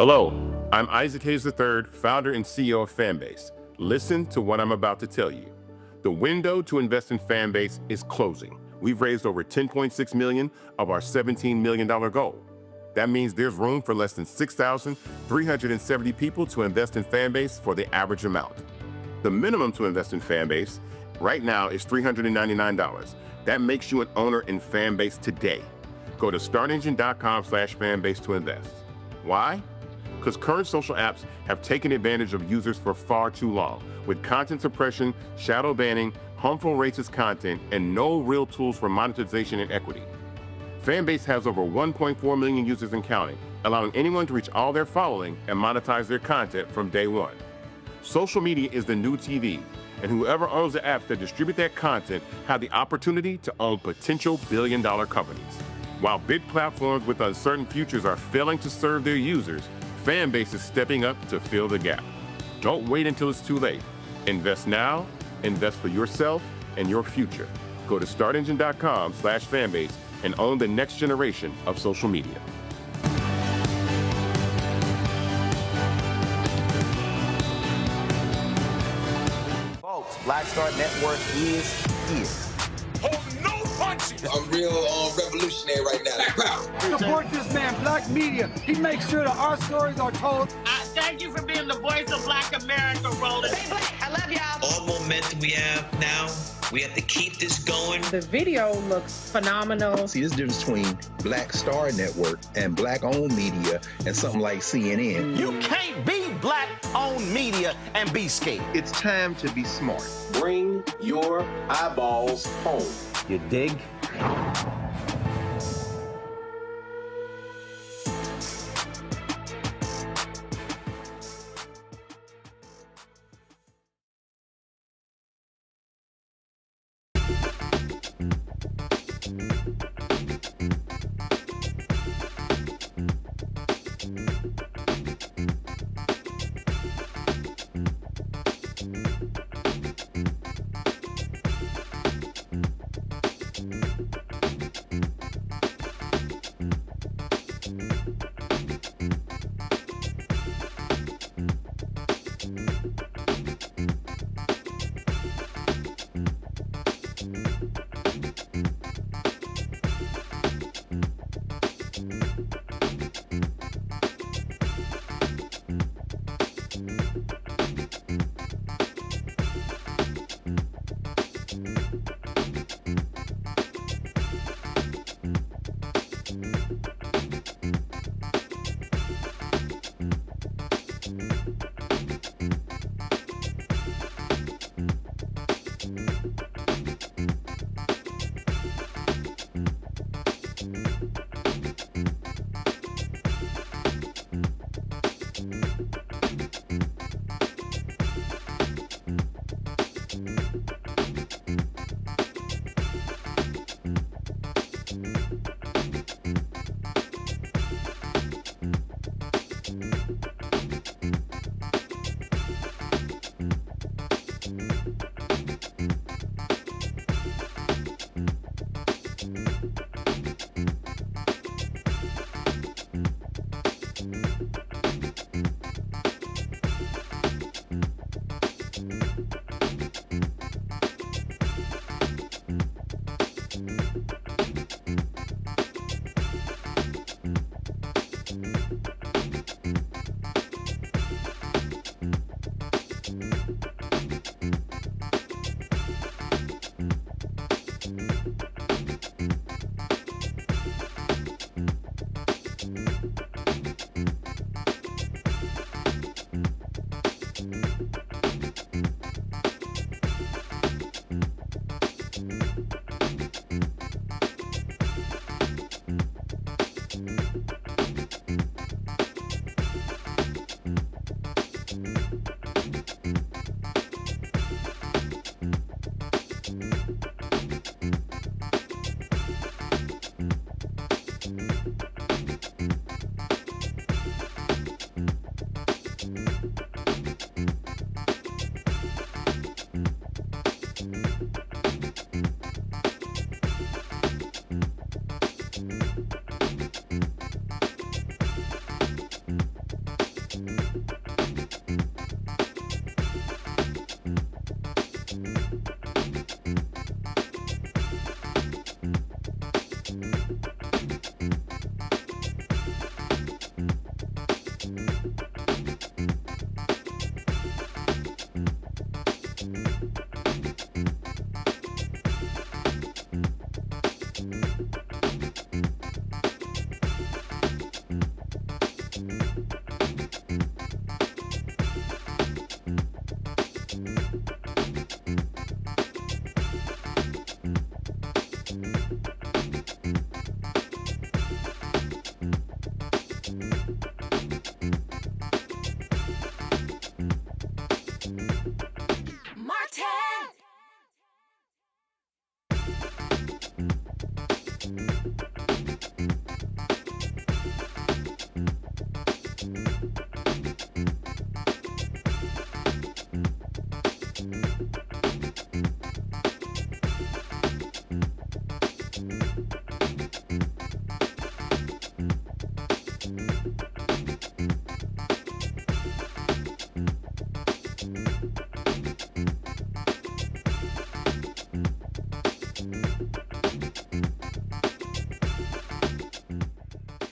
Hello, I'm Isaac Hayes III, founder and CEO of Fanbase. Listen to what I'm about to tell you. The window to invest in Fanbase is closing. We've raised over $10.6 million of our $17 million goal. That means there's room for less than 6,370 people to invest in Fanbase for the average amount. The minimum to invest in Fanbase right now is $399. That makes you an owner in Fanbase today. Go to startengine.com/fanbase to invest. Why? Because current social apps have taken advantage of users for far too long, with content suppression, shadow banning, harmful racist content, and no real tools for monetization and equity. Fanbase has over 1.4 million users and counting, allowing anyone to reach all their following and monetize their content from day one. Social media is the new TV, and whoever owns the apps that distribute that content have the opportunity to own potential billion-dollar companies. While big platforms with uncertain futures are failing to serve their users, Fanbase is stepping up to fill the gap. Don't wait until it's too late. Invest now, invest for yourself and your future. Go to startengine.com/fanbase and own the next generation of social media. Folks, Black Star Network is here. Hold no punches! I'm real revolutionary right now. Support this man, Black Media. He makes sure that our stories are told. Thank you for being the voice of Black America, Roland. Stay black. I love y'all. All momentum we have now, we have to keep this going. The video looks phenomenal. See, there's a difference between Black Star Network and Black-owned media and something like CNN. You can't be Black-owned media and be scared. It's time to be smart. Bring your eyeballs home. You dig?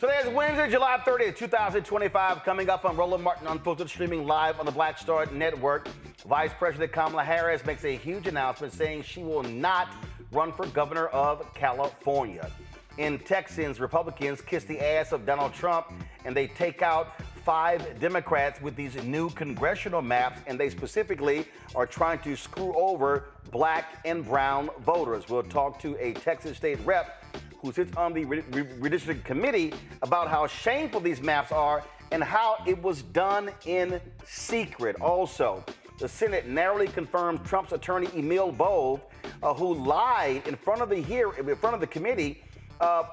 Today is Wednesday, July 30th, 2025. Coming up on Roland Martin Unfiltered, streaming live on the Black Star Network. Vice President Kamala Harris makes a huge announcement saying she will not run for governor of California. In Texans, Republicans kiss the ass of Donald Trump, and they take out 5 Democrats with these new congressional maps, and they specifically are trying to screw over black and brown voters. We'll talk to a Texas state rep who sits on the Redistricting committee about how shameful these maps are and how it was done in secret. Also, the Senate narrowly confirmed Trump's attorney Emil Bove, who lied in front of the committee,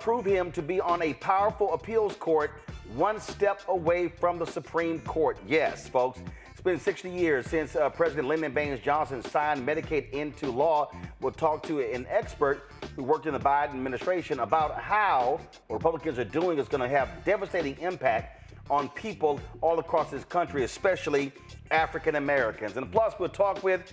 proved him to be on a powerful appeals court, one step away from the Supreme Court. Yes, folks. It's been 60 years since President Lyndon B. Johnson signed Medicaid into law. We'll talk to an expert who worked in the Biden administration about how what Republicans are doing is going to have devastating impact on people all across this country, especially African Americans. And plus, we'll talk with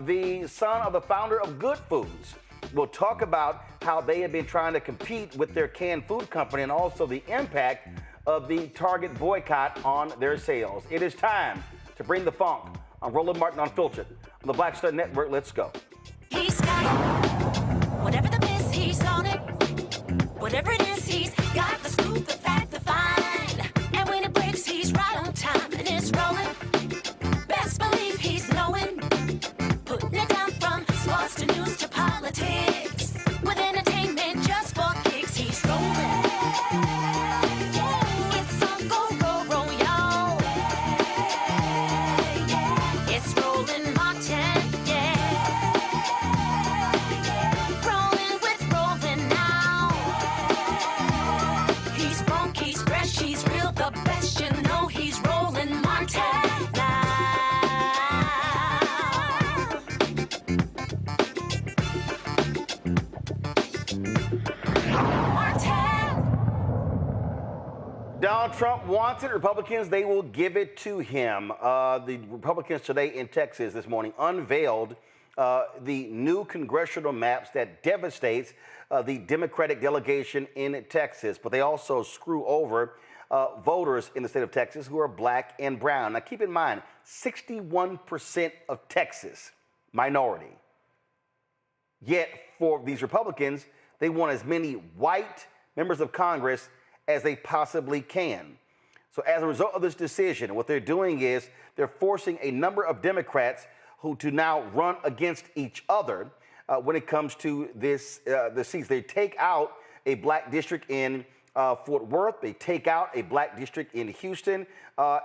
the son of the founder of Good Foods. We'll talk about how they have been trying to compete with their canned food company and also the impact of the Target boycott on their sales. It is time to bring the funk on Roland Martin Unfiltered on the Black Star Network. Let's go. He's got it. Whatever the miss, he's on it. Whatever it is, he's got the scoop, the fact, the find. And when it breaks, he's right on time and it's rolling. Best believe he's knowing. Putting it down from sports to news to politics. With entertainment just for kicks, he's rolling. It's on go, roll, roll, y'all. It's Roland Martin, yeah. Rolling with Roland now. He's funk, he's fresh, he's real, the best, you know he's Roland Martin now. Donald Trump wants it. Republicans, they will give it to him. The Republicans today in Texas this morning unveiled the new congressional maps that devastates the Democratic delegation in Texas. But they also screw over voters in the state of Texas who are black and brown. Now, keep in mind, 61% of Texas, minority. Yet, for these Republicans, they want as many white members of Congress as they possibly can. So as a result of this decision, what they're doing is they're forcing a number of Democrats who to now run against each other when it comes to this the seats. They take out a black district in Fort Worth. They take out a black district in Houston.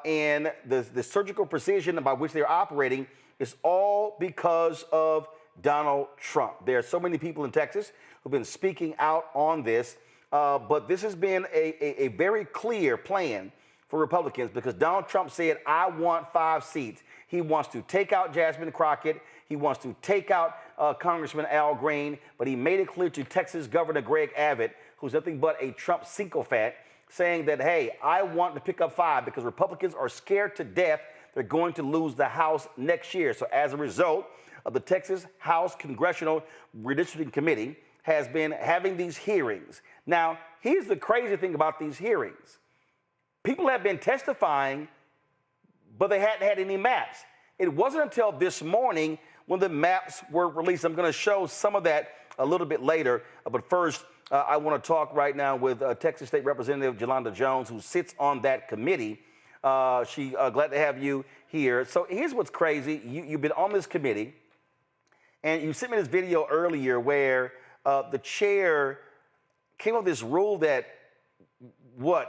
And the surgical precision by which they're operating is all because of Donald Trump. There are so many people in Texas who've been speaking out on this. But this has been a very clear plan for Republicans because Donald Trump said, I want 5 seats. He wants to take out Jasmine Crockett. He wants to take out Congressman Al Green. But he made it clear to Texas Governor Greg Abbott, who's nothing but a Trump sycophant, saying that, hey, I want to pick up 5 because Republicans are scared to death they're going to lose the House next year. So as a result of the Texas House Congressional Redistricting Committee has been having these hearings. Now, here's the crazy thing about these hearings. People have been testifying, but they hadn't had any maps. It wasn't until this morning when the maps were released. I'm going to show some of that a little bit later. But first, I want to talk right now with Texas State Representative Jolanda Jones, who sits on that committee. She's glad to have you here. So here's what's crazy. You've been on this committee, and you sent me this video earlier where the chair came up with this rule that,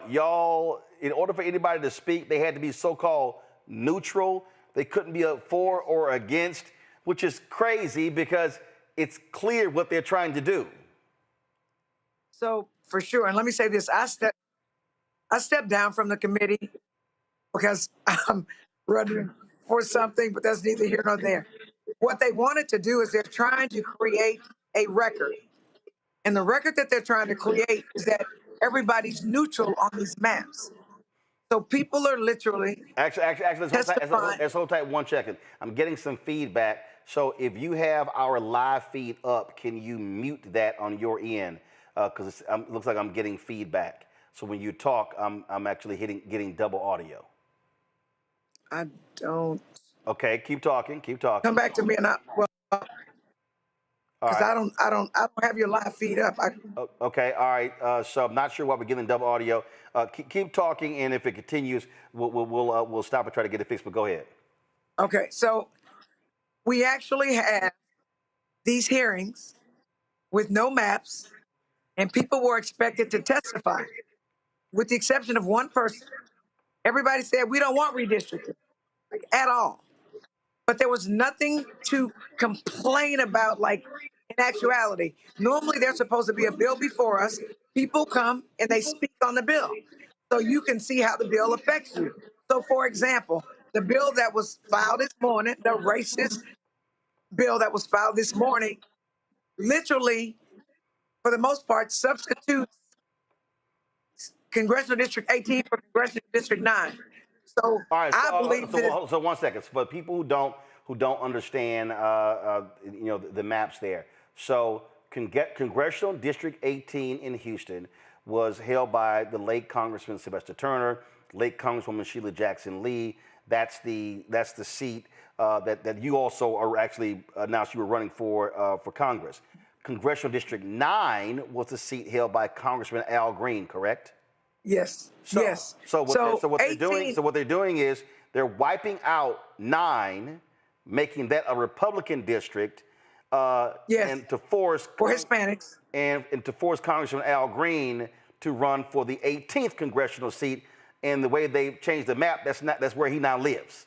y'all, in order for anybody to speak, they had to be so-called neutral. They couldn't be for or against, which is crazy because it's clear what they're trying to do. So for sure, and let me say this: I stepped down from the committee because I'm running for something, but that's neither here nor there. What they wanted to do is they're trying to create a record, and the record that they're trying to create is that everybody's neutral on these maps. So people are literally Actually, let's hold tight 1 second. I'm getting some feedback. So if you have our live feed up, can you mute that on your end? Because it looks like I'm getting feedback. So when you talk, I'm actually getting double audio. I don't. Okay, keep talking. Come back to me, and because right. I don't have your live feed up. Okay, all right. So I'm not sure why we're getting double audio. Keep talking, and if it continues, we'll stop and try to get it fixed. But go ahead. Okay, so we actually have these hearings with no maps, and people were expected to testify, with the exception of one person. Everybody said we don't want redistricting, like, at all. But there was nothing to complain about, like, in actuality. Normally, there's supposed to be a bill before us. People come and they speak on the bill, so you can see how the bill affects you. So, for example, the bill that was filed this morning, the racist bill that was filed this morning, literally, for the most part, substitutes Congressional District 18 for Congressional District 9. So all right, I believe so 1 second. For people who don't understand, the maps there. So Congressional District 18 in Houston was held by the late Congressman Sylvester Turner, late Congresswoman Sheila Jackson Lee. That's the seat that you also are actually announced you were running for Congress. Congressional District 9 was the seat held by Congressman Al Green, correct? Yes. Yes. So what they're doing is they're wiping out 9, making that a Republican district. And to force for Hispanics and to force Congressman Al Green to run for the 18th congressional seat. And the way they changed the map, that's where he now lives.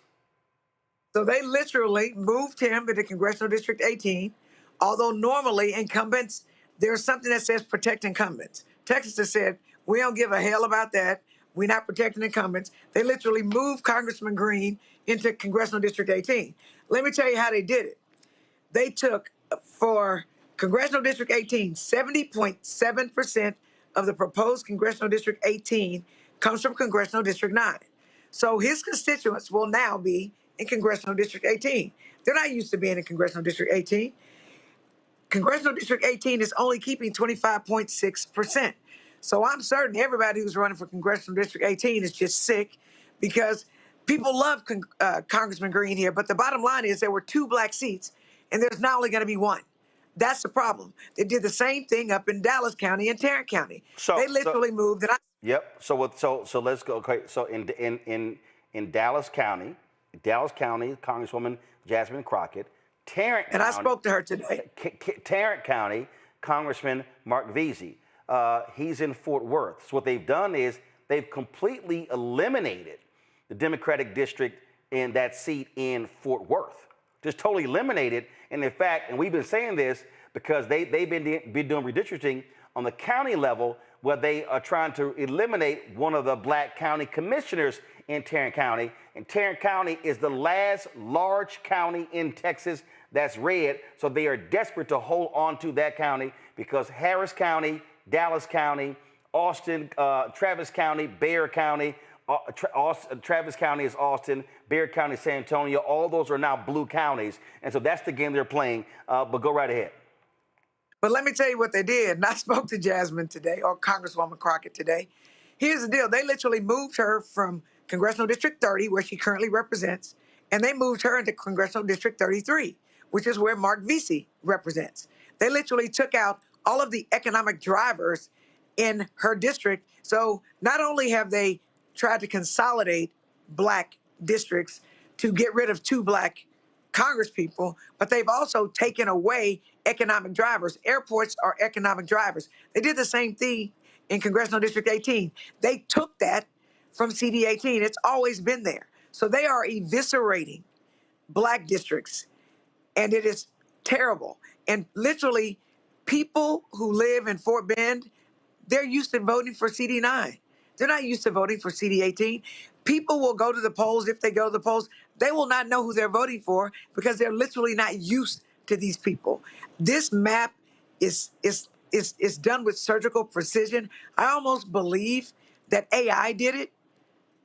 So they literally moved him into Congressional District 18, although normally incumbents, there's something that says protect incumbents. Texas has said, we don't give a hell about that. We're not protecting incumbents. They literally moved Congressman Green into Congressional District 18. Let me tell you how they did it. They took, for Congressional District 18, 70.7% of the proposed Congressional District 18 comes from Congressional District 9. So his constituents will now be in Congressional District 18. They're not used to being in Congressional District 18. Congressional District 18 is only keeping 25.6%. So I'm certain everybody who's running for Congressional District 18 is just sick, because people love Congressman Green here. But the bottom line is there were 2 black seats, and there's now only going to be 1. That's the problem. They did the same thing up in Dallas County and Tarrant County. They literally moved it. Yep. So let's go. Okay. So in Dallas County, Congresswoman Jasmine Crockett, Tarrant County, I spoke to her today. Tarrant County, Congressman Mark Veazey. He's in Fort Worth. So what they've done is they've completely eliminated the Democratic district in that seat in Fort Worth. Just totally eliminated. And in fact, and we've been saying this because they've been doing redistricting on the county level, where they are trying to eliminate one of the black county commissioners in Tarrant County. And Tarrant County is the last large county in Texas that's red. So they are desperate to hold on to that county, because Harris County, Dallas County, Austin, Travis County, Bexar County, Travis County is Austin, Bexar County, San Antonio. All those are now blue counties. And so that's the game they're playing. But go right ahead. But let me tell you what they did. And I spoke to Jasmine today, or Congresswoman Crockett today. Here's the deal. They literally moved her from Congressional District 30, where she currently represents, and they moved her into Congressional District 33, which is where Mark Veazey represents. They literally took out all of the economic drivers in her district. So not only have they tried to consolidate black districts to get rid of 2 black congresspeople, but they've also taken away economic drivers. Airports are economic drivers. They did the same thing in Congressional District 18. They took that from CD 18. It's always been there. So they are eviscerating black districts, and it is terrible. And literally, people who live in Fort Bend, they're used to voting for CD9. They're not used to voting for CD18. People will go to the polls. If they go to the polls, they will not know who they're voting for because they're literally not used to these people. This map is done with surgical precision. I almost believe that AI did it,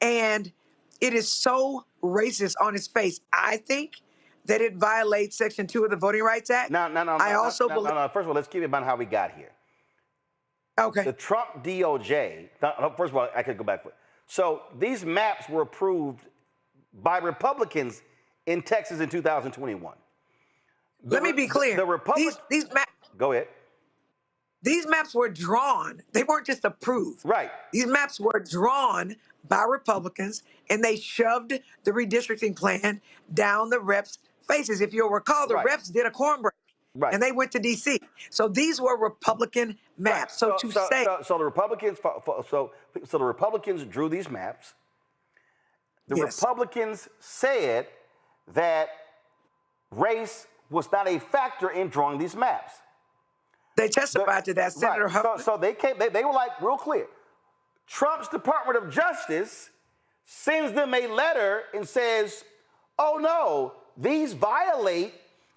and it is so racist on its face. I think that it violates Section 2 of the Voting Rights Act. No. First of all, let's keep in mind how we got here. Okay. The Trump DOJ, first of all, I could go back. So these maps were approved by Republicans in Texas in 2021. Let me be clear. These maps. Go ahead. These maps were drawn. They weren't just approved. Right. These maps were drawn by Republicans, and they shoved the redistricting plan down the reps' faces. If you'll recall, the reps did a cornbreak, and they went to D.C. So these were Republican maps. So the Republicans drew these maps. The Republicans said that race was not a factor in drawing these maps. They testified to that, Senator Huffman. So they came. They were like real clear. Trump's Department of Justice sends them a letter and says, "Oh no, these violate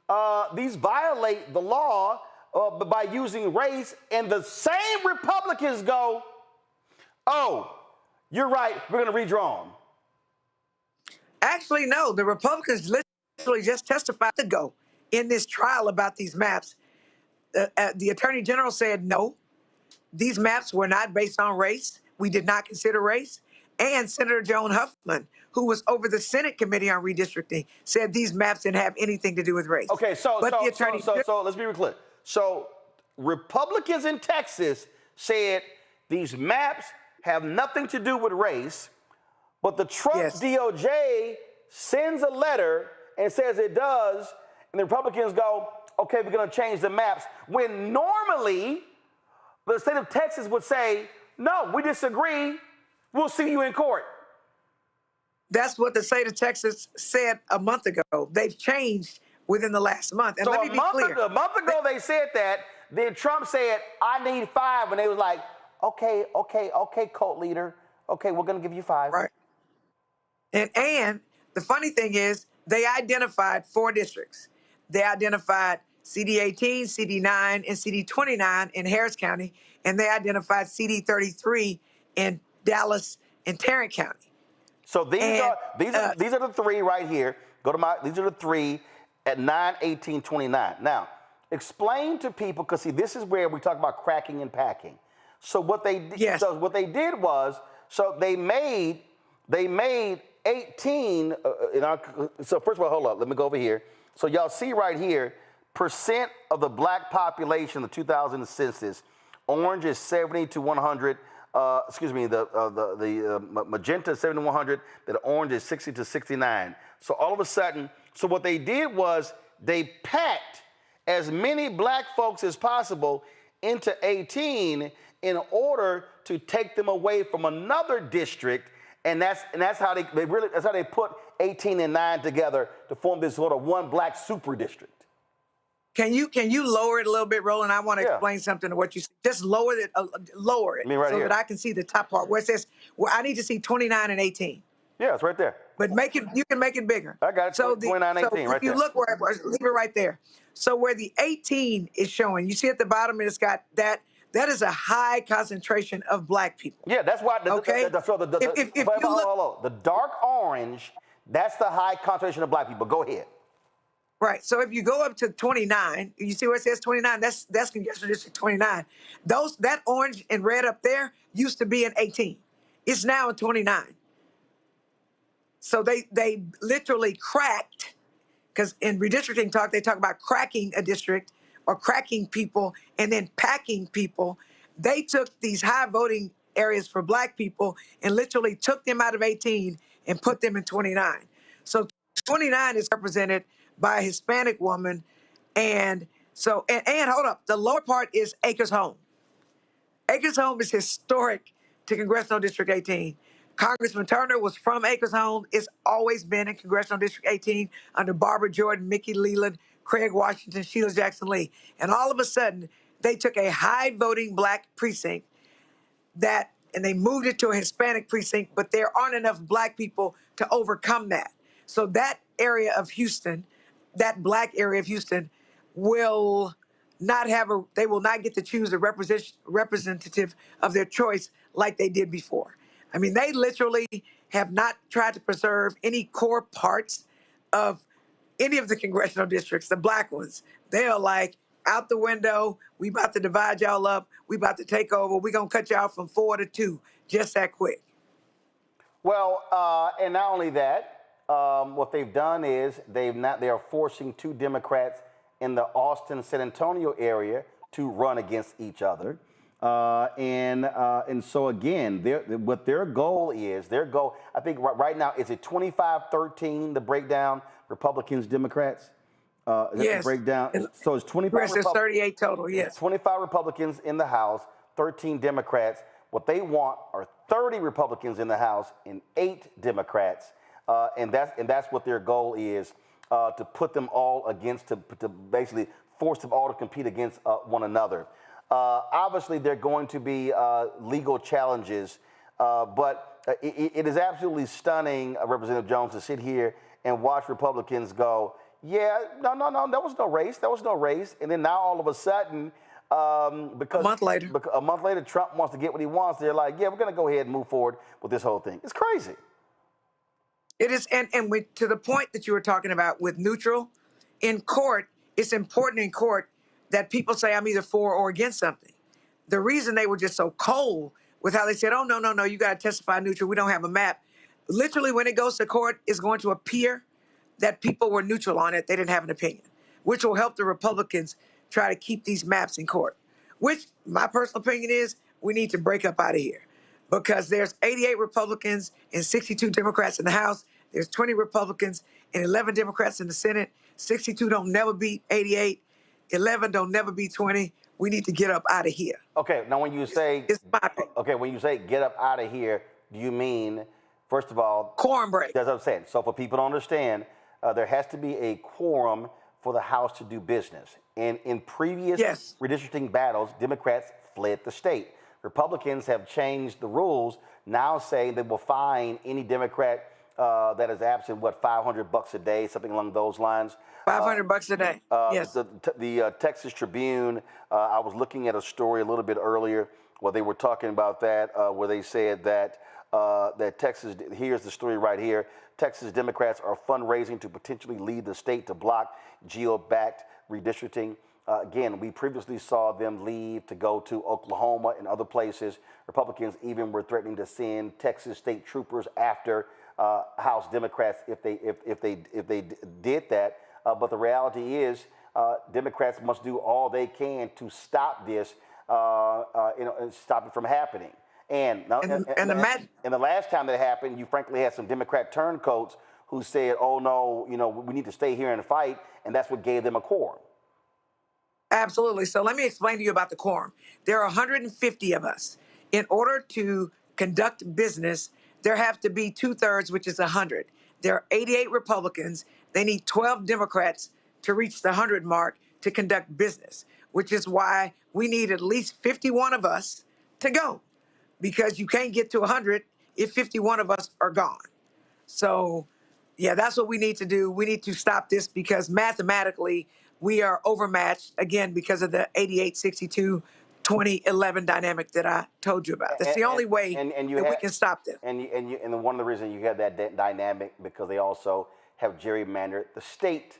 the law by using race." And the same Republicans go, "Oh, you're right. We're going to redraw them." Actually, no. The Republicans literally just testified ago in this trial about these maps. The Attorney General said, no, these maps were not based on race. We did not consider race. And Senator Joan Huffman, who was over the Senate Committee on Redistricting, said these maps didn't have anything to do with race. Okay, so let's be clear. So Republicans in Texas said these maps have nothing to do with race, but the Trump DOJ sends a letter and says it does, and the Republicans go, okay, we're going to change the maps, when normally the state of Texas would say, no, we disagree, we'll see you in court. That's what the state of Texas said a month ago. They've changed within the last month. And so let me be clear. A month ago they said that, then Trump said, I need 5, and they was like, okay, cult leader, okay, we're going to give you 5. Right. And the funny thing is, they identified 4 districts. They identified CD18, CD9, and CD29 in Harris County, and they identified CD33 in Dallas and Tarrant County. So these are the 3 right here. These are the 3 at 9/18/29. Now, explain to people, because see, this is where we talk about cracking and packing. So what they did, so they made 18. So first of all, hold up. Let me go over here. So y'all see right here, percent of the black population in the 2000 census. Orange is 70 to 100. The magenta is 70 to 100. The orange is 60 to 69. So all of a sudden, so what they did was they packed as many black folks as possible into 18 in order to take them away from another district. And that's how they put 18 and 9 together to form this sort of one black super district. Can you lower it a little bit, Roland? I want to explain something to what you said. Just lower it, that I can see the top part where it says, well, I need to see 29 and 18. Yeah, it's right there. But you can make it bigger. I got it. So 29 and 18 right there. If you look where it was, leave it right there. So where the 18 is showing, you see at the bottom, it's got that. That is a high concentration of black people. Yeah, that's why. Okay. The dark orange, that's the high concentration of black people. Go ahead. Right. So if you go up to 29, you see where it says 29. That's Congressional District 29. That orange and red up there used to be in 18. It's now in 29. So they literally cracked, because in redistricting talk they talk about cracking a district or cracking people and then packing people. They took these high voting areas for black people and literally took them out of 18 and put them in 29. So 29 is represented by a Hispanic woman. And hold up, the lower part is Acres Home. Acres Home is historic to Congressional District 18. Congressman Turner was from Acres Home. It's always been in Congressional District 18 under Barbara Jordan, Mickey Leland, Craig Washington, Sheila Jackson Lee. And all of a sudden, they took a high voting black precinct. that, and they moved it to a Hispanic precinct, but there aren't enough black people to overcome that. So that area of Houston, that black area of Houston, will not have they will not get to choose a representative of their choice like they did before. I mean, they literally have not tried to preserve any core parts of any of the congressional districts, the black ones. They are like, out the window, we about to divide y'all up, we about to take over, we gonna cut y'all from 4 to 2, just that quick. Well, and not only that, what they've done is they are forcing 2 Democrats in the Austin, San Antonio area to run against each other. And so again, what their goal is, I think right now, is it 25-13, the breakdown, Republicans, Democrats? Yes. Breakdown. So it's 25. There's 38 total, yes. 25 Republicans in the House, 13 Democrats. What they want are 30 Republicans in the House and 8 Democrats. And that's what their goal is, to put them all against, to basically force them all to compete against one another. Obviously, there are going to be legal challenges, but it is absolutely stunning, Representative Jones, to sit here and watch Republicans go, yeah, no, there was no race. And then now all of a sudden, because a month later, Trump wants to get what he wants. They're like, yeah, we're going to go ahead and move forward with this whole thing. It's crazy. It is, and to the point that you were talking about with neutral, in court, it's important in court that people say I'm either for or against something. The reason they were just so cold with how they said, oh, no, you got to testify neutral, we don't have a map. Literally, when it goes to court, it's going to appear that people were neutral on it, they didn't have an opinion, which will help the Republicans try to keep these maps in court, which my personal opinion is we need to break up out of here because there's 88 Republicans and 62 Democrats in the House. There's 20 Republicans and 11 Democrats in the Senate. 62 don't never beat 88. 11 don't never beat 20. We need to get up out of here. Okay, now when you say, when you say get up out of here, do you mean, first of all, quorum break? That's what I'm saying. So for people to understand, there has to be a quorum for the House to do business. And in previous redistricting battles, Democrats fled the state. Republicans have changed the rules, now saying they will fine any Democrat that is absent, $500 a day, something along those lines. $500 a day, yes. The Texas Tribune, I was looking at a story a little bit earlier where they were talking about that, where they said that Texas, here's the story right here, Texas Democrats are fundraising to potentially lead the state to block GEO-backed redistricting. Again, we previously saw them leave to go to Oklahoma and other places. Republicans even were threatening to send Texas state troopers after House Democrats if they did that. But the reality is, Democrats must do all they can to stop this, and stop it from happening. And the last time that happened, you frankly had some Democrat turncoats who said, "Oh no, we need to stay here and fight," and that's what gave them a quorum. Absolutely. So let me explain to you about the quorum. There are 150 of us. In order to conduct business, there have to be 2/3, which is 100. There are 88 Republicans. They need 12 Democrats to reach the 100 mark to conduct business, which is why we need at least 51 of us to go, because you can't get to 100 if 51 of us are gone. So, yeah, that's what we need to do. We need to stop this because mathematically we are overmatched, again, because of the 88-62 2011 dynamic that I told you about. That's the only way that we can stop this. And one of the reasons you have that dynamic because they also have gerrymandered the state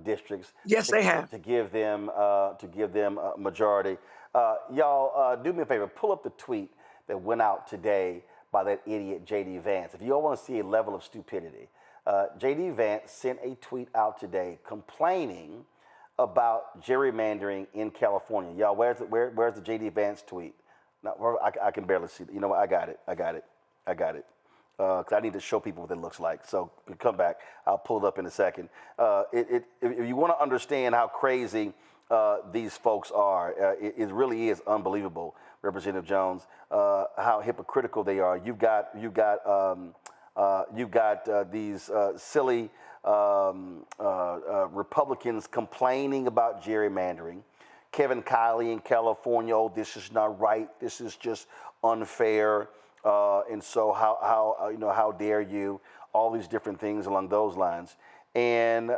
districts. Yes, they have to give them a majority. Y'all, do me a favor. Pull up the tweet that went out today by that idiot J.D. Vance. If you all want to see a level of stupidity, J.D. Vance sent a tweet out today complaining about gerrymandering in California. Y'all, where's the J.D. Vance tweet? No, I can barely see it. You know what? I got it. Because I need to show people what it looks like. So come back. I'll pull it up in a second. If you want to understand how crazy these folks are, it really is unbelievable, Representative Jones, how hypocritical they are. You've got these silly Republicans complaining about gerrymandering. Kevin Kiley in California, oh, this is not right, this is just unfair, and so how dare you? All these different things along those lines. And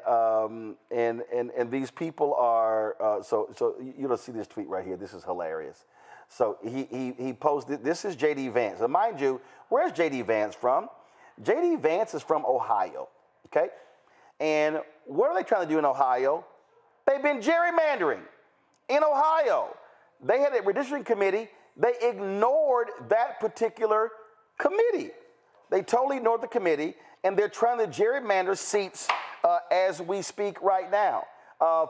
these people are so you'll see this tweet right here. This is hilarious. So he posted, this is J.D. Vance. Now mind you, where's J.D. Vance from? J.D. Vance is from Ohio, okay? And what are they trying to do in Ohio? They've been gerrymandering in Ohio. They had a redistricting committee. They ignored that particular committee. They totally ignored the committee, and they're trying to gerrymander seats as we speak right now.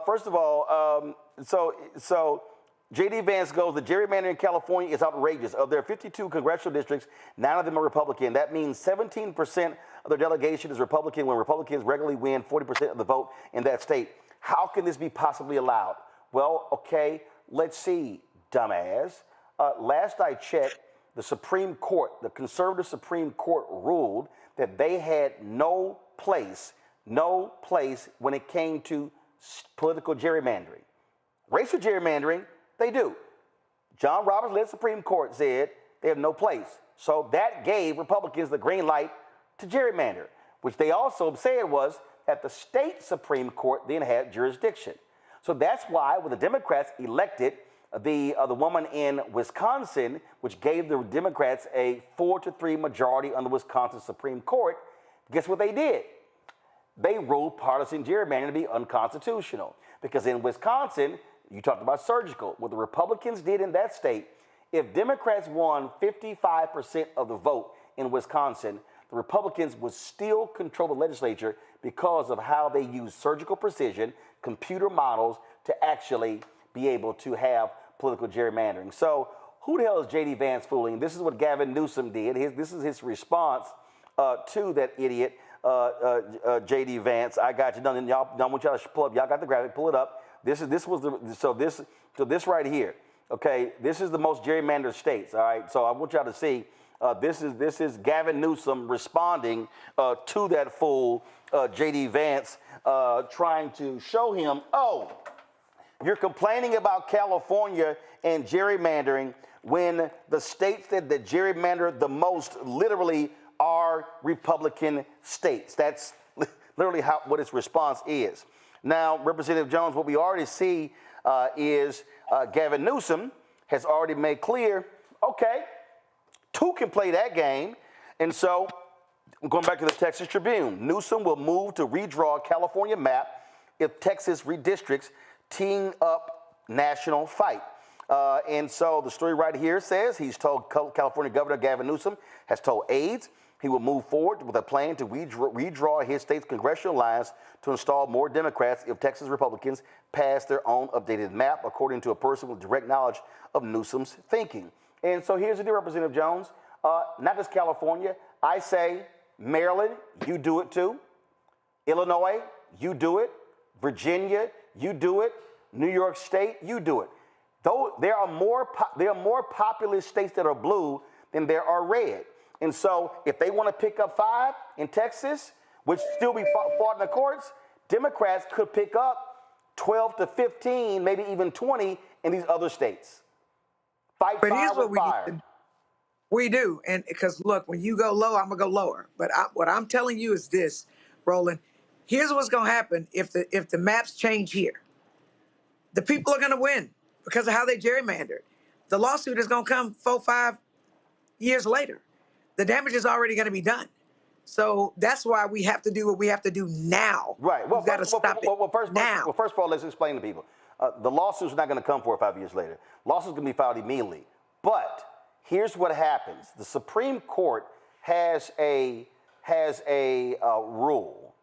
First of all, so J.D. Vance goes, the gerrymandering in California is outrageous. Of their 52 congressional districts, 9 of them are Republican. That means 17% of their delegation is Republican when Republicans regularly win 40% of the vote in that state. How can this be possibly allowed? Well, okay, let's see, dumbass. Last I checked, the Supreme Court, the conservative Supreme Court ruled that they had no place when it came to political gerrymandering. Racial gerrymandering, they do. John Roberts-led Supreme Court said they have no place. So that gave Republicans the green light to gerrymander, which they also said was that the state Supreme Court then had jurisdiction. So that's why when the Democrats elected the woman in Wisconsin, which gave the Democrats a 4-3 majority on the Wisconsin Supreme Court, guess what they did? They ruled partisan gerrymandering to be unconstitutional. Because in Wisconsin, you talked about surgical. What the Republicans did in that state, if Democrats won 55% of the vote in Wisconsin, the Republicans would still control the legislature because of how they use surgical precision, computer models to actually be able to have political gerrymandering. So who the hell is J.D. Vance fooling? This is what Gavin Newsom did. This is his response to that idiot, J.D. Vance. I got you done. Y'all, I want y'all to pull up. Y'all got the graphic. Pull it up. This right here. Okay, this is the most gerrymandered states. All right, so I want y'all to see. This is Gavin Newsom responding to that fool, J.D. Vance, trying to show him, oh, you're complaining about California and gerrymandering when the states that gerrymander the most literally are Republican states. That's literally what his response is. Now, Representative Jones, what we already see is Gavin Newsom has already made clear, okay, two can play that game. And so, going back to the Texas Tribune, Newsom will move to redraw California map if Texas redistricts, teeing up national fight. And so the story right here says he's told California Governor Gavin Newsom has told aides he will move forward with a plan to redraw his state's congressional lines to install more Democrats if Texas Republicans pass their own updated map, according to a person with direct knowledge of Newsom's thinking. And so here's the deal, Representative Jones. Not just California. I say Maryland, you do it too. Illinois, you do it. Virginia, you do it. New York State, you do it. Though there are more populous states that are blue than there are red. And so if they want to pick up 5 in Texas, which still be fought in the courts, Democrats could pick up 12 to 15, maybe even 20 in these other states. Fight fire with fire. We do. And because, look, when you go low, I'm going to go lower. But what I'm telling you is this, Roland. Here's what's going to happen if the maps change here. The people are going to win because of how they gerrymandered. The lawsuit is going to come 4-5 years later. The damage is already going to be done. So that's why we have to do what we have to do now. Right. Well, we've got to stop it now. First of all, let's explain to people. The lawsuit's not going to come 4 or 5 years later. Lawsuit's going to be filed immediately. But here's what happens. The Supreme Court has a rule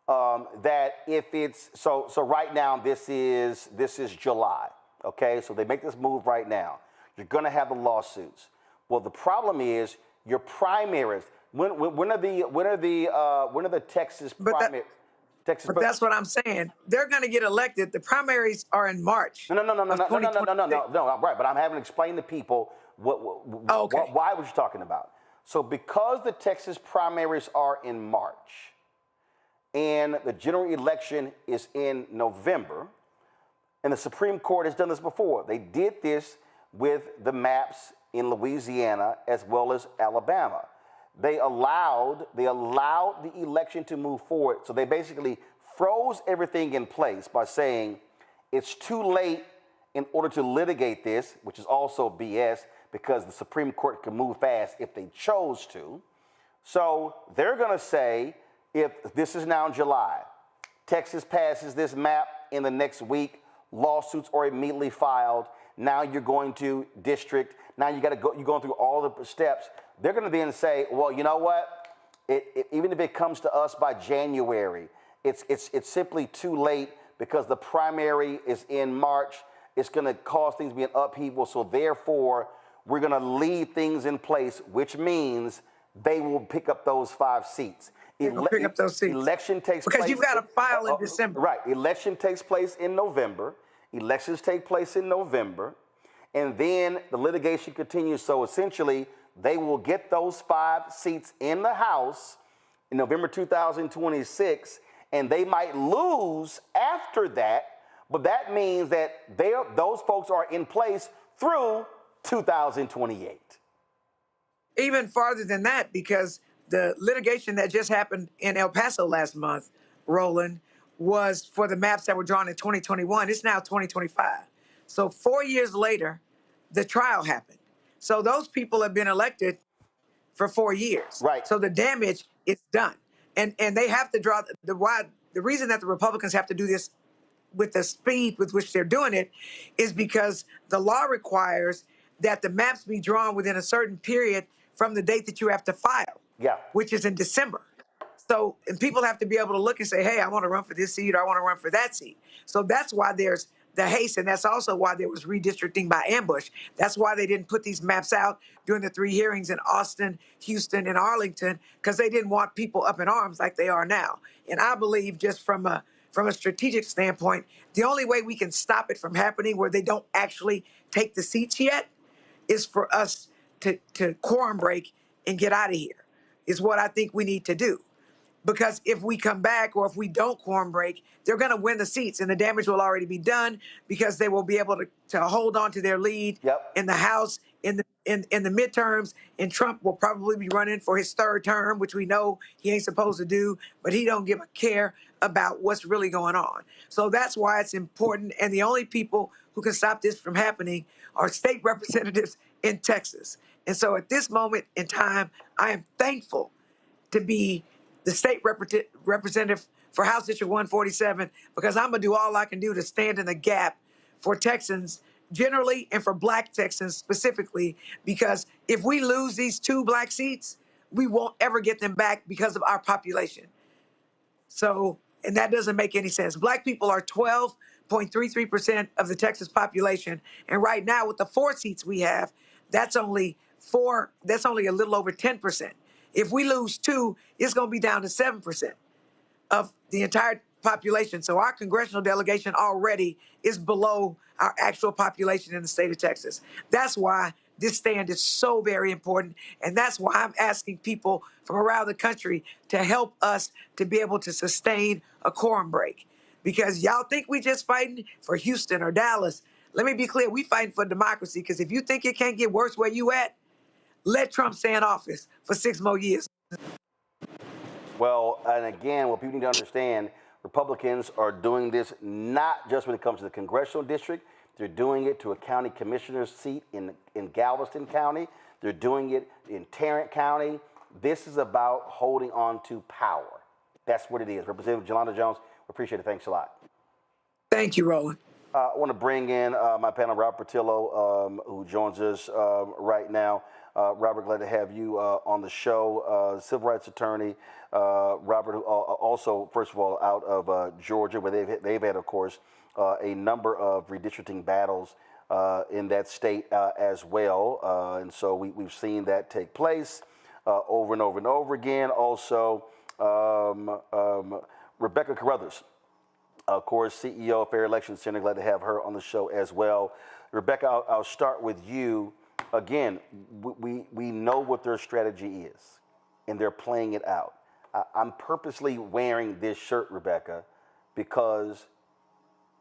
that if it's so right now this is July. Okay, so they make this move right now. You're going to have the lawsuits. Well, the problem is your primaries. When are the Texas primaries? But that's what I'm saying. They're going to get elected. The primaries are in March. No. Right, but I'm having to explain to people why what you're talking about. So because the Texas primaries are in March and the general election is in November, And the Supreme Court has done this before. They did this with the maps in Louisiana as well as Alabama. They allowed the election to move forward. So they basically froze everything in place by saying it's too late in order to litigate this, which is also BS because the Supreme Court can move fast if they chose to. So they're going to say, if this is now in July, Texas passes this map in the next week, lawsuits are immediately filed. Now you're going to district. Now you got to go. You're going through all the steps. They're going to then say, well, you know what? Even if it comes to us by January, it's simply too late because the primary is in March. It's going to cause things to be an upheaval. So therefore, we're going to leave things in place, which means they will pick up those 5 seats. Pick up those seats. Election takes place. Because you've got to file in December. Right. Election takes place in November. Elections take place in November. And then the litigation continues. So essentially, they will get those 5 seats in the House in November 2026, and they might lose after that. But that means that those folks are in place through 2028. Even farther than that, because the litigation that just happened in El Paso last month, Roland, was for the maps that were drawn in 2021. It's now 2025. So 4 years later, the trial happened. So those people have been elected for 4 years. Right. So the damage is done. And they have to draw the reason that the Republicans have to do this with the speed with which they're doing it is because the law requires that the maps be drawn within a certain period from the date that you have to file, which is in December. So, and people have to be able to look and say, hey, I want to run for this seat or I want to run for that seat. So that's why there's the haste, and that's also why there was redistricting by ambush. That's why they didn't put these maps out during the 3 hearings in Austin, Houston, and Arlington, because they didn't want people up in arms like they are now. And I believe just from a strategic standpoint, the only way we can stop it from happening where they don't actually take the seats yet is for us to quorum break and get out of here, is what I think we need to do. Because if we come back or if we don't quorum break, they're going to win the seats and the damage will already be done because they will be able to hold on to their lead in the House, in the midterms, and Trump will probably be running for his 3rd term, which we know he ain't supposed to do, but he don't give a care about what's really going on. So that's why it's important, and the only people who can stop this from happening are state representatives in Texas. And so at this moment in time, I am thankful to be the state representative for House District 147 because I'm going to do all I can do to stand in the gap for Texans generally and for Black Texans specifically, because if we lose these 2 Black seats, we won't ever get them back because of our population. So, and that doesn't make any sense. Black people are 12.33% of the Texas population. And right now with the 4 seats we have, that's only a little over 10%. If we lose 2, it's going to be down to 7% of the entire population. So our congressional delegation already is below our actual population in the state of Texas. That's why this stand is so very important. And that's why I'm asking people from around the country to help us to be able to sustain a quorum break. Because y'all think we just fighting for Houston or Dallas. Let me be clear, we fighting for democracy. Because if you think it can't get worse where you at, let Trump stay in office for 6 more years. Well, and again, what people need to understand, Republicans are doing this not just when it comes to the congressional district. They're doing it to a county commissioner's seat in Galveston County. They're doing it in Tarrant County. This is about holding on to power. That's what it is. Representative Jolanda Jones, we appreciate it. Thanks a lot. Thank you, Roland. I want to bring in my panel, Robert Portillo, who joins us right now. Robert, glad to have you on the show. Civil rights attorney. Robert, who also, first of all, out of Georgia, where they've had, of course, a number of redistricting battles in that state as well. And so we've seen that take place over and over and over again. Also, Rebecca Carruthers, of course, CEO of Fair Election Center. Glad to have her on the show as well. Rebecca, I'll start with you. Again, we know what their strategy is, and they're playing it out. I'm purposely wearing this shirt, Rebecca, because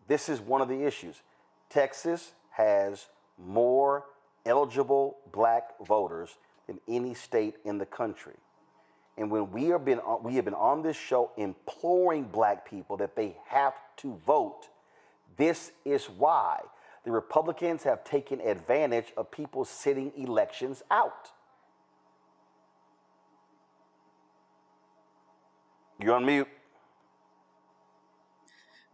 this is one of the issues. Texas has more eligible black voters than any state in the country. And when we have been on this show imploring black people that they have to vote, this is why the Republicans have taken advantage of people sitting elections out. You're on mute.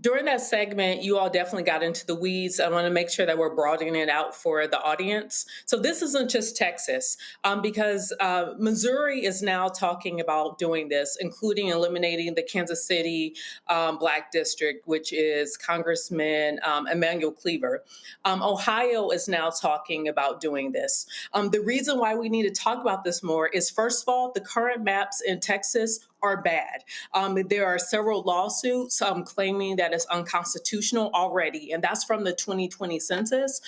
During that segment, you all definitely got into the weeds. I want to make sure that we're broadening it out for the audience. So this isn't just Texas, because Missouri is now talking about doing this, including eliminating the Kansas City Black District, which is Congressman Emmanuel Cleaver. Ohio is now talking about doing this. The reason why we need to talk about this more is, first of all, the current maps in Texas are bad. There are several lawsuits claiming that it's unconstitutional already, and that's from the 2020 census,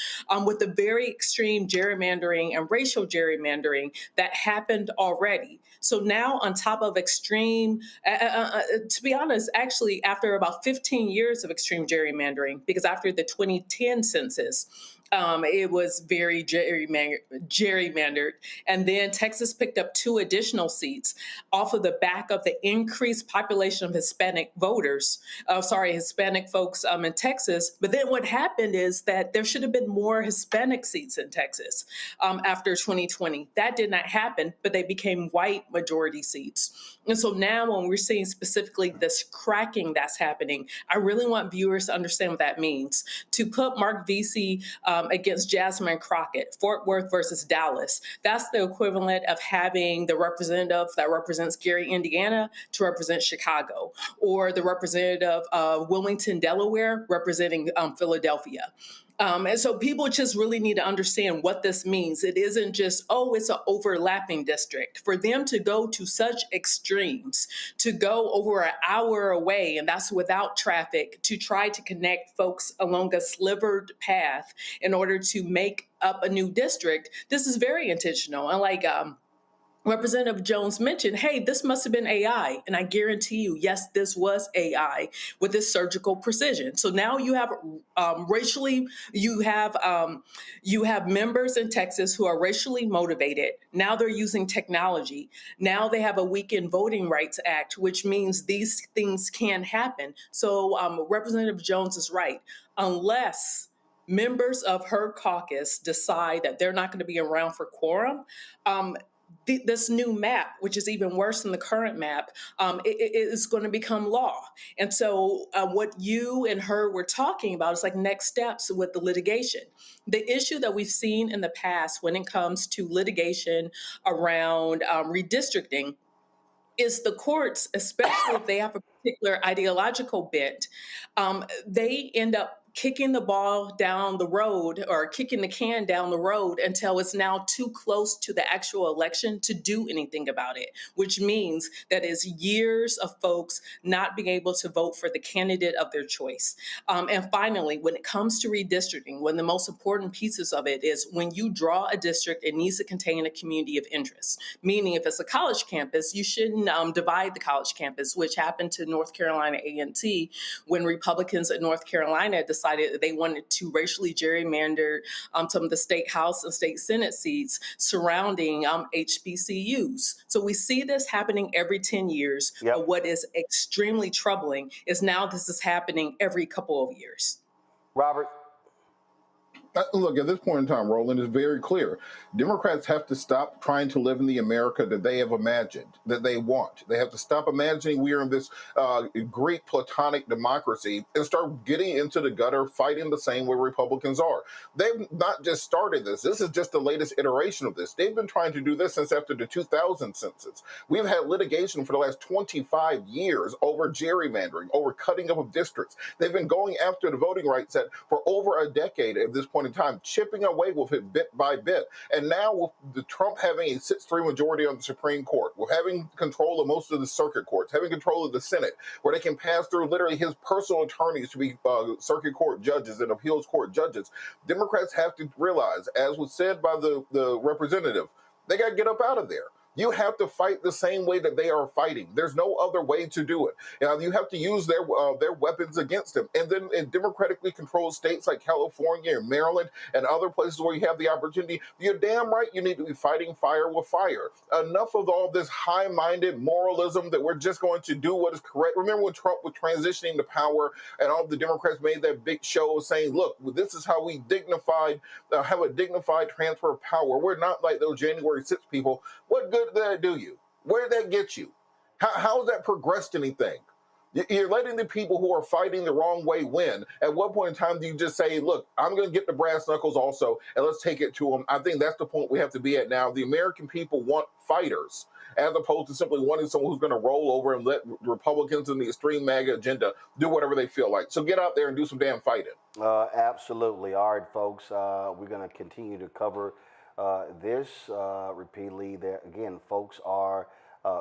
with the very extreme gerrymandering and racial gerrymandering that happened already. So now, on top of extreme, to be honest, actually, after about 15 years of extreme gerrymandering, because after the 2010 census, it was very gerrymandered. And then Texas picked up 2 additional seats off of the back of the increased population of Hispanic voters, Hispanic folks in Texas. But then what happened is that there should have been more Hispanic seats in Texas after 2020. That did not happen, but they became white majority seats. And so now when we're seeing specifically this cracking that's happening, I really want viewers to understand what that means. To put Mark Vesey against Jasmine Crockett, Fort Worth versus Dallas, that's the equivalent of having the representative that represents Gary, Indiana, to represent Chicago, or the representative of Wilmington, Delaware, representing Philadelphia. And so people just really need to understand what this means. It isn't just, it's an overlapping district. For them to go to such extremes, to go over an hour away, and that's without traffic, to try to connect folks along a slivered path in order to make up a new district, this is very intentional. And like Representative Jones mentioned, hey, this must have been AI. And I guarantee you, yes, this was AI with this surgical precision. So now you have you have members in Texas who are racially motivated. Now they're using technology. Now they have a Weakened Voting Rights Act, which means these things can happen. So Representative Jones is right. Unless members of her caucus decide that they're not going to be around for quorum, this new map, which is even worse than the current map, it is going to become law. And so what you and her were talking about is like next steps with the litigation. The issue that we've seen in the past when it comes to litigation around redistricting is the courts, especially if they have a particular ideological bent, they end up kicking the ball down the road or kicking the can down the road until it's now too close to the actual election to do anything about it, which means that it's years of folks not being able to vote for the candidate of their choice. And finally, when it comes to redistricting, one of the most important pieces of it is when you draw a district, it needs to contain a community of interest, meaning if it's a college campus, you shouldn't divide the college campus, which happened to North Carolina A&T when Republicans in North Carolina decided that they wanted to racially gerrymander some of the state house and state senate seats surrounding HBCUs. So we see this happening every 10 years. Yep. What is extremely troubling is now this is happening every couple of years. Robert? Look, at this point in time, Roland, is very clear. Democrats have to stop trying to live in the America that they have imagined, that they want. They have to stop imagining we are in this Greek platonic democracy and start getting into the gutter, fighting the same way Republicans are. They've not just started this. This is just the latest iteration of this. They've been trying to do this since after the 2000 census. We've had litigation for the last 25 years over gerrymandering, over cutting up of districts. They've been going after the Voting Rights Act for over a decade at this point in time, chipping away with it bit by bit. And now with the Trump having a 6-3 majority on the Supreme Court, with having control of most of the circuit courts, having control of the Senate, where they can pass through literally his personal attorneys to be circuit court judges and appeals court judges, Democrats have to realize, as was said by the representative, they got to get up out of there. You have to fight the same way that they are fighting. There's no other way to do it. You have to use their weapons against them. And then in democratically controlled states like California and Maryland and other places where you have the opportunity, you're damn right you need to be fighting fire with fire. Enough of all this high-minded moralism that we're just going to do what is correct. Remember when Trump was transitioning to power and all the Democrats made that big show saying, look, this is how we have a dignified transfer of power. We're not like those January 6th people. What good did that do you? Where did that get you? How has that progressed anything? You're letting the people who are fighting the wrong way win. At what point in time do you just say, look, I'm going to get the brass knuckles also, and let's take it to them? I think that's the point we have to be at now. The American people want fighters, as opposed to simply wanting someone who's going to roll over and let Republicans and the extreme MAGA agenda do whatever they feel like. So get out there and do some damn fighting. Absolutely. All right, folks, we're going to continue to cover this repeatedly. There again, folks are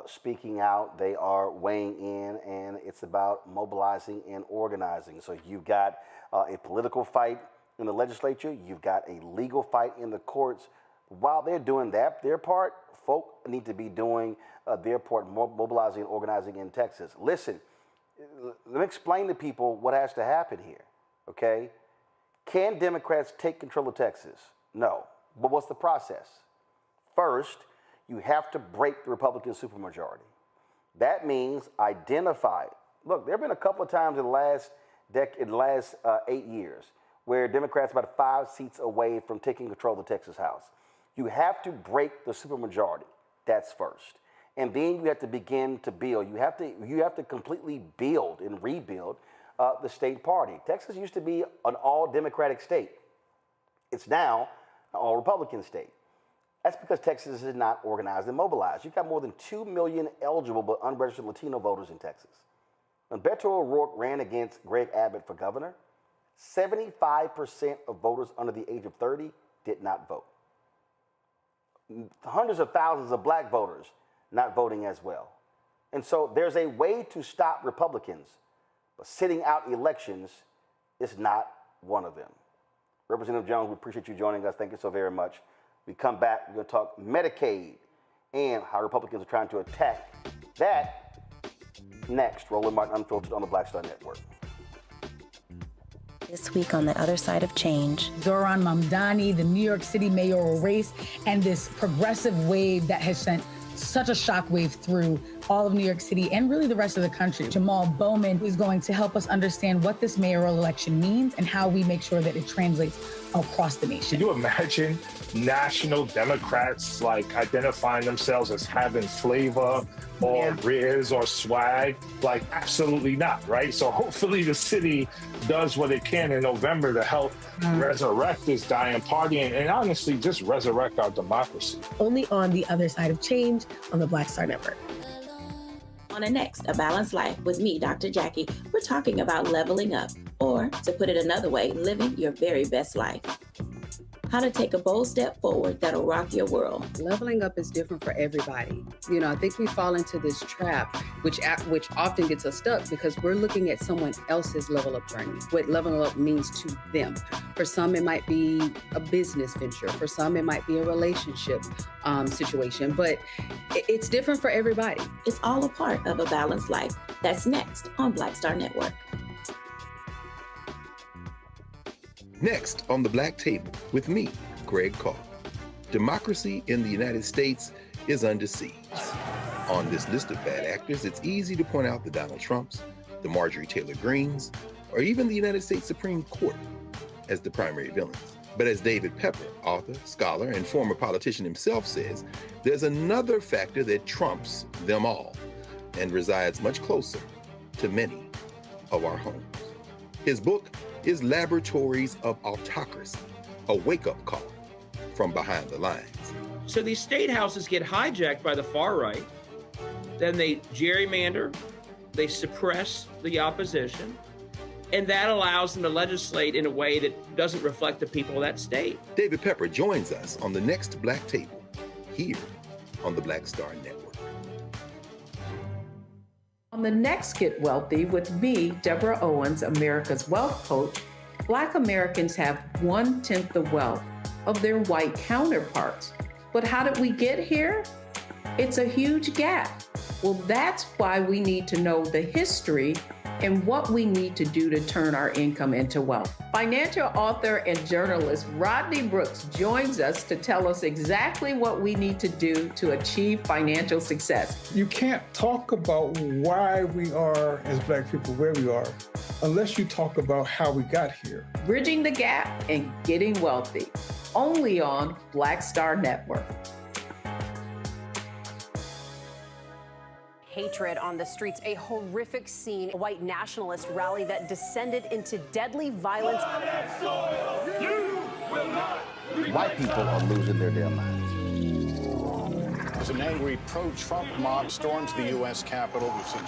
speaking out, they are weighing in, and it's about mobilizing and organizing. So you've got a political fight in the legislature, you've got a legal fight in the courts. While they're doing their part, folk need to be doing their part, mobilizing and organizing in Texas. Listen, let me explain to people what has to happen here, okay? Can Democrats take control of Texas? No. But what's the process? First, you have to break the Republican supermajority. That means identify. Look, there have been a couple of times in the last 8 years where Democrats are about 5 seats away from taking control of the Texas House. You have to break the supermajority. That's first. And then you have to begin to build. You have to completely build and rebuild the state party. Texas used to be an all-Democratic state. It's now an all-Republican state. That's because Texas is not organized and mobilized. You've got more than 2 million eligible but unregistered Latino voters in Texas. When Beto O'Rourke ran against Greg Abbott for governor, 75% of voters under the age of 30 did not vote. Hundreds of thousands of black voters not voting as well. And so there's a way to stop Republicans, but sitting out elections is not one of them. Representative Jones, we appreciate you joining us. Thank you so very much. We come back, we're going to talk Medicaid and how Republicans are trying to attack that next. Roland Martin Unfiltered on the Black Star Network. This week on The Other Side of Change. Zohran Mamdani, the New York City mayoral race, and this progressive wave that has sent such a shockwave through all of New York City and really the rest of the country. Jamal Bowman is going to help us understand what this mayoral election means and how we make sure that it translates across the nation. Can you imagine national Democrats like identifying themselves as having flavor or riz or swag? Like, absolutely not, right? So hopefully the city does what it can in November to help resurrect this dying party and honestly just resurrect our democracy. Only on The Other Side of Change on the Black Star Network. On the next A Balanced Life with me, Dr. Jackie, we're talking about leveling up, or to put it another way, living your very best life. How to take a bold step forward that'll rock your world. Leveling up is different for everybody. You know, I think we fall into this trap, which often gets us stuck because we're looking at someone else's level up journey, what leveling up means to them. For some, it might be a business venture. For some, it might be a relationship situation, but it's different for everybody. It's all a part of A Balanced Life. That's next on Black Star Network. Next on the Black Table with me, Greg Carr. Democracy in the United States is under siege. On this list of bad actors, it's easy to point out the Donald Trumps, the Marjorie Taylor Greens, or even the United States Supreme Court as the primary villains. But as David Pepper, author, scholar, and former politician himself says, there's another factor that trumps them all and resides much closer to many of our homes. His book is Laboratories of Autocracy, a wake-up call from behind the lines. So these state houses get hijacked by the far right, then they gerrymander, they suppress the opposition, and that allows them to legislate in a way that doesn't reflect the people of that state. David Pepper joins us on the next Black Table, here on the Black Star Network. On the next Get Wealthy with me, Deborah Owens, America's Wealth Coach, Black Americans have 1/10 the wealth of their white counterparts. But how did we get here? It's a huge gap. Well, that's why we need to know the history and what we need to do to turn our income into wealth. Financial author and journalist Rodney Brooks joins us to tell us exactly what we need to do to achieve financial success. You can't talk about why we are, as Black people, where we are, unless you talk about how we got here. Bridging the Gap and Getting Wealthy, only on Black Star Network. Hatred on the streets, a horrific scene, a white nationalist rally that descended into deadly violence. White people are losing their damn minds. As an angry pro-Trump mob storms the U.S. Capitol, we've seen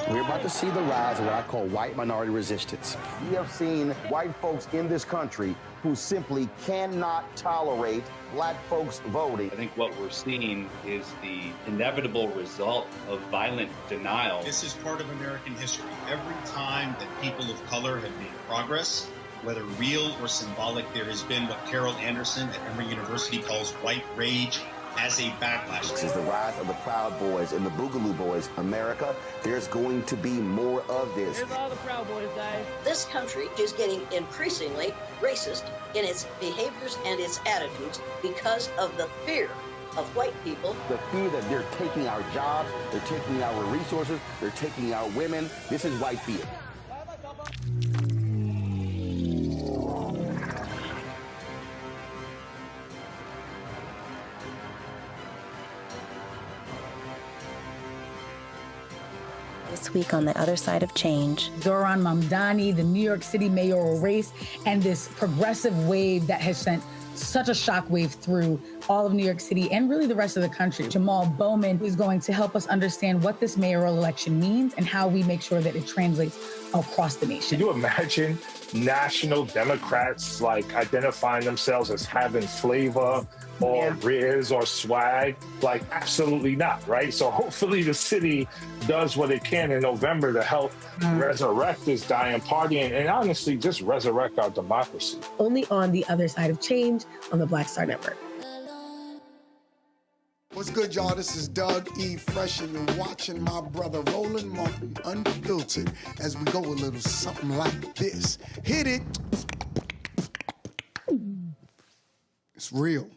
We're about to see the rise of what I call white minority resistance. We have seen white folks in this country who simply cannot tolerate Black folks voting. I think what we're seeing is the inevitable result of violent denial. This is part of American history. Every time that people of color have made progress, whether real or symbolic, there has been what Carol Anderson at Emory University calls white rage as a backlash. This is the rise of the Proud Boys and the Boogaloo Boys. America, there's going to be more of this. Here's all the Proud Boys, guys. This country is getting increasingly racist in its behaviors and its attitudes because of the fear of white people. The fear that they're taking our jobs, they're taking our resources, they're taking our women. This is white fear. This week on The Other Side of Change. Zohran Mamdani, the New York City mayoral race, and this progressive wave that has sent such a shockwave through all of New York City and really the rest of the country. Emil Bove is going to help us understand what this mayoral election means and how we make sure that it translates across the nation. Can you imagine national Democrats like identifying themselves as having flavor or riz or swag? Like, absolutely not, right? So hopefully the city does what it can in November to help resurrect this dying party and honestly just resurrect our democracy. Only on The Other Side of Change on the Black Star Network. What's good, y'all? This is Doug E. Fresh, and you're watching my brother Roland Martin Unfiltered as we go a little something like this. Hit it. It's real.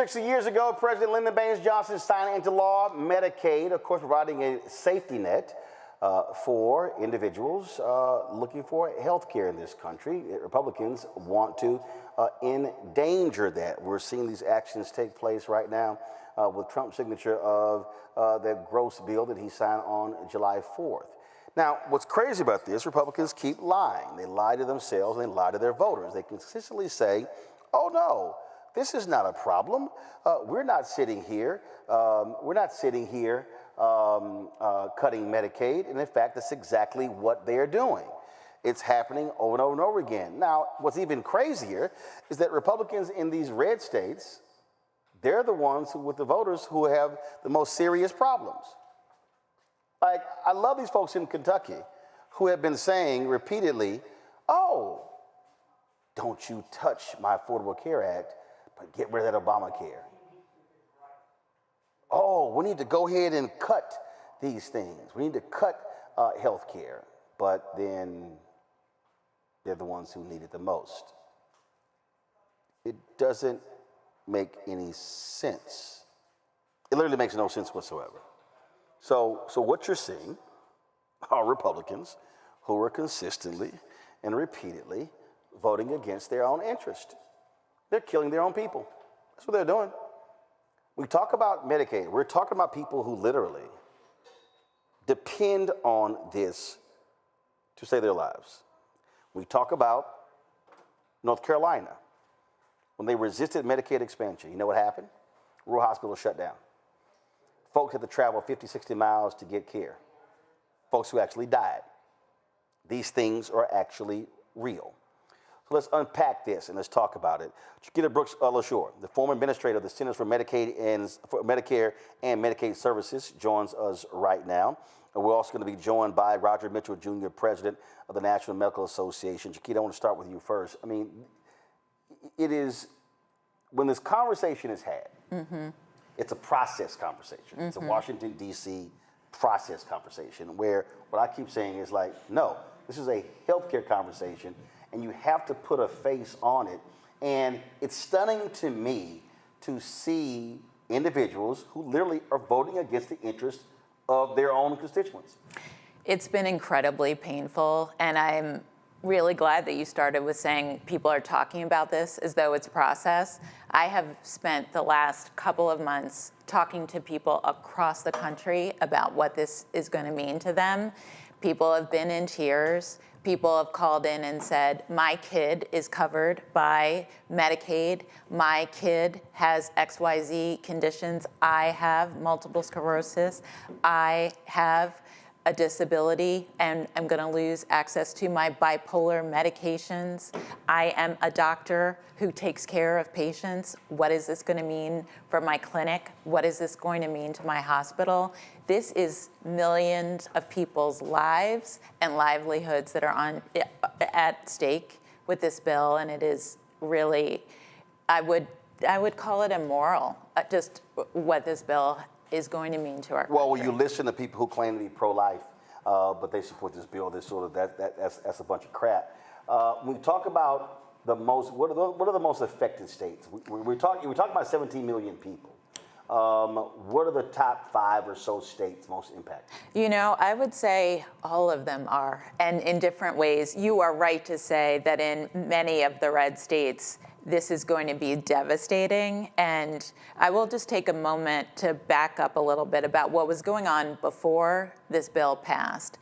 60 years ago, President Lyndon B. Johnson signed into law Medicaid, of course, providing a safety net for individuals looking for health care in this country. Republicans want to endanger that. We're seeing these actions take place right now with Trump's signature of that gross bill that he signed on July 4th. Now, what's crazy about this, Republicans keep lying. They lie to themselves and they lie to their voters. They consistently say, oh no, this is not a problem. We're not sitting here. Cutting Medicaid. And in fact, that's exactly what they're doing. It's happening over and over and over again. Now, what's even crazier is that Republicans in these red states, they're the ones with the voters who have the most serious problems. Like, I love these folks in Kentucky who have been saying repeatedly, oh, don't you touch my Affordable Care Act, but get rid of that Obamacare. Oh, we need to go ahead and cut these things. We need to cut health care, but then they're the ones who need it the most. It doesn't make any sense. It literally makes no sense whatsoever. So what you're seeing are Republicans who are consistently and repeatedly voting against their own interest. They're killing their own people. That's what they're doing. We talk about Medicaid. We're talking about people who literally depend on this to save their lives. We talk about North Carolina. When they resisted Medicaid expansion, you know what happened? Rural hospitals shut down. Folks had to travel 50, 60 miles to get care. Folks who actually died. These things are actually real. So let's unpack this and let's talk about it. Chiquita Brooks LaShore, the former administrator of the Centers for Medicare and Medicaid Services, joins us right now. And we're also going to be joined by Roger Mitchell, Jr., President of the National Medical Association. Chiquita, I want to start with you first. I mean, it is, when this conversation is had, it's a process conversation. It's a Washington, D.C. process conversation where what I keep saying is like, no, this is a healthcare conversation and you have to put a face on it. And it's stunning to me to see individuals who literally are voting against the interests of their own constituents. It's been incredibly painful, and I'm really glad that you started with saying people are talking about this as though it's a process. I have spent the last couple of months talking to people across the country about what this is going to mean to them. People have been in tears. People have called in and said, my kid is covered by Medicaid. My kid has XYZ conditions. I have multiple sclerosis. I have a disability and I'm going to lose access to my bipolar medications. I am a doctor who takes care of patients. What is this going to mean for my clinic? What is this going to mean to my hospital? This is millions of people's lives and livelihoods that are at stake with this bill, and it is really, I would call it immoral, just what this bill is going to mean to our country. Well, when you listen to people who claim to be pro-life, but they support this bill, that's a bunch of crap. When we talk about the most, what are the most affected states? We're talking about 17 million people. What are the top 5 or so states most impacted? You know, I would say all of them are, and in different ways. You are right to say that in many of the red states, this is going to be devastating. And I will just take a moment to back up a little bit about what was going on before this bill passed.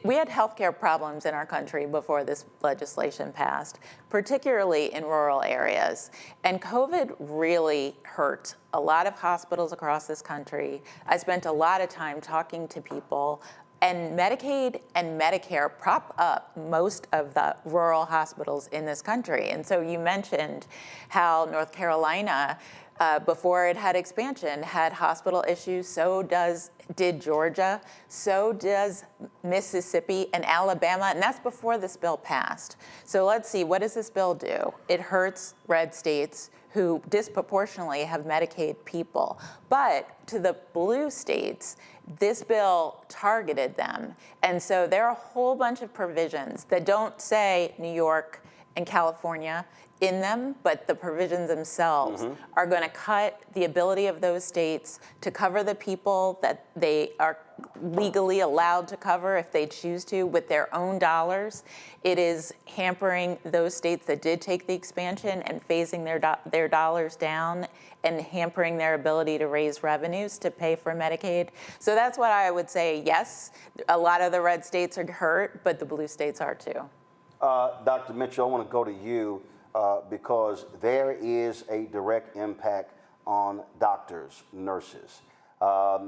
We had healthcare problems in our country before this legislation passed, particularly in rural areas. And COVID really hurt a lot of hospitals across this country. I spent a lot of time talking to people, and Medicaid and Medicare prop up most of the rural hospitals in this country. And so you mentioned how North Carolina, before it had expansion, had hospital issues. So did Georgia. So does Mississippi and Alabama. And that's before this bill passed. So let's see, what does this bill do? It hurts red states who disproportionately have Medicaid people. But to the blue states, this bill targeted them. And so there are a whole bunch of provisions that don't say New York and California in them, but the provisions themselves are going to cut the ability of those states to cover the people that they are legally allowed to cover if they choose to with their own dollars. It is hampering those states that did take the expansion and phasing their dollars down and hampering their ability to raise revenues to pay for Medicaid. So that's what I would say. Yes, a lot of the red states are hurt, but the blue states are too. Dr. Mitchell, I want to go to you. Because there is a direct impact on doctors, nurses. I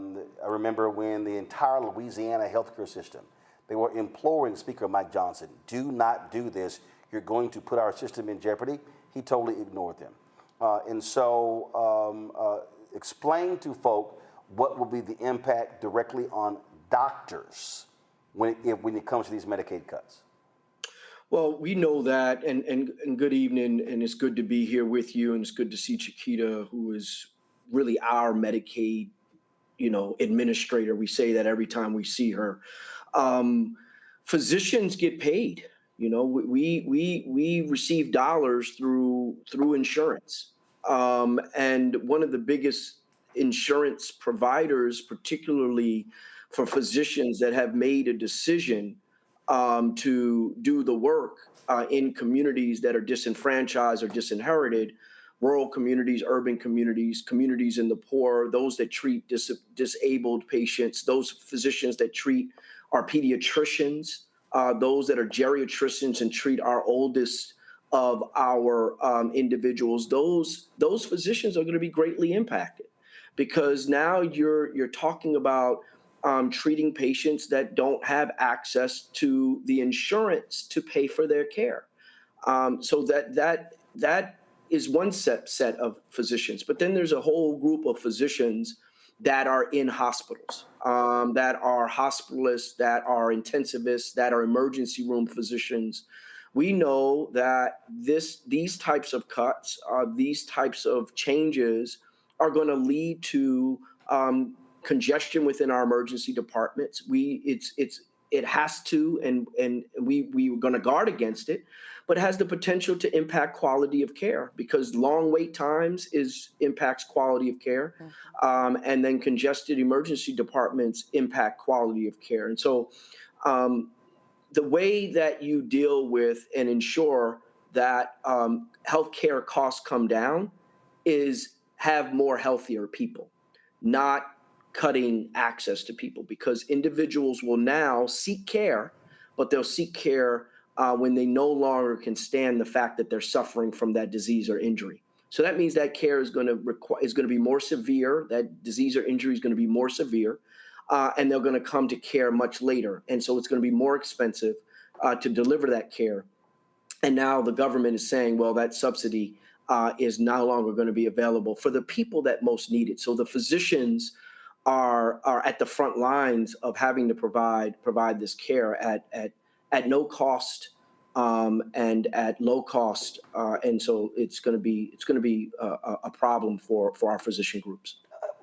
remember when the entire Louisiana healthcare system, they were imploring Speaker Mike Johnson, do not do this. You're going to put our system in jeopardy. He totally ignored them. And so explain to folk what will be the impact directly on doctors when it comes to these Medicaid cuts. Well, we know that, and good evening, and it's good to be here with you, and it's good to see Chiquita, who is really our Medicaid, administrator. We say that every time we see her. Physicians get paid. We receive dollars through insurance, and one of the biggest insurance providers, particularly for physicians that have made a decision to do the work in communities that are disenfranchised or disinherited, rural communities, urban communities, communities in the poor, those that treat disabled patients, those physicians that treat our pediatricians, those that are geriatricians and treat our oldest of our individuals, those physicians are going to be greatly impacted, because now you're talking about treating patients that don't have access to the insurance to pay for their care. So that is one set of physicians. But then there's a whole group of physicians that are in hospitals, that are hospitalists, that are intensivists, that are emergency room physicians. We know that these types of cuts, these types of changes are going to lead to congestion within our emergency departments. It has to, and we're going to guard against it, but it has the potential to impact quality of care, because long wait times impacts quality of care, and then congested emergency departments impact quality of care. And so the way that you deal with and ensure that healthcare costs come down is have more healthier people, not cutting access to people, because individuals will now seek care, but they'll seek care when they no longer can stand the fact that they're suffering from that disease or injury. So that means that care is going to be more severe. That disease or injury is going to be more severe, and they're going to come to care much later. And so it's going to be more expensive to deliver that care. And now the government is saying, well, that subsidy is no longer going to be available for the people that most need it. So the physicians are at the front lines of having to provide this care at no cost and at low cost, and so it's going to be a problem for our physician groups.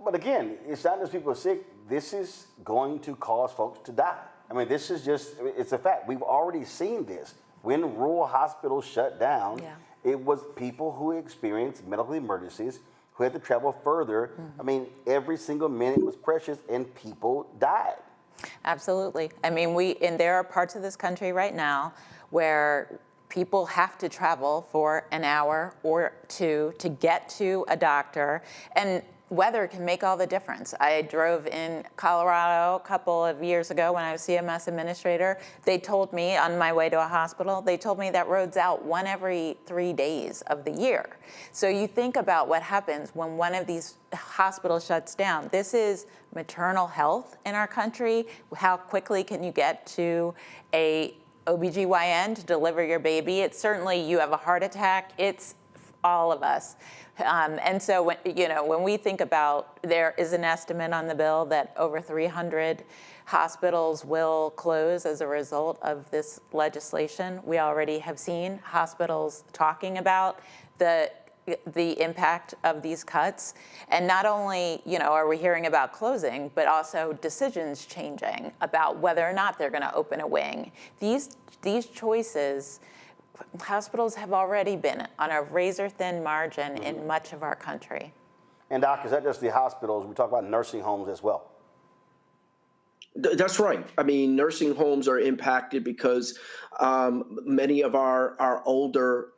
But again, it's not just people are sick. This is going to cause folks to die. I mean, this is it's a fact. We've already seen this. When rural hospitals shut down, it was people who experienced medical emergencies who had to travel further. I mean, every single minute was precious and people died. Absolutely. I mean, and there are parts of this country right now where people have to travel for an hour or two to get to a doctor, and weather can make all the difference. I drove in Colorado a couple of years ago when I was CMS administrator. They told me on my way to a hospital, they told me that road's out 1 every 3 days of the year. So you think about what happens when one of these hospitals shuts down. This is maternal health in our country. How quickly can you get to a OBGYN to deliver your baby? It's certainly, you have a heart attack, it's all of us. And so when we think about, there is an estimate on the bill that over 300 hospitals will close as a result of this legislation. We already have seen hospitals talking about the impact of these cuts. And not only, are we hearing about closing, but also decisions changing about whether or not they're going to open a wing. These choices hospitals have already been on a razor-thin margin in much of our country. And Doc, is that just the hospitals? We talk about nursing homes as well. That's right. I mean, nursing homes are impacted because many of our older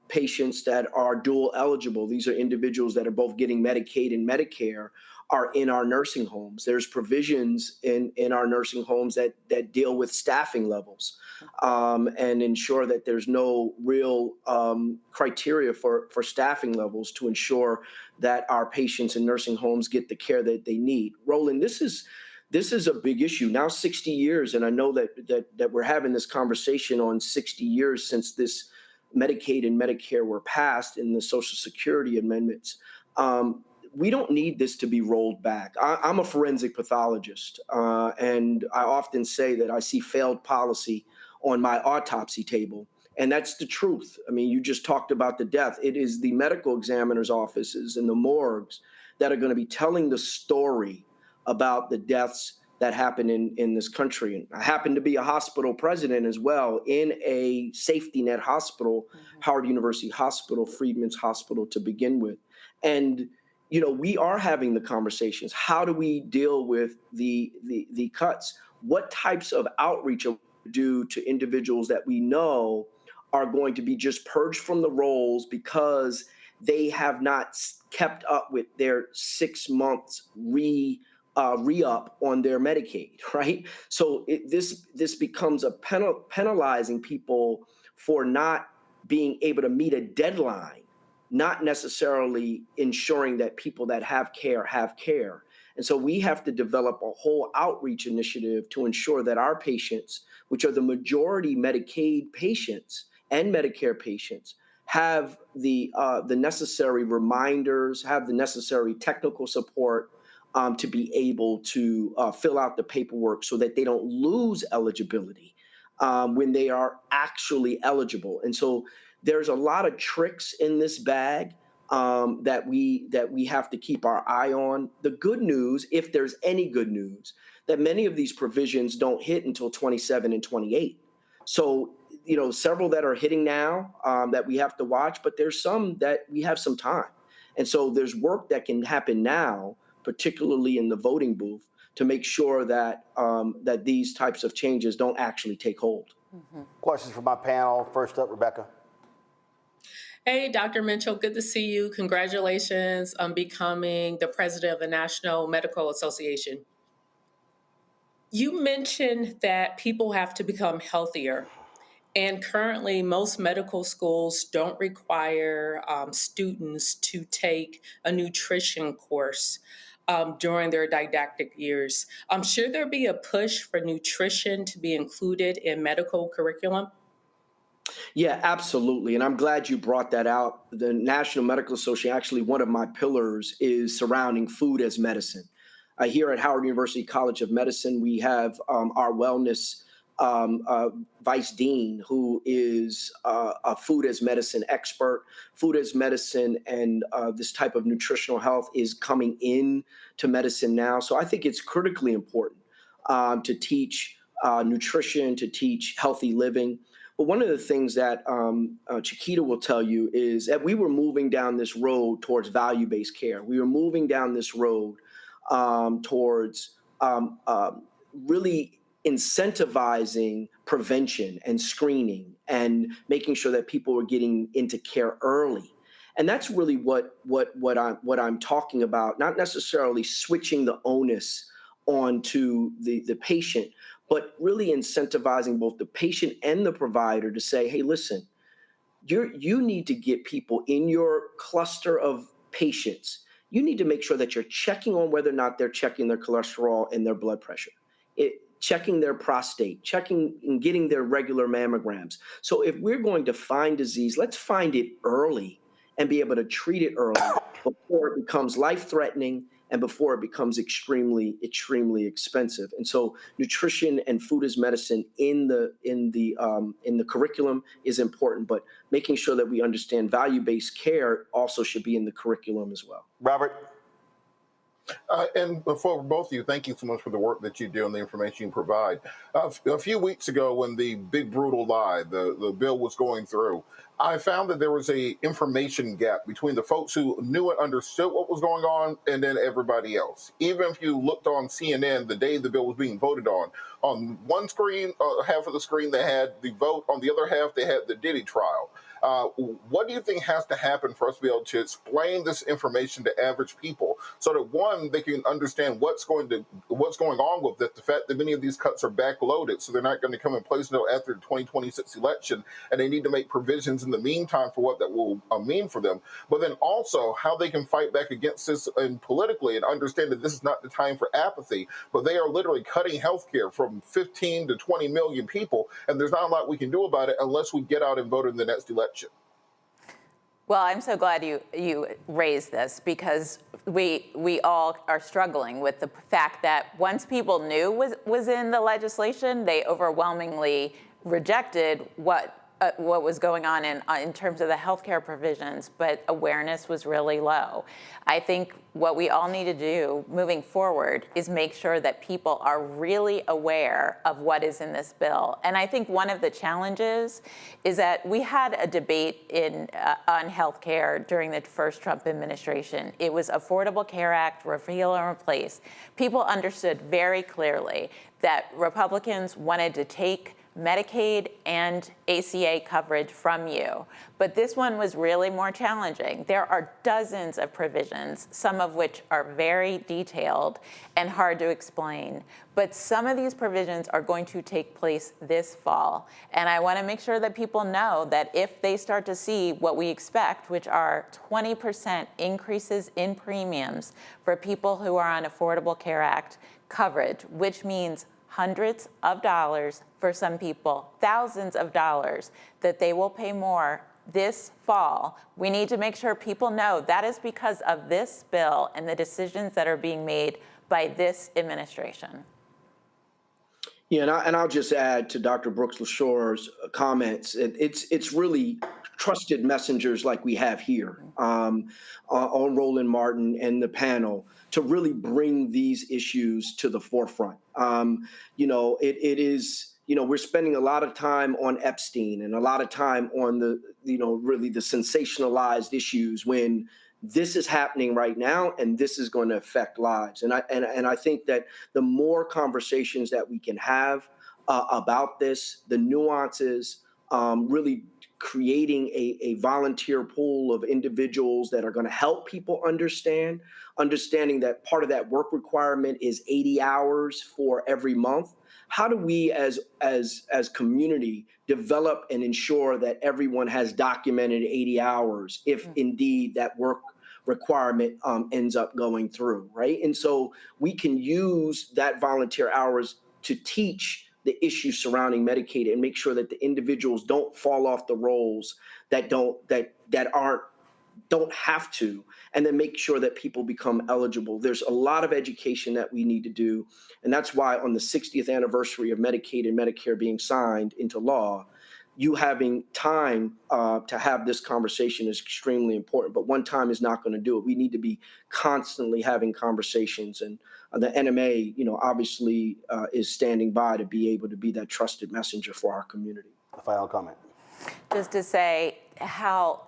patients that are dual eligible, these are individuals that are both getting Medicaid and Medicare, are in our nursing homes. There's provisions in our nursing homes that deal with staffing levels and ensure that there's no real criteria for staffing levels to ensure that our patients in nursing homes get the care that they need. Roland, this is a big issue. Now 60 years, and I know that we're having this conversation on 60 years since this Medicaid and Medicare were passed in the Social Security amendments. We don't need this to be rolled back. I'm a forensic pathologist, and I often say that I see failed policy on my autopsy table, and that's the truth. I mean, you just talked about the death. It is the medical examiner's offices and the morgues that are going to be telling the story about the deaths that happen in this country. And I happen to be a hospital president as well in a safety net hospital, Howard University Hospital, Freedman's Hospital to begin with. And you know, we are having the conversations. How do we deal with the cuts? What types of outreach are we do to individuals that we know are going to be just purged from the rolls because they have not kept up with their 6 months re-up on their Medicaid, right? So this becomes a penalizing people for not being able to meet a deadline, not necessarily ensuring that people that have care. And so we have to develop a whole outreach initiative to ensure that our patients, which are the majority Medicaid patients and Medicare patients, have the necessary reminders, have the necessary technical support to be able to fill out the paperwork so that they don't lose eligibility when they are actually eligible. And so there's a lot of tricks in this bag that we have to keep our eye on. The good news, if there's any good news, that many of these provisions don't hit until 27 and 28. So, you know, several that are hitting now that we have to watch, but there's some that we have some time. And so there's work that can happen now, particularly in the voting booth, to make sure that that these types of changes don't actually take hold. Questions from my panel. First up, Rebecca. Hey, Dr. Mitchell, good to see you. Congratulations on becoming the president of the National Medical Association. You mentioned that people have to become healthier. And currently, most medical schools don't require students to take a nutrition course during their didactic years. Should there be a push for nutrition to be included in medical curriculum? Yeah, absolutely. And I'm glad you brought that out. The National Medical Association, actually one of my pillars is surrounding food as medicine. Here at Howard University College of Medicine, we have our wellness vice dean, who is a food as medicine expert. Food as medicine and this type of nutritional health is coming in to medicine now. So I think it's critically important to teach nutrition, to teach healthy living. But one of the things that Chiquita will tell you is that we were moving down this road towards value-based care. We were moving down this road towards really incentivizing prevention and screening and making sure that people were getting into care early. And that's really what I'm talking about, not necessarily switching the onus onto the patient, but really incentivizing both the patient and the provider to say, hey, listen, you need to get people in your cluster of patients. You need to make sure that you're checking on whether or not they're checking their cholesterol and their blood pressure, checking their prostate, checking and getting their regular mammograms. So if we're going to find disease, let's find it early and be able to treat it early before it becomes life-threatening and before it becomes extremely, extremely expensive. And so nutrition and food as medicine in the curriculum is important, but making sure that we understand value-based care also should be in the curriculum as well. Robert? And for both of you, thank you so much for the work that you do and the information you provide. A few weeks ago, when the big brutal lie, the bill was going through, I found that there was a information gap between the folks who knew and understood what was going on and then everybody else. Even if you looked on CNN the day the bill was being voted on one screen, half of the screen they had the vote, on the other half they had the Diddy trial. What do you think has to happen for us to be able to explain this information to average people so that, one, they can understand what's going on with it, the fact that many of these cuts are backloaded, so they're not going to come in place until after the 2026 election, and they need to make provisions in the meantime for what that will mean for them, but then also how they can fight back against this and politically and understand that this is not the time for apathy, but they are literally cutting healthcare from 15 to 20 million people, and there's not a lot we can do about it unless we get out and vote in the next election. Well, I'm so glad you raised this, because we all are struggling with the fact that once people knew was in the legislation, they overwhelmingly rejected what was going on in terms of the healthcare provisions, but awareness was really low. I think what we all need to do moving forward is make sure that people are really aware of what is in this bill. And I think one of the challenges is that we had a debate on healthcare during the first Trump administration. It was Affordable Care Act, repeal and replace. People understood very clearly that Republicans wanted to take Medicaid and ACA coverage from you. But this one was really more challenging. There are dozens of provisions, some of which are very detailed and hard to explain. But some of these provisions are going to take place this fall. And I want to make sure that people know that if they start to see what we expect, which are 20% increases in premiums for people who are on Affordable Care Act coverage, which means hundreds of dollars for some people, thousands of dollars that they will pay more this fall. We need to make sure people know that is because of this bill and the decisions that are being made by this administration. Yeah, and I'll just add to Dr. Brooks LaShore's comments. It's really trusted messengers like we have here on Roland Martin and the panel to really bring these issues to the forefront. It is, we're spending a lot of time on Epstein and a lot of time on the, really the sensationalized issues when this is happening right now, and this is going to affect lives. And I think that the more conversations that we can have about this, the nuances, really creating a volunteer pool of individuals that are going to help people understanding that part of that work requirement is 80 hours for every month. How do we as community develop and ensure that everyone has documented 80 hours if indeed that work requirement ends up going through, right? And so we can use that volunteer hours to teach the issues surrounding Medicaid and make sure that the individuals don't fall off the rolls that don't have to, and then make sure that people become eligible. There's a lot of education that we need to do. And that's why on the 60th anniversary of Medicaid and Medicare being signed into law, you having time to have this conversation is extremely important, but one time is not going to do it. We need to be constantly having conversations, and the NMA, obviously is standing by to be able to be that trusted messenger for our community. A final comment. Just to say how,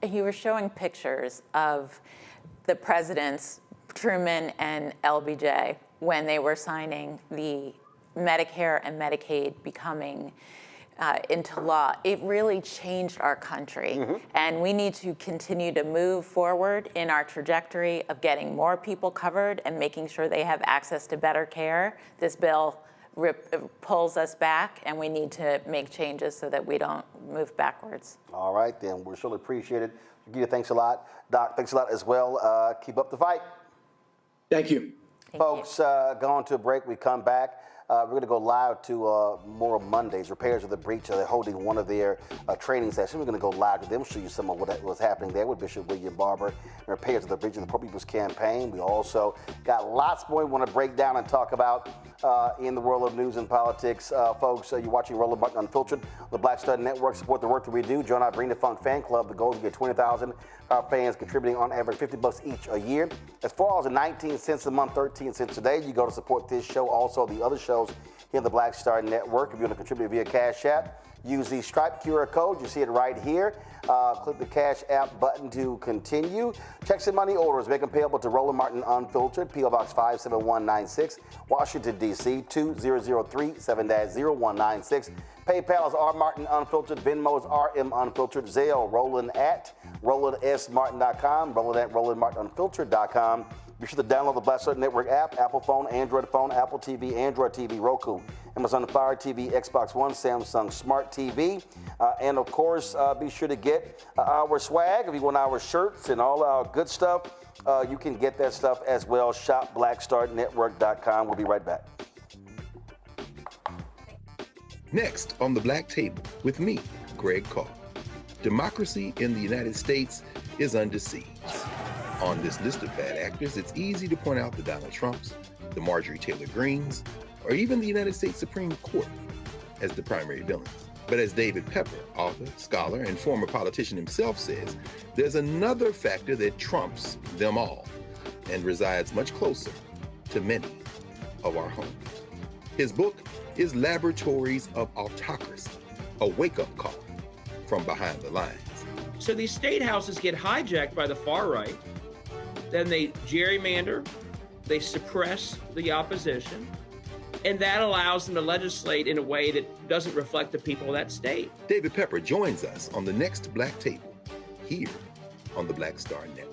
you were showing pictures of the presidents, Truman and LBJ, when they were signing the Medicare and Medicaid becoming into law. It really changed our country. Mm-hmm. And we need to continue to move forward in our trajectory of getting more people covered and making sure they have access to better care. This bill pulls us back, and we need to make changes so that we don't move backwards. All right, then. We surely appreciate it. Gita, thanks a lot. Doc, thanks a lot as well. Keep up the fight. Thank you. Folks, going to a break. We come back. We're going to go live to Moral Mondays, Repairs of the Breach. They're holding one of their training sessions. We're going to go live to them, show you some of what was happening there with Bishop William Barber and Repairs of the Breach of the Poor People's Campaign. We also got lots more we want to break down and talk about in the world of news and politics. Folks, you're watching Roland Martin Unfiltered, the Black Star Network. Support the work that we do. Join our Bring the Funk fan club. The goal is to get 20,000 our fans contributing on average $50 each a year. As far as the 19 cents a month, 13 cents a day, you go to support this show. Also, the other shows here in the Black Star Network. If you want to contribute via Cash App, use the Stripe QR code. You see it right here. Click the Cash App button to continue. Checks and money orders, make them payable to Roland Martin Unfiltered, P.O. Box 57196, Washington, D.C. 2003 7-0196. PayPal is R Martin Unfiltered. Venmo is RM Unfiltered. Zelle, Roland at RolandSMartin.com, Roland at RolandMartinUnfiltered.com. Be sure to download the Black Star Network app, Apple phone, Android phone, Apple TV, Android TV, Roku, Amazon Fire TV, Xbox One, Samsung Smart TV. And of course, be sure to get our swag. If you want our shirts and all our good stuff, you can get that stuff as well. Shop BlackStarNetwork.com. We'll be right back. Next on the Black Table with me, Greg Carr. Democracy in the United States is under siege. On this list of bad actors, it's easy to point out the Donald Trumps, the Marjorie Taylor Greens, or even the United States Supreme Court as the primary villains. But as David Pepper, author, scholar, and former politician himself says, there's another factor that trumps them all and resides much closer to many of our homes. His book is Laboratories of Autocracy, a wake-up call from behind the lines. So these state houses get hijacked by the far right, then they gerrymander, they suppress the opposition, and that allows them to legislate in a way that doesn't reflect the people of that state. David Pepper joins us on the next Black Table, here on the Black Star Network.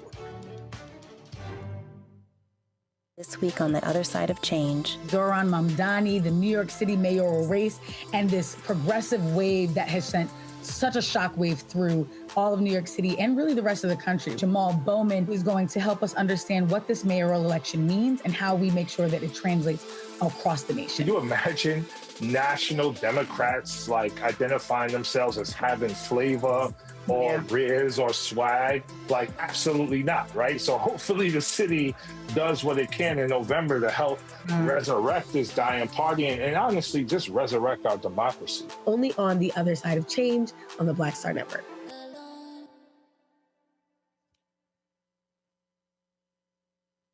This week on the other side of change. Zohran Mamdani, the New York City mayoral race, and this progressive wave that has sent such a shockwave through all of New York City and really the rest of the country. Emil Bove is going to help us understand what this mayoral election means and how we make sure that it translates across the nation. Can you imagine national Democrats like identifying themselves as having flavor or riz or swag? Like, absolutely not, right? So hopefully the city does what it can in November to help resurrect this dying party and honestly just resurrect our democracy. Only on the other side of change on the Black Star Network.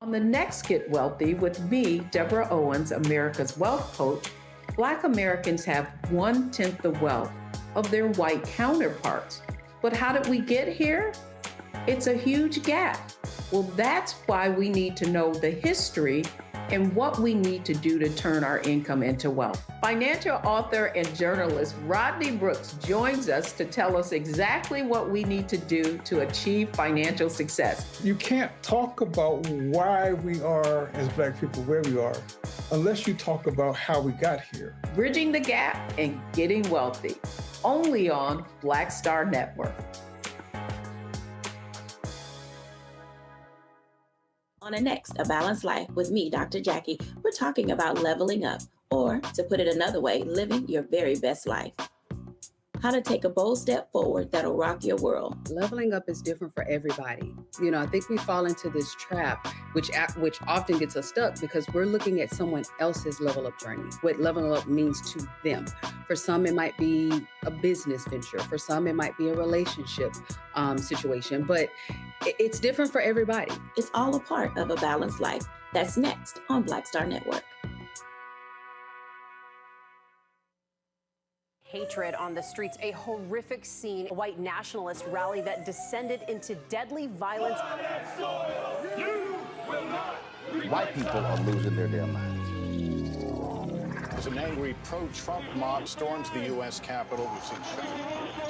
On the next Get Wealthy with me, Deborah Owens, America's Wealth Coach, Black Americans have 1/10 the wealth of their white counterparts. But how did we get here? It's a huge gap. Well, that's why we need to know the history and what we need to do to turn our income into wealth. Financial author and journalist Rodney Brooks joins us to tell us exactly what we need to do to achieve financial success. You can't talk about why we are, as Black people, where we are, unless you talk about how we got here. Bridging the gap and getting wealthy, only on Black Star Network. On a next, A Balanced Life with me, Dr. Jackie, we're talking about leveling up, or to put it another way, living your very best life. How to take a bold step forward that'll rock your world. Leveling up is different for everybody. You know, I think we fall into this trap, which often gets us stuck because we're looking at someone else's level up journey, what leveling up means to them. For some, it might be a business venture. For some, it might be a relationship situation, but it's different for everybody. It's all a part of A Balanced Life. That's next on Black Star Network. Hatred on the streets, a horrific scene, a white nationalist rally that descended into deadly violence. White people are losing their damn minds. As an angry pro-Trump mob storms the U.S. Capitol,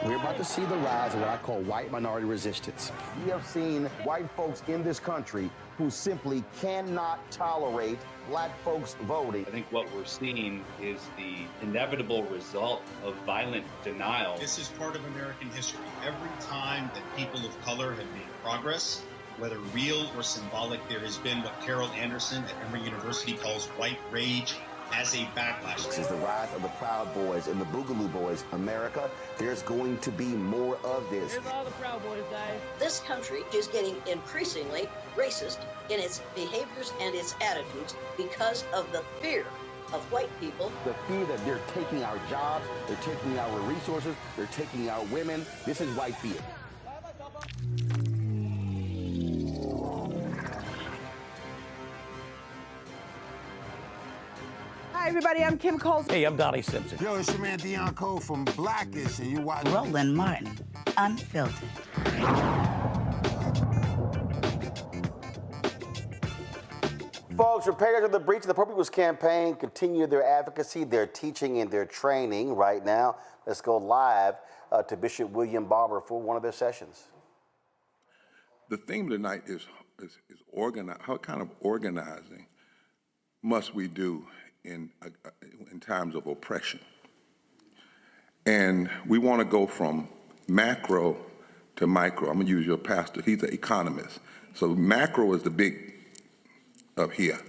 We're about to see the rise of what I call white minority resistance. We have seen white folks in this country who simply cannot tolerate Black folks voting. I think what we're seeing is the inevitable result of violent denial. This is part of American history. Every time that people of color have made progress, whether real or symbolic, there has been what Carol Anderson at Emory University calls white rage as a backlash. This is the rise of the Proud Boys and the Boogaloo Boys. America, there's going to be more of this. Here's all the Proud Boys, guys. This country is getting increasingly racist in its behaviors and its attitudes because of the fear of white people. The fear that they're taking our jobs, they're taking our resources, they're taking our women. This is white fear. Hi, everybody. I'm Kim Coles. Hey, I'm Donnie Simpson. Yo, it's your man Deion Cole from Blackish, and you watch Roland Martin, Unfiltered. Folks, repairers of the breach of the Poor People's Campaign continue their advocacy, their teaching, and their training right now. Let's go live to Bishop William Barber for one of their sessions. The theme tonight is organize. How kind of organizing must we do in times of oppression? And we want to go from macro to micro. I'm going to use your pastor. He's an economist. So macro is the big up here.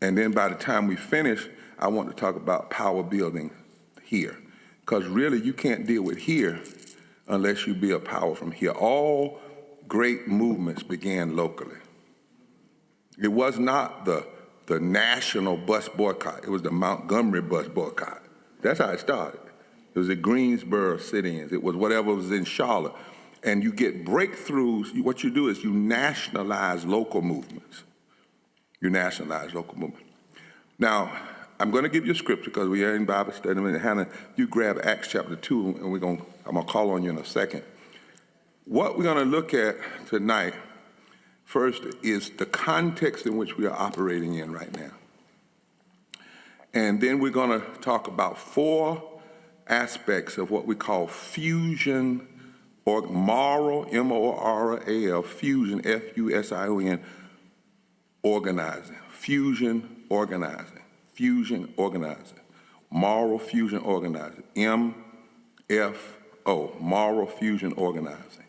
And then by the time we finish, I want to talk about power building here. Because really, you can't deal with here unless you build power from here. All great movements began locally. It was not the national bus boycott. It was the Montgomery bus boycott. That's how it started. It was the Greensboro sit-ins. It was whatever was in Charlotte. And you get breakthroughs. What you do is you nationalize local movements. You nationalize local movements. Now, I'm going to give you a scripture because we are in Bible study. Hannah, you grab Acts chapter 2, and I'm going to call on you in a second. What we're going to look at tonight first is the context in which we are operating in right now. And then we're going to talk about 4 aspects of what we call fusion or moral, M-O-R-A-L, fusion, F-U-S-I-O-N, organizing, fusion organizing, fusion organizing, moral fusion organizing, M-F-O, moral fusion organizing.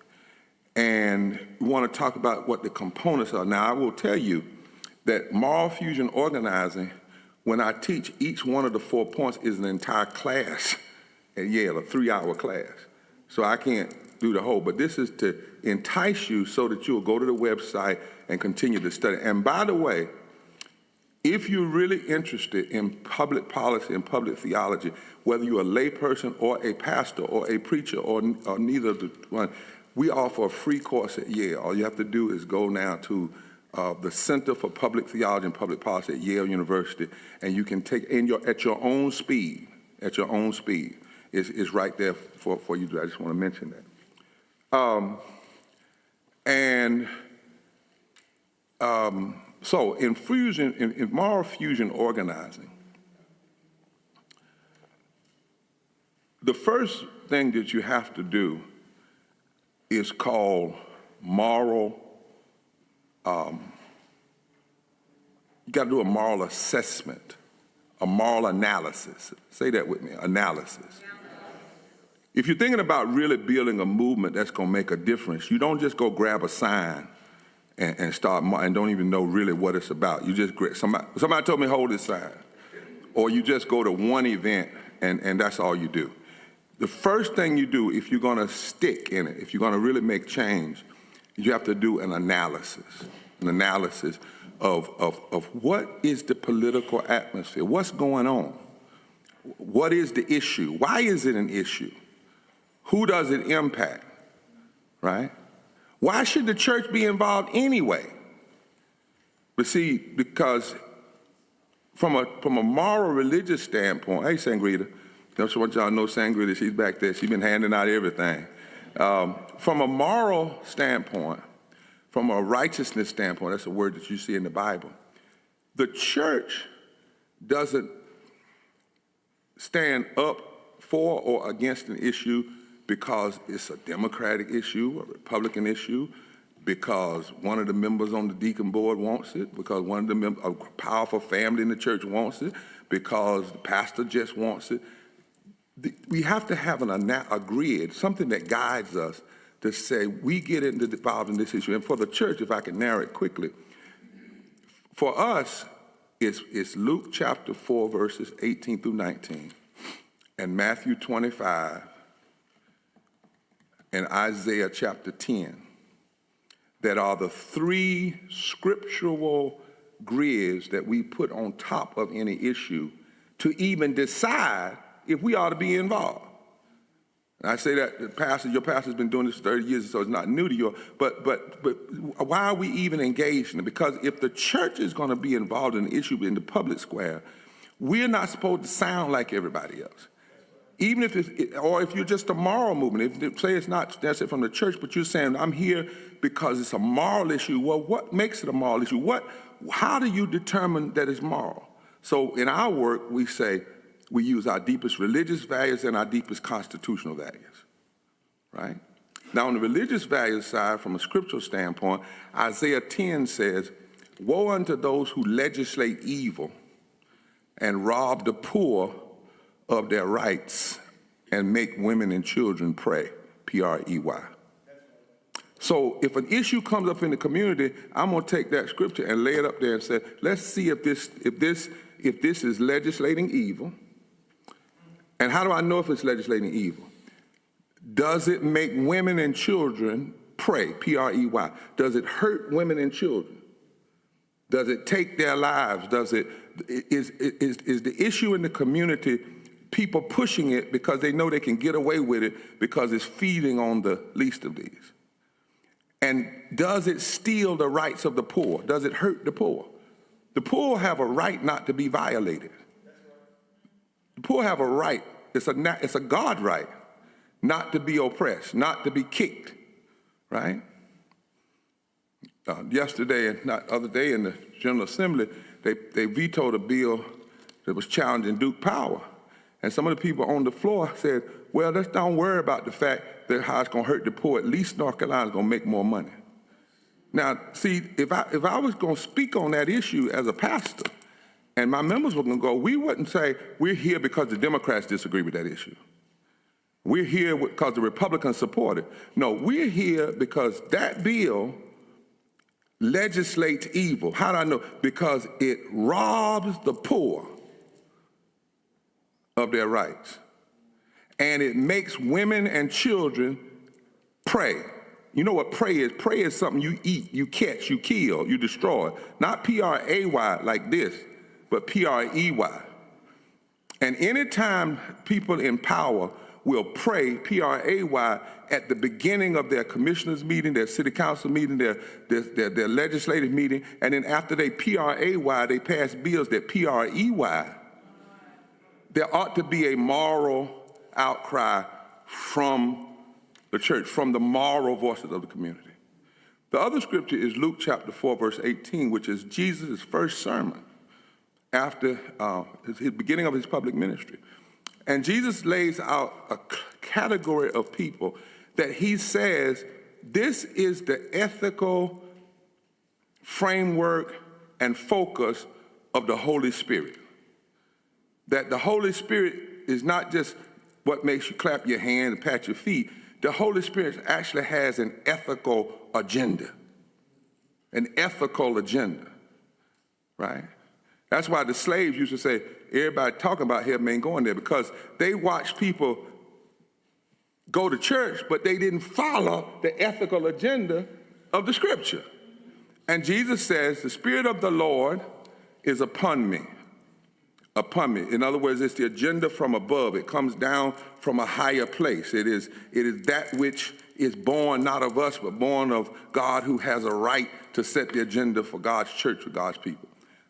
And we want to talk about what the components are. Now, I will tell you that moral fusion organizing, when I teach, each one of the 4 points is an entire class at Yale, a 3-hour class. So I can't do the whole, but this is to entice you so that you'll go to the website and continue to study. And by the way, if you're really interested in public policy and public theology, whether you're a layperson or a pastor or a preacher or neither of the one, we offer a free course at Yale. All you have to do is go now to the Center for Public Theology and Public Policy at Yale University, and you can take at your own speed. At your own speed, is right there for you. I just want to mention that. So in fusion, in moral fusion organizing, the first thing that you have to do is called moral, you got to do a moral assessment, a moral analysis. Say that with me, analysis. If you're thinking about really building a movement that's going to make a difference, you don't just go grab a sign and start and don't even know really what it's about. You just somebody told me hold this sign, or you just go to one event and that's all you do. The first thing you do, if you're going to stick in it, if you're going to really make change, you have to do an analysis of what is the political atmosphere, what's going on, what is the issue, why is it an issue, who does it impact, right? Why should the church be involved anyway? But see, because from a moral religious standpoint, hey, Sangrita, I just want y'all to know Sangrita, she's back there. She's been handing out everything. From a moral standpoint, from a righteousness standpoint, that's a word that you see in the Bible, the church doesn't stand up for or against an issue because it's a Democratic issue, a Republican issue, because one of the members on the deacon board wants it, because one of the a powerful family in the church wants it, because the pastor just wants it. We have to have a grid, something that guides us to say we get involved in this issue. And for the church, if I can narrow it quickly, for us, It's Luke chapter 4, verses 18 through 19, and Matthew 25, and Isaiah chapter 10, that are the three scriptural grids that we put on top of any issue to even decide if we ought to be involved. And I say that your pastor's been doing this for 30 years, so it's not new to you, but why are we even engaged in it? Because if the church is going to be involved in the issue in the public square, we're not supposed to sound like everybody else. Even if if you're just a moral movement, if say it's not necessarily from the church, but you're saying, I'm here because it's a moral issue. Well, what makes it a moral issue? How do you determine that it's moral? So in our work, we say we use our deepest religious values and our deepest constitutional values, right? Now, on the religious values side, from a scriptural standpoint, Isaiah 10 says, woe unto those who legislate evil and rob the poor of their rights and make women and children pray, P-R-E-Y. So if an issue comes up in the community, I'm going to take that scripture and lay it up there and say, let's see if this is legislating evil. And how do I know if it's legislating evil? Does it make women and children pray, P-R-E-Y? Does it hurt women and children? Does it take their lives? Is the issue in the community people pushing it because they know they can get away with it because it's feeding on the least of these? And does it steal the rights of the poor? Does it hurt the poor? The poor have a right not to be violated. The poor have a right, it's a God right, not to be oppressed, not to be kicked, right? Yesterday, and not the other day in the General Assembly, they vetoed a bill that was challenging Duke power. And some of the people on the floor said, well, let's don't worry about the fact that how it's going to hurt the poor. At least North Carolina's going to make more money. Now, see, if I was going to speak on that issue as a pastor, and my members were going to go, we wouldn't say we're here because the Democrats disagree with that issue. We're here because the Republicans support it. No, we're here because that bill legislates evil. How do I know? Because it robs the poor of their rights. And it makes women and children pray. You know what pray is? Pray is something you eat, you catch, you kill, you destroy. Not P-R-A-Y like this, but P-R-E-Y. And anytime people in power will pray, P-R-A-Y, at the beginning of their commissioners meeting, their city council meeting, their legislative meeting, and then after they P-R-A-Y, they pass bills that P-R-E-Y, there ought to be a moral outcry from the church, from the moral voices of the community. The other scripture is Luke chapter 4, verse 18, which is Jesus' first sermon after his beginning of his public ministry. And Jesus lays out a category of people that he says, this is the ethical framework and focus of the Holy Spirit. That the Holy Spirit is not just what makes you clap your hand and pat your feet. The Holy Spirit actually has an ethical agenda. An ethical agenda, right? That's why the slaves used to say, everybody talking about heaven ain't going there, because they watched people go to church, but they didn't follow the ethical agenda of the scripture. And Jesus says, the Spirit of the Lord is upon me. Upon me. In other words, it's the agenda from above. It comes down from a higher place. It is that which is born not of us, but born of God, who has a right to set the agenda for God's church, for God's people.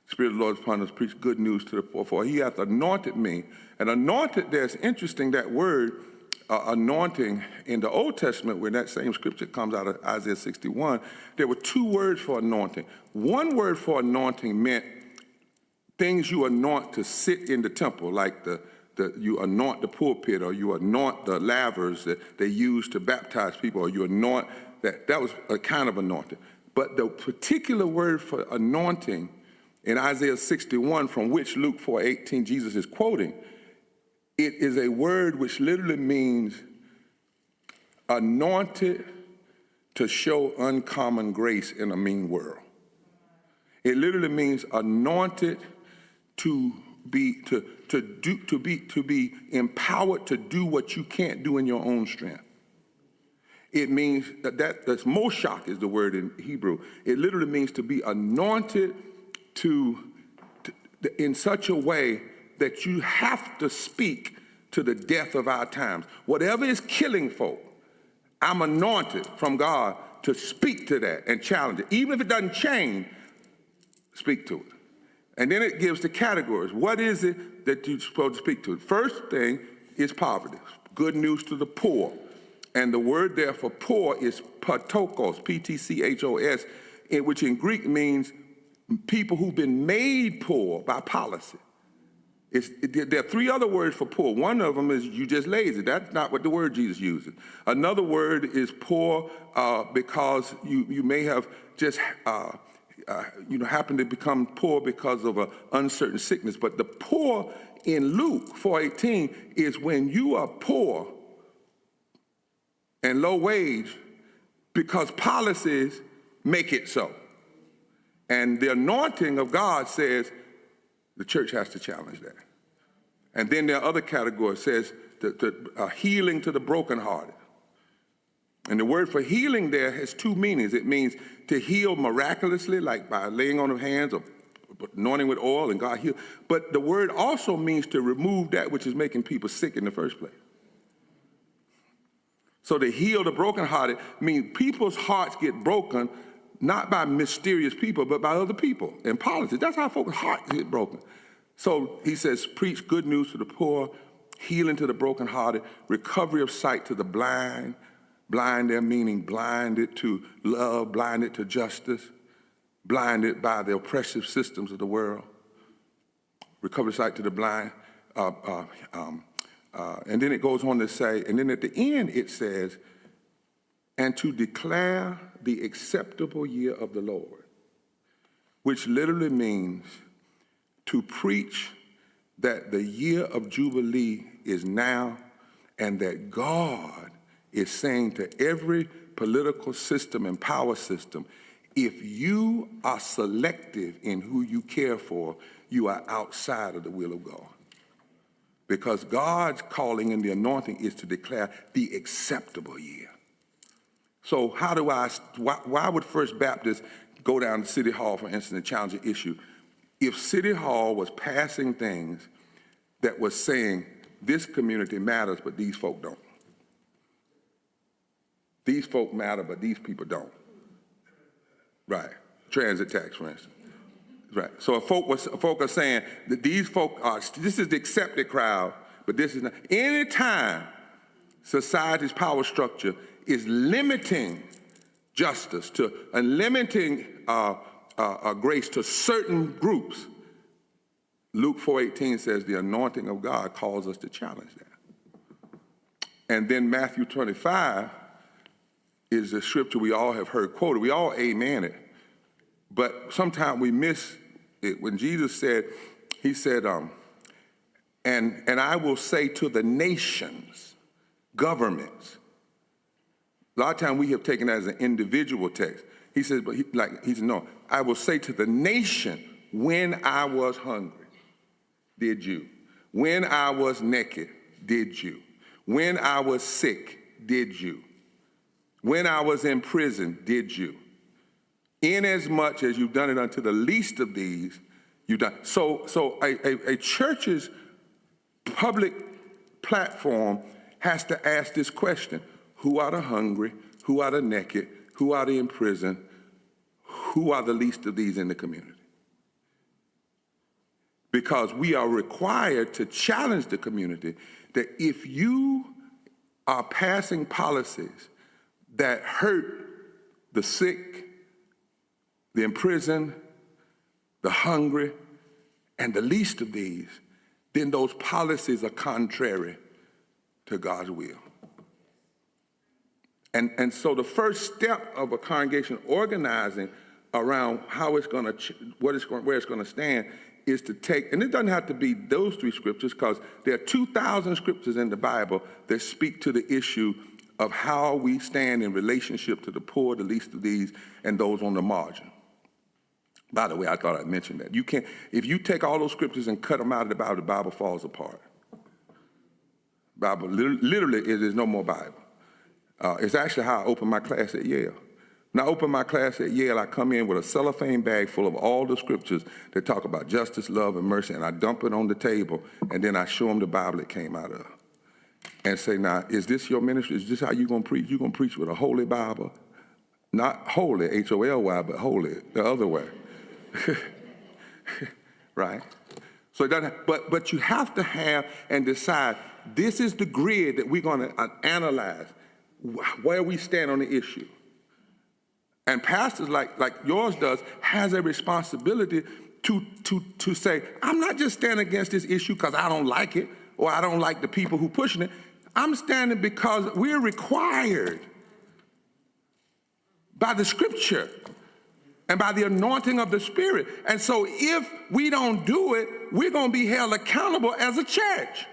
The Spirit of the Lord is upon us, preach good news to the poor, for he hath anointed me. And anointed, there's interesting, that word, anointing, in the Old Testament, when that same scripture comes out of Isaiah 61, there were two words for anointing. One word for anointing meant things you anoint to sit in the temple, like you anoint the pulpit, or you anoint the lavers that they use to baptize people, or you anoint that. That was a kind of anointing. But the particular word for anointing in Isaiah 61, from which Luke 4:18 Jesus is quoting, it is a word which literally means anointed to show uncommon grace in a mean world. It literally means anointed to be empowered to do what you can't do in your own strength. It means that's moshach is the word in Hebrew. It literally means to be anointed in such a way that you have to speak to the death of our times. Whatever is killing folk, I'm anointed from God to speak to that and challenge it. Even if it doesn't change, speak to it. And then it gives the categories. What is it that you're supposed to speak to? First thing is poverty. Good news to the poor. And the word there for poor is patokos, P-T-C-H-O-S, which in Greek means people who've been made poor by policy. There are three other words for poor. One of them is you just lazy. That's not what the word Jesus uses. Another word is poor because you may have just happened to become poor because of an uncertain sickness. But the poor in Luke 4:18 is when you are poor and low wage because policies make it so. And the anointing of God says the church has to challenge that. And then there are other categories. It says healing to the brokenhearted. And the word for healing there has two meanings. It means to heal miraculously, like by laying on of hands or anointing with oil and God heal. But the word also means to remove that which is making people sick in the first place. So to heal the brokenhearted means people's hearts get broken not by mysterious people, but by other people and politics. That's how folks' hearts get broken. So he says, preach good news to the poor, healing to the brokenhearted, recovery of sight to the blind. Blind there meaning blinded to love, blinded to justice, blinded by the oppressive systems of the world. Recovery of sight to the blind. And then it goes on to say, and then at the end it says, and to declare the acceptable year of the Lord, which literally means to preach that the year of Jubilee is now and that God is saying to every political system and power system, if you are selective in who you care for, you are outside of the will of God. Because God's calling and the anointing is to declare the acceptable year. So why would First Baptist go down to City Hall, for instance, and challenge an issue? If City Hall was passing things that was saying, this community matters, but these folk don't. These folk matter, but these people don't. Right. Transit tax, for instance. Right. So if folk are saying that these folk are, this is the accepted crowd, but this is not. Any time society's power structure is limiting justice and limiting grace to certain groups, Luke 4:18 says the anointing of God calls us to challenge that. And then Matthew 25 is a scripture we all have heard quoted. We all amen it. But sometimes we miss it. When Jesus said, he said, and I will say to the nations, governments. A lot of times we have taken that as an individual text. He says, but he said, no, I will say to the nation, when I was hungry, did you? When I was naked, did you? When I was sick, did you? When I was in prison, did you? Inasmuch as you've done it unto the least of these, you've done. So a church's public platform has to ask this question: who are the hungry? Who are the naked? Who are the in prison? Who are the least of these in the community? Because we are required to challenge the community that if you are passing policies that hurt the sick, the imprisoned, the hungry, and the least of these, then those policies are contrary to God's will. And so the first step of a congregation organizing around how it's going to, where it's going to stand is to take, and it doesn't have to be those three scriptures, because there are 2,000 scriptures in the Bible that speak to the issue of how we stand in relationship to the poor, the least of these, and those on the margin. By the way, I thought I'd mention that. You can't, if you take all those scriptures and cut them out of the Bible falls apart. Bible, literally, it is no more Bible. It's actually how I opened my class at Yale. When I open my class at Yale, I come in with a cellophane bag full of all the scriptures that talk about justice, love, and mercy, and I dump it on the table, and then I show them the Bible it came out of. And say, now, is this your ministry? Is this how you're going to preach? You're going to preach with a holy Bible? Not holy, H-O-L-Y, but holy, the other way. Right? So, but you have to have and decide, this is the grid that we're going to analyze where we stand on the issue. And pastors like yours does has a responsibility to say, I'm not just standing against this issue because I don't like it or I don't like the people who pushing it. I'm standing because we're required by the scripture and by the anointing of the Spirit. And so if we don't do it, we're going to be held accountable as a church.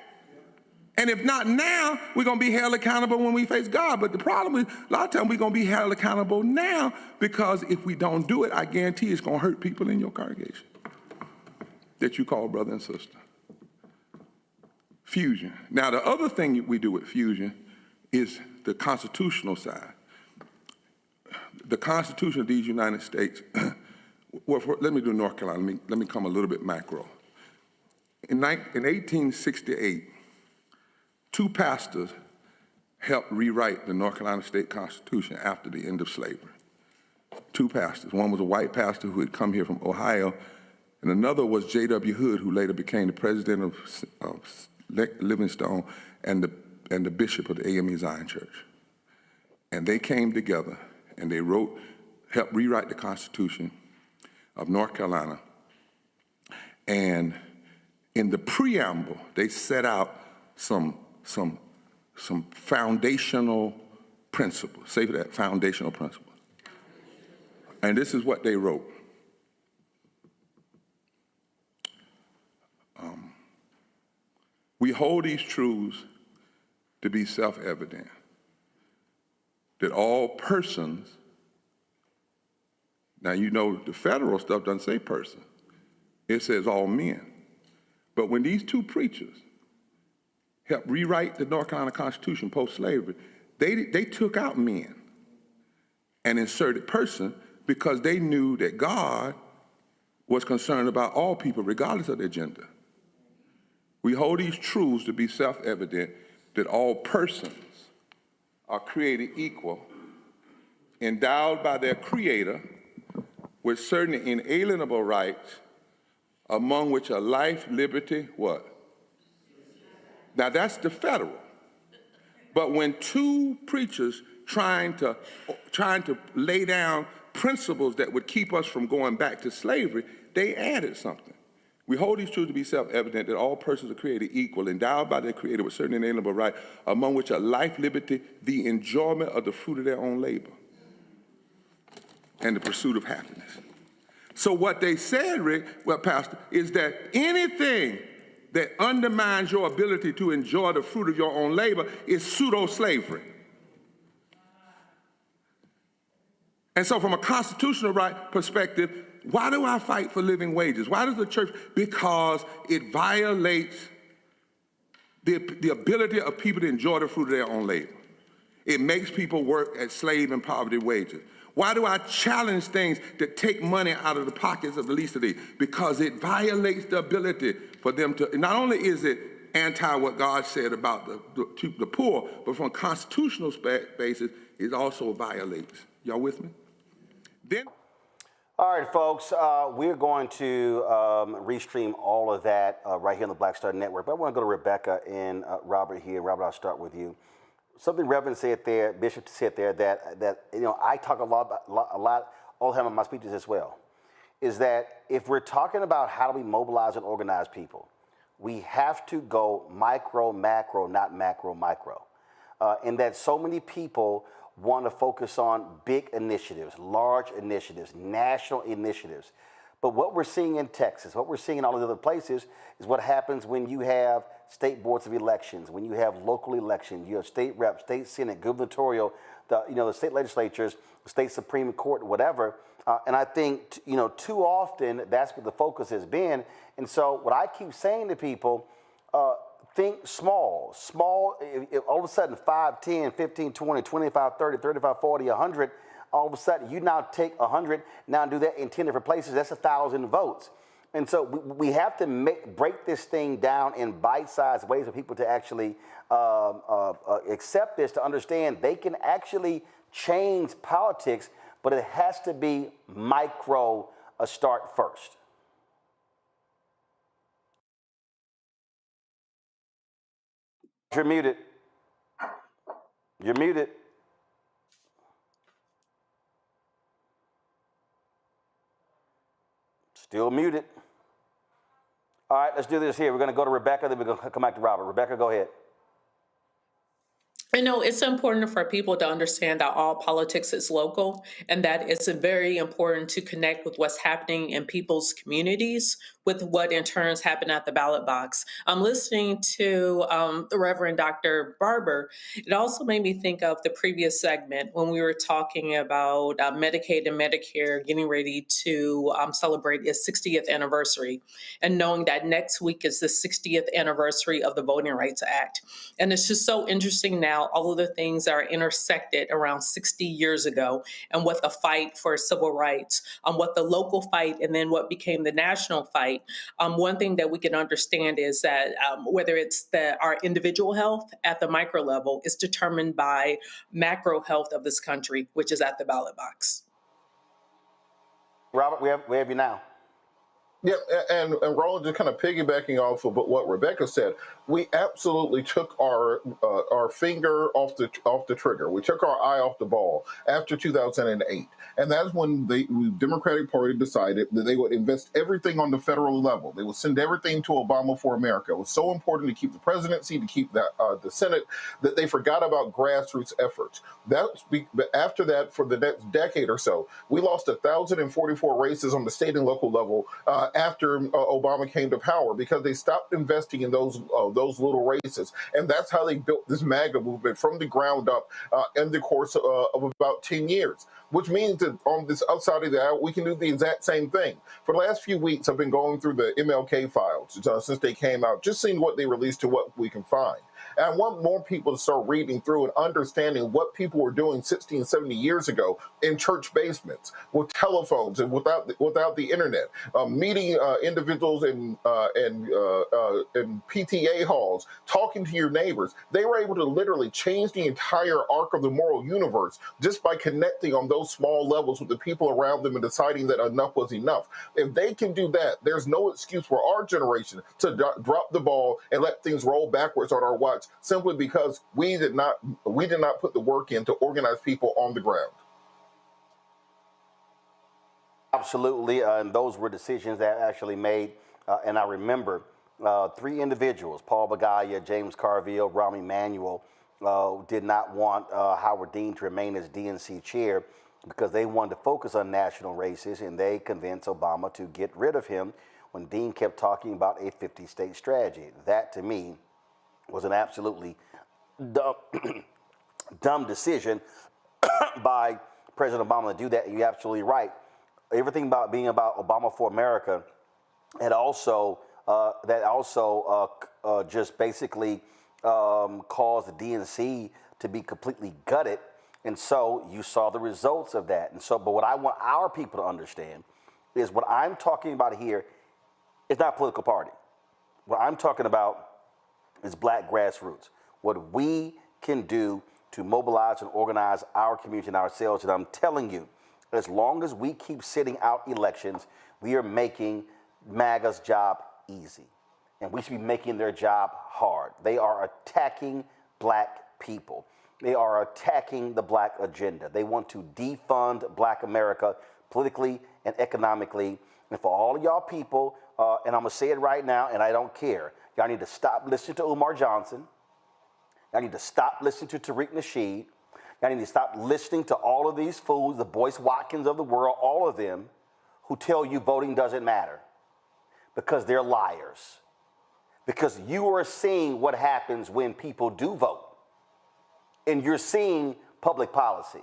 And if not now, we're going to be held accountable when we face God. But the problem is, a lot of times we're going to be held accountable now because if we don't do it, I guarantee it's going to hurt people in your congregation that you call brother and sister. Fusion. Now, the other thing we do with fusion is the constitutional side. The Constitution of these United States, well, let me do North Carolina. Let me come a little bit macro. In 1868, two pastors helped rewrite the North Carolina State Constitution after the end of slavery. Two pastors. One was a white pastor who had come here from Ohio, and another was J.W. Hood, who later became the president of Livingstone and the bishop of the AME Zion Church. And they came together and they helped rewrite the Constitution of North Carolina. And in the preamble, they set out some foundational principles. Say that, foundational principles. And this is what they wrote. We hold these truths to be self-evident, that all persons, now you know the federal stuff doesn't say person, it says all men. But when these two preachers helped rewrite the North Carolina Constitution post-slavery, they took out men and inserted person because they knew that God was concerned about all people regardless of their gender. We hold these truths to be self-evident that all persons are created equal, endowed by their Creator with certain inalienable rights, among which are life, liberty, what? Now that's the federal. But when two preachers trying to lay down principles that would keep us from going back to slavery, they added something. We hold these truths to be self-evident that all persons are created equal, endowed by their Creator with certain inalienable rights, among which are life, liberty, the enjoyment of the fruit of their own labor, and the pursuit of happiness. So what they said, Rick, well, Pastor, is that anything that undermines your ability to enjoy the fruit of your own labor is pseudo-slavery. And so from a constitutional right perspective, why do I fight for living wages? Why does the church? Because it violates the ability of people to enjoy the fruit of their own labor. It makes people work at slave and poverty wages. Why do I challenge things that take money out of the pockets of the least of these? Because it violates the ability for them to, not only is it anti what God said about the poor, but from a constitutional basis, it also violates. Y'all with me? Then. All right, folks, we're going to restream all of that right here on the Black Star Network. But I want to go to Rebecca and Robert here. Robert, I'll start with you. Something Reverend said there, Bishop said there, that you know, I talk a lot all the time in my speeches as well, is that if we're talking about how do we mobilize and organize people, we have to go micro, macro, not macro, micro. And that so many people want to focus on big initiatives, large initiatives, national initiatives. But what we're seeing in Texas, what we're seeing in all these other places is what happens when you have state boards of elections, when you have local elections, you have state reps, state senate, gubernatorial, the state legislatures, the state Supreme Court, whatever. And I think, too often that's what the focus has been. And so what I keep saying to people, think small. Small, if all of a sudden 5, 10, 15, 20, 25, 30, 35, 40, 100, all of a sudden you now take 100, now do that in 10 different places, that's 1,000 votes. And so we have to break this thing down in bite-sized ways for people to actually accept this, to understand they can actually change politics, but it has to be micro start first. You're muted. You're muted. Still muted. All right, let's do this here. We're going to go to Rebecca, then we're going to come back to Robert. Rebecca, go ahead. I know it's important for people to understand that all politics is local and that it's very important to connect with what's happening in people's communities with what in turns happen at the ballot box. I'm listening to the Reverend Dr. Barber. It also made me think of the previous segment when we were talking about Medicaid and Medicare getting ready to celebrate its 60th anniversary, and knowing that next week is the 60th anniversary of the Voting Rights Act. And it's just so interesting now, all of the things that are intersected around 60 years ago, and what the fight for civil rights, what the local fight, and then what became the national fight. One thing that we can understand is that whether it's our individual health at the micro level is determined by macro health of this country, which is at the ballot box. Robert, we have you now. Yeah, and Roland, just kind of piggybacking off of what Rebecca said, we absolutely took our finger off the trigger. We took our eye off the ball after 2008, and that's when the Democratic Party decided that they would invest everything on the federal level. They would send everything to Obama for America. It was so important to keep the presidency, to keep the Senate, that they forgot about grassroots efforts. After that, for the next decade or so, we lost 1,044 races on the state and local level. After Obama came to power, because they stopped investing in those little races. And that's how they built this MAGA movement from the ground up in the course of about 10 years, which means that on this outside of that, we can do the exact same thing. For the last few weeks, I've been going through the MLK files since they came out, just seeing what they released to what we can find. And I want more people to start reading through and understanding what people were doing 60 and 70 years ago in church basements with telephones and without the internet, meeting individuals in PTA halls, talking to your neighbors. They were able to literally change the entire arc of the moral universe just by connecting on those small levels with the people around them and deciding that enough was enough. If they can do that, there's no excuse for our generation to drop the ball and let things roll backwards on our watch, simply because we did not put the work in to organize people on the ground. Absolutely, and those were decisions that actually made, and I remember 3 individuals, Paul Bagaya, James Carville, Rahm Emanuel, did not want Howard Dean to remain as DNC chair because they wanted to focus on national races, and they convinced Obama to get rid of him when Dean kept talking about a 50-state strategy. That, to me, was an absolutely dumb decision by President Obama to do that. You're absolutely right. Everything about being about Obama for America had also just basically caused the DNC to be completely gutted, and so you saw the results of that. And so, but what I want our people to understand is what I'm talking about here is not a political party. What I'm talking about is black grassroots, what we can do to mobilize and organize our community and ourselves. And I'm telling you, as long as we keep sitting out elections, we are making MAGA's job easy. And we should be making their job hard. They are attacking black people. They are attacking the black agenda. They want to defund black America politically and economically. And for all of y'all people, and I'm going to say it right now, and I don't care, y'all need to stop listening to Umar Johnson. Y'all need to stop listening to Tariq Nasheed. Y'all need to stop listening to all of these fools, the Boyce Watkins of the world, all of them, who tell you voting doesn't matter, because they're liars. Because you are seeing what happens when people do vote. And you're seeing public policy.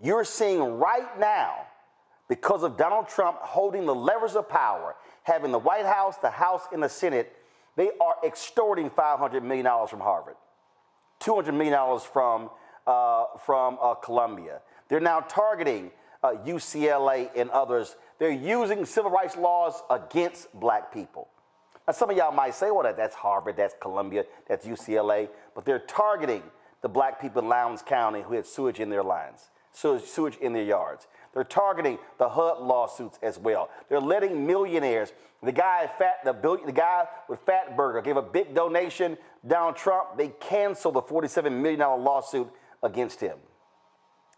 You're seeing right now, because of Donald Trump holding the levers of power, having the White House, the House, and the Senate, they are extorting $500 million from Harvard, $200 million from Columbia. They're now targeting UCLA and others. They're using civil rights laws against black people. Now, some of y'all might say, well, that's Harvard, that's Columbia, that's UCLA, but they're targeting the black people in Lowndes County who had sewage in their lines, sewage in their yards. They're targeting the HUD lawsuits as well. They're letting millionaires, the guy with Fat Burger gave a big donation, Donald Trump, they canceled the $47 million lawsuit against him.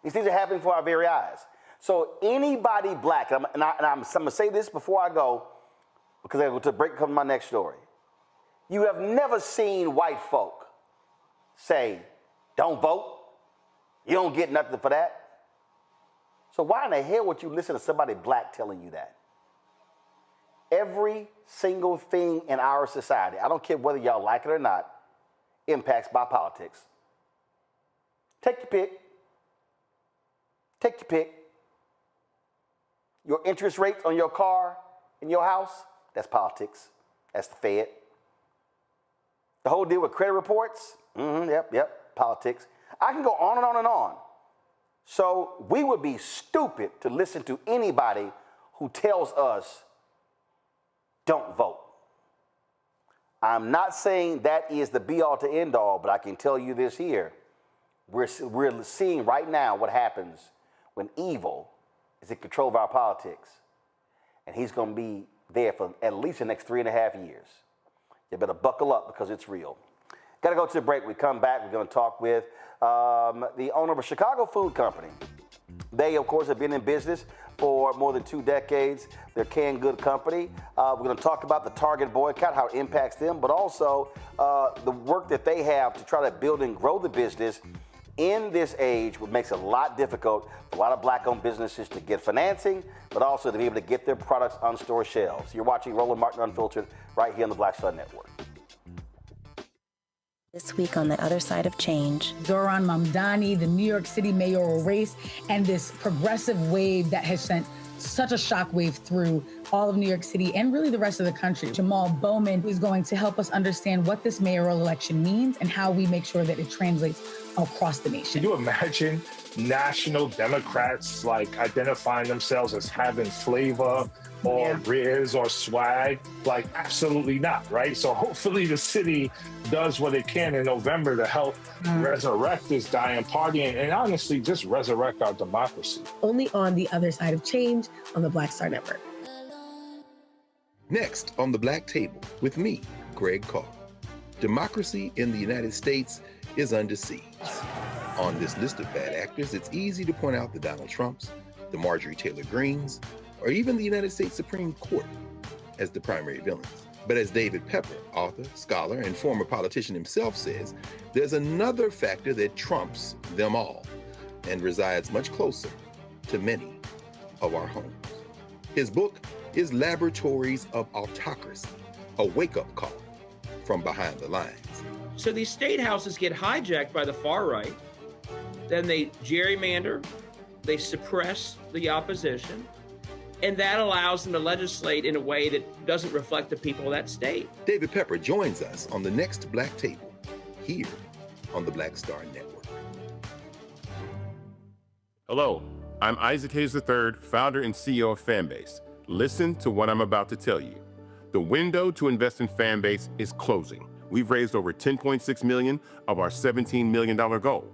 These things are happening before our very eyes. So anybody black, and I'm going to say this before I go, because I go to break, come to my next story. You have never seen white folk say, don't vote. You don't get nothing for that. So why in the hell would you listen to somebody black telling you that? Every single thing in our society, I don't care whether y'all like it or not, impacts by politics. Take your pick. Take your pick. Your interest rates on your car in your house, that's politics. That's the Fed. The whole deal with credit reports, yep, politics. I can go on and on and on. So we would be stupid to listen to anybody who tells us, don't vote. I'm not saying that is the be-all to end-all, but I can tell you this here. We're seeing right now what happens when evil is in control of our politics. And he's going to be there for at least the next 3.5 years. You better buckle up because it's real. Got to go to the break. We come back. We're going to talk with the owner of a Chicago food company. They, of course, have been in business for more than 2 decades. They're a canned good company. We're going to talk about the Target boycott, how it impacts them, but also the work that they have to try to build and grow the business in this age, which makes it a lot difficult for a lot of black-owned businesses to get financing, but also to be able to get their products on store shelves. You're watching Roland Martin Unfiltered right here on the Black Star Network. This week on the other side of change. Zohran Mamdani, the New York City mayoral race, and this progressive wave that has sent such a shockwave through all of New York City and really the rest of the country. Emil Bove is going to help us understand what this mayoral election means and how we make sure that it translates across the nation. Can you imagine national Democrats like identifying themselves as having flavor or riz or swag? Like, absolutely not, right? So hopefully the city does what it can in November to help resurrect this dying party and honestly just resurrect our democracy. Only on the other side of change on the Black Star Network. Next on the Black Table with me, Greg Carr. Democracy in the United States is under siege. On this list of bad actors, it's easy to point out the Donald Trumps, the Marjorie Taylor Greens, or even the United States Supreme Court as the primary villains. But as David Pepper, author, scholar, and former politician himself says, there's another factor that trumps them all and resides much closer to many of our homes. His book is Laboratories of Autocracy, a wake-up call from behind the lines. So these state houses get hijacked by the far right, then they gerrymander, they suppress the opposition, and that allows them to legislate in a way that doesn't reflect the people of that state. David Pepper joins us on the next Black Table, here on the Black Star Network. Hello, I'm Isaac Hayes III, founder and CEO of Fanbase. Listen to what I'm about to tell you. The window to invest in Fanbase is closing. We've raised over $10.6 million of our $17 million goal.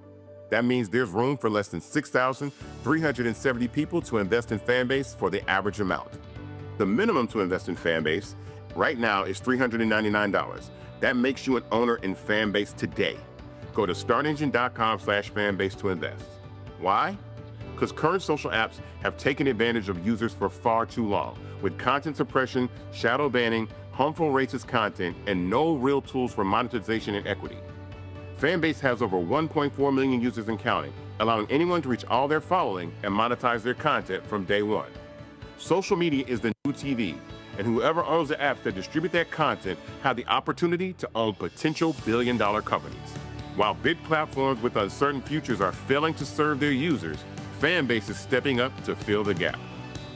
That means there's room for less than 6,370 people to invest in Fanbase for the average amount. The minimum to invest in Fanbase right now is $399. That makes you an owner in Fanbase today. Go to startengine.com/fanbase to invest. Why? Because current social apps have taken advantage of users for far too long, with content suppression, shadow banning, harmful racist content, and no real tools for monetization and equity. Fanbase has over 1.4 million users and counting, allowing anyone to reach all their following and monetize their content from day one. Social media is the new TV, and whoever owns the apps that distribute that content have the opportunity to own potential billion-dollar companies. While big platforms with uncertain futures are failing to serve their users, Fanbase is stepping up to fill the gap.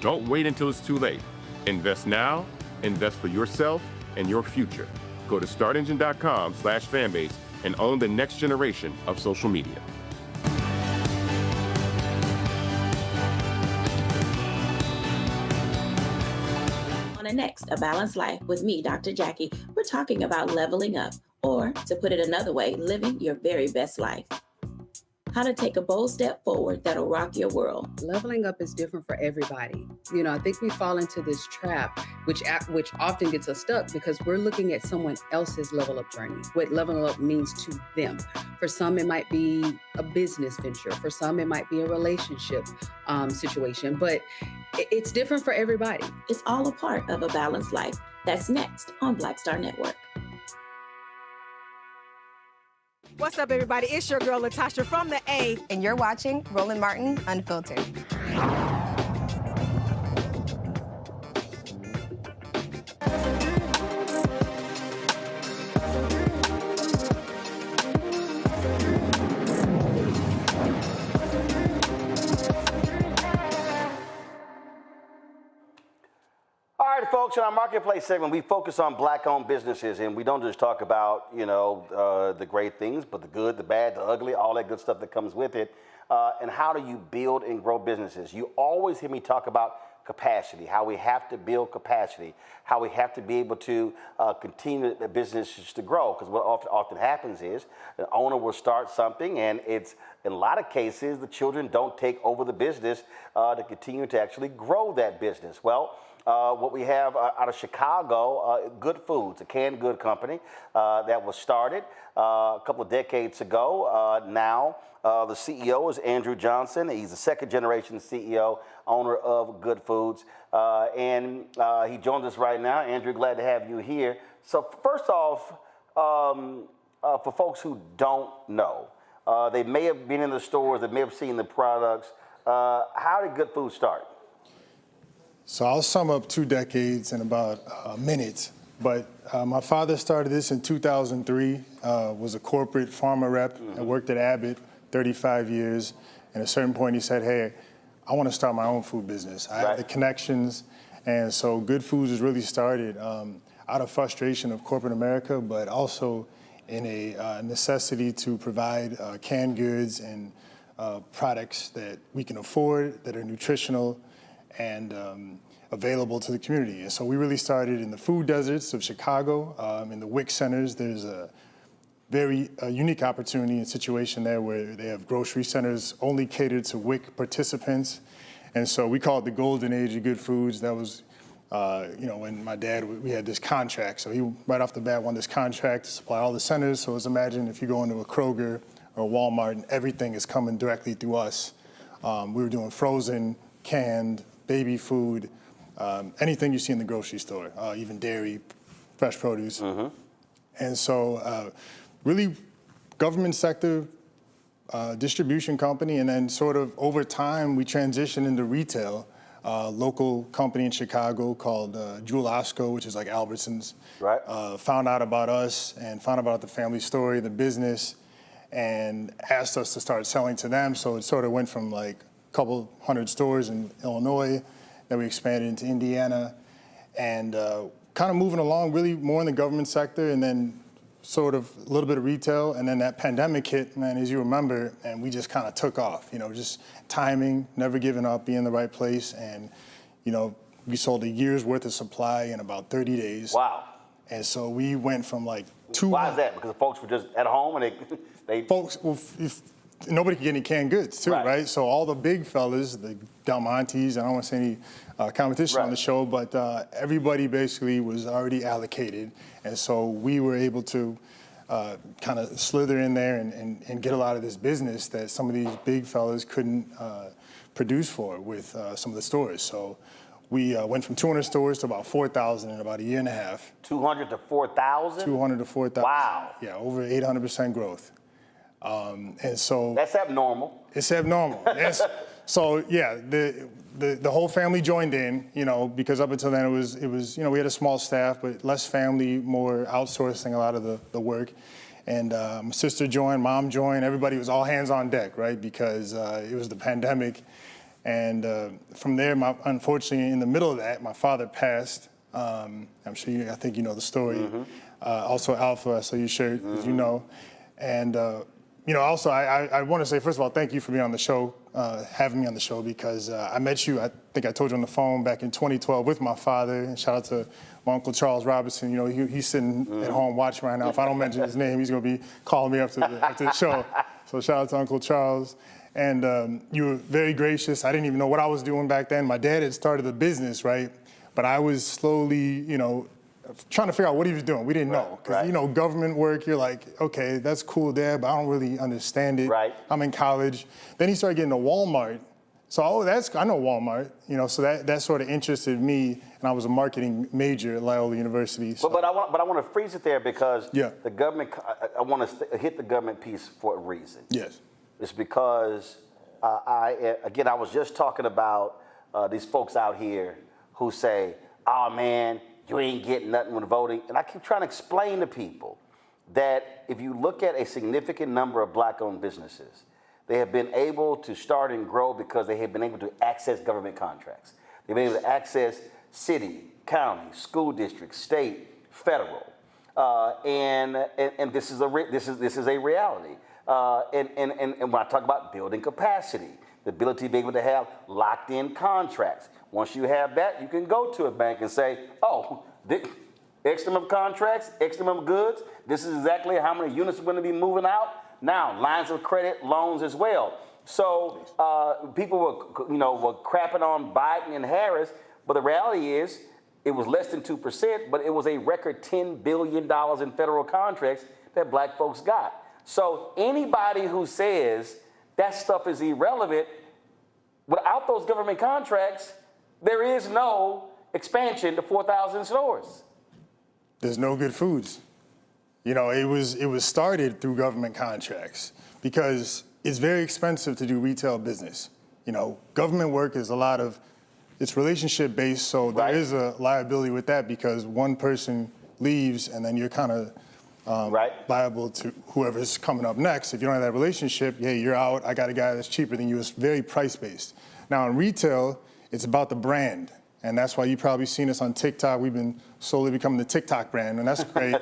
Don't wait until it's too late. Invest now, invest for yourself and your future. Go to startengine.com/fanbase and own the next generation of social media. On the next A Balanced Life with me, Dr. Jackie, we're talking about leveling up, or to put it another way, living your very best life. How to take a bold step forward that'll rock your world. Leveling up is different for everybody. You know, I think we fall into this trap, which often gets us stuck because we're looking at someone else's level up journey, what leveling up means to them. For some, it might be a business venture. For some, it might be a relationship situation, but it's different for everybody. It's all a part of A Balanced Life. That's next on Black Star Network. What's up, everybody? It's your girl, Latasha from the A. And you're watching Roland Martin Unfiltered. All right, folks, in our marketplace segment, we focus on black-owned businesses, and we don't just talk about, the great things, but the good, the bad, the ugly, all that good stuff that comes with it. And how do you build and grow businesses? You always hear me talk about capacity, how we have to build capacity, how we have to be able to continue the businesses to grow. Because what often happens is the owner will start something, and it's, in a lot of cases, the children don't take over the business to continue to actually grow that business. Well, what we have out of Chicago, Good Foods, a canned good company that was started a couple of decades ago. Now, the CEO is Andrew Johnson. He's the second generation CEO, owner of Good Foods. And he joins us right now. Andrew, glad to have you here. So first off, for folks who don't know, they may have been in the stores, they may have seen the products. How did Good Foods start? So I'll sum up 2 decades in about a minute. But my father started this in 2003, was a corporate pharma rep, and worked at Abbott 35 years. And at a certain point, he said, hey, I want to start my own food business. I have the connections. And so Good Foods was really started out of frustration of corporate America, but also in a necessity to provide canned goods and products that we can afford, that are nutritional, and available to the community. And so we really started in the food deserts of Chicago, in the WIC centers. There's a very unique opportunity and situation there where they have grocery centers only catered to WIC participants. And so we call it the golden age of Good Foods. That was, when my dad, we had this contract. So he, right off the bat, won this contract to supply all the centers. So let's imagine if you go into a Kroger or a Walmart and everything is coming directly through us. We were doing frozen, canned, baby food, anything you see in the grocery store, even dairy, fresh produce. And so really government sector, distribution company, and then sort of over time we transitioned into retail. Local company in Chicago called Jewel Osco, which is like Albertsons, found out about us and found out about the family story, the business, and asked us to start selling to them. So it sort of went from like couple hundred stores in Illinois, then we expanded into Indiana, and kind of moving along really more in the government sector, and then sort of a little bit of retail, and then that pandemic hit, man, as you remember, and we just kind of took off, just timing, never giving up, being in the right place, and we sold a year's worth of supply in about 30 days. Wow. And so we went from like two. Why is that? Because the folks were just at home and they folks, well, if nobody could get any canned goods too, right? So all the big fellas, the Del Montes, I don't want to say any competition on the show, but everybody basically was already allocated. And so we were able to kind of slither in there and get a lot of this business that some of these big fellas couldn't produce for with some of the stores. So we went from 200 stores to about 4,000 in about a year and a half. 200 to 4,000? 200 to 4,000. Wow. Yeah, over 800% growth. And so that's abnormal. It's abnormal. Yes. So yeah, the whole family joined in, because up until then it was we had a small staff, but less family, more outsourcing a lot of the work. And my sister joined, mom joined, everybody was all hands on deck, right? Because it was the pandemic. And from there, unfortunately, in the middle of that, my father passed. I'm sure I think you know the story. Also Alpha, I saw your shirt, as you know. And, also I want to say, first of all, thank you for being on the show, having me on the show, because I met you, I think I told you on the phone back in 2012 with my father. And shout out to my Uncle Charles Robinson. He's sitting at home watching right now. If I don't mention his name, he's going to be calling me after the show. So shout out to Uncle Charles. And you were very gracious. I didn't even know what I was doing back then. My dad had started a business, right? But I was slowly, trying to figure out what he was doing. We didn't know. Because, government work, you're like, okay, that's cool, Dad, but I don't really understand it. Right. I'm in college. Then he started getting to Walmart. So, I know Walmart, so that sort of interested me. And I was a marketing major at Loyola University. So. But I want to freeze it there because the government, I want to hit the government piece for a reason. Yes. It's because, I was just talking about these folks out here who say, oh, man, you ain't getting nothing with voting. And I keep trying to explain to people that if you look at a significant number of black-owned businesses, they have been able to start and grow because they have been able to access government contracts. They've been able to access city, county, school district, state, federal. And this is a reality. And when I talk about building capacity, the ability to be able to have locked-in contracts. Once you have that, you can go to a bank and say, oh, X number of contracts, X number of goods, this is exactly how many units we're going to be moving out. Now, lines of credit, loans as well. So people were crapping on Biden and Harris, but the reality is it was less than 2%, but it was a record $10 billion in federal contracts that black folks got. So anybody who says that stuff is irrelevant, without those government contracts, there is no expansion to 4,000 stores. There's no good foods. It was started through government contracts because it's very expensive to do retail business. Government work is it's relationship based, so there is a liability with that because one person leaves and then you're kind of liable to whoever's coming up next. If you don't have that relationship, hey, you're out. I got a guy that's cheaper than you. It's very price based. Now in retail, it's about the brand. And that's why you've probably seen us on TikTok. We've been slowly becoming the TikTok brand, and that's great,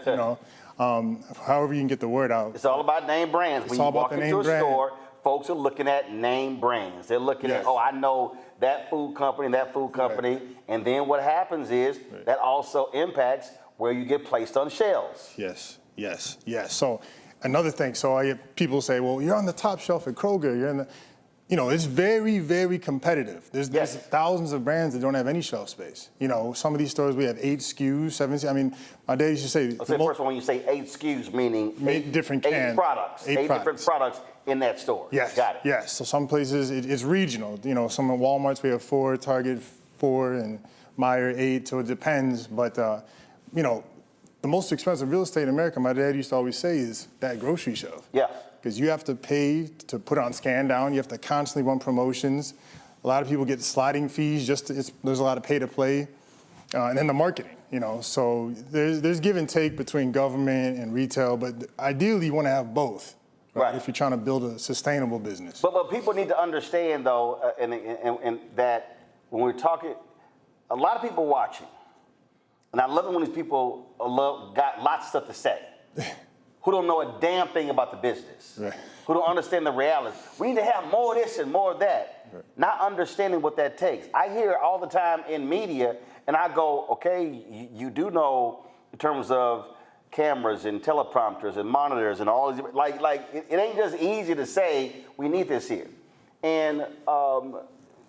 however you can get the word out. It's all about name brands. When you walk into a store, folks are looking at name brands. They're looking at, I know that food company, and then what happens is that also impacts where you get placed on shelves. Yes. So another thing, I get people say, well, you're on the top shelf at Kroger, you're in the... it's very, very competitive. There's thousands of brands that don't have any shelf space. Some of these stores, we have 8 SKUs, 7 SKUs. I mean, my dad used to say... First of all, when you say 8 SKUs, meaning 8 different cans. 8 products. 8 different products in that store. Yes. Got it. Yes. So some places, it's regional. Some at Walmart's, we have 4, Target 4, and Meijer 8, so it depends. But, the most expensive real estate in America, my dad used to always say, is that grocery shelf. Yeah. Because you have to pay to put on scan down. You have to constantly run promotions. A lot of people get sliding fees. There's a lot of pay to play, and then the marketing. So there's give and take between government and retail, but ideally you want to have both. Right. If you're trying to build a sustainable business. But people need to understand though, and that when we're talking, a lot of people watching, and I love it when these people got lots of stuff to say. Who don't know a damn thing about the business, who don't understand the reality. We need to have more of this and more of that, not understanding what that takes. I hear all the time in media, and I go, okay, you do know in terms of cameras and teleprompters and monitors and all these, it ain't just easy to say we need this here. And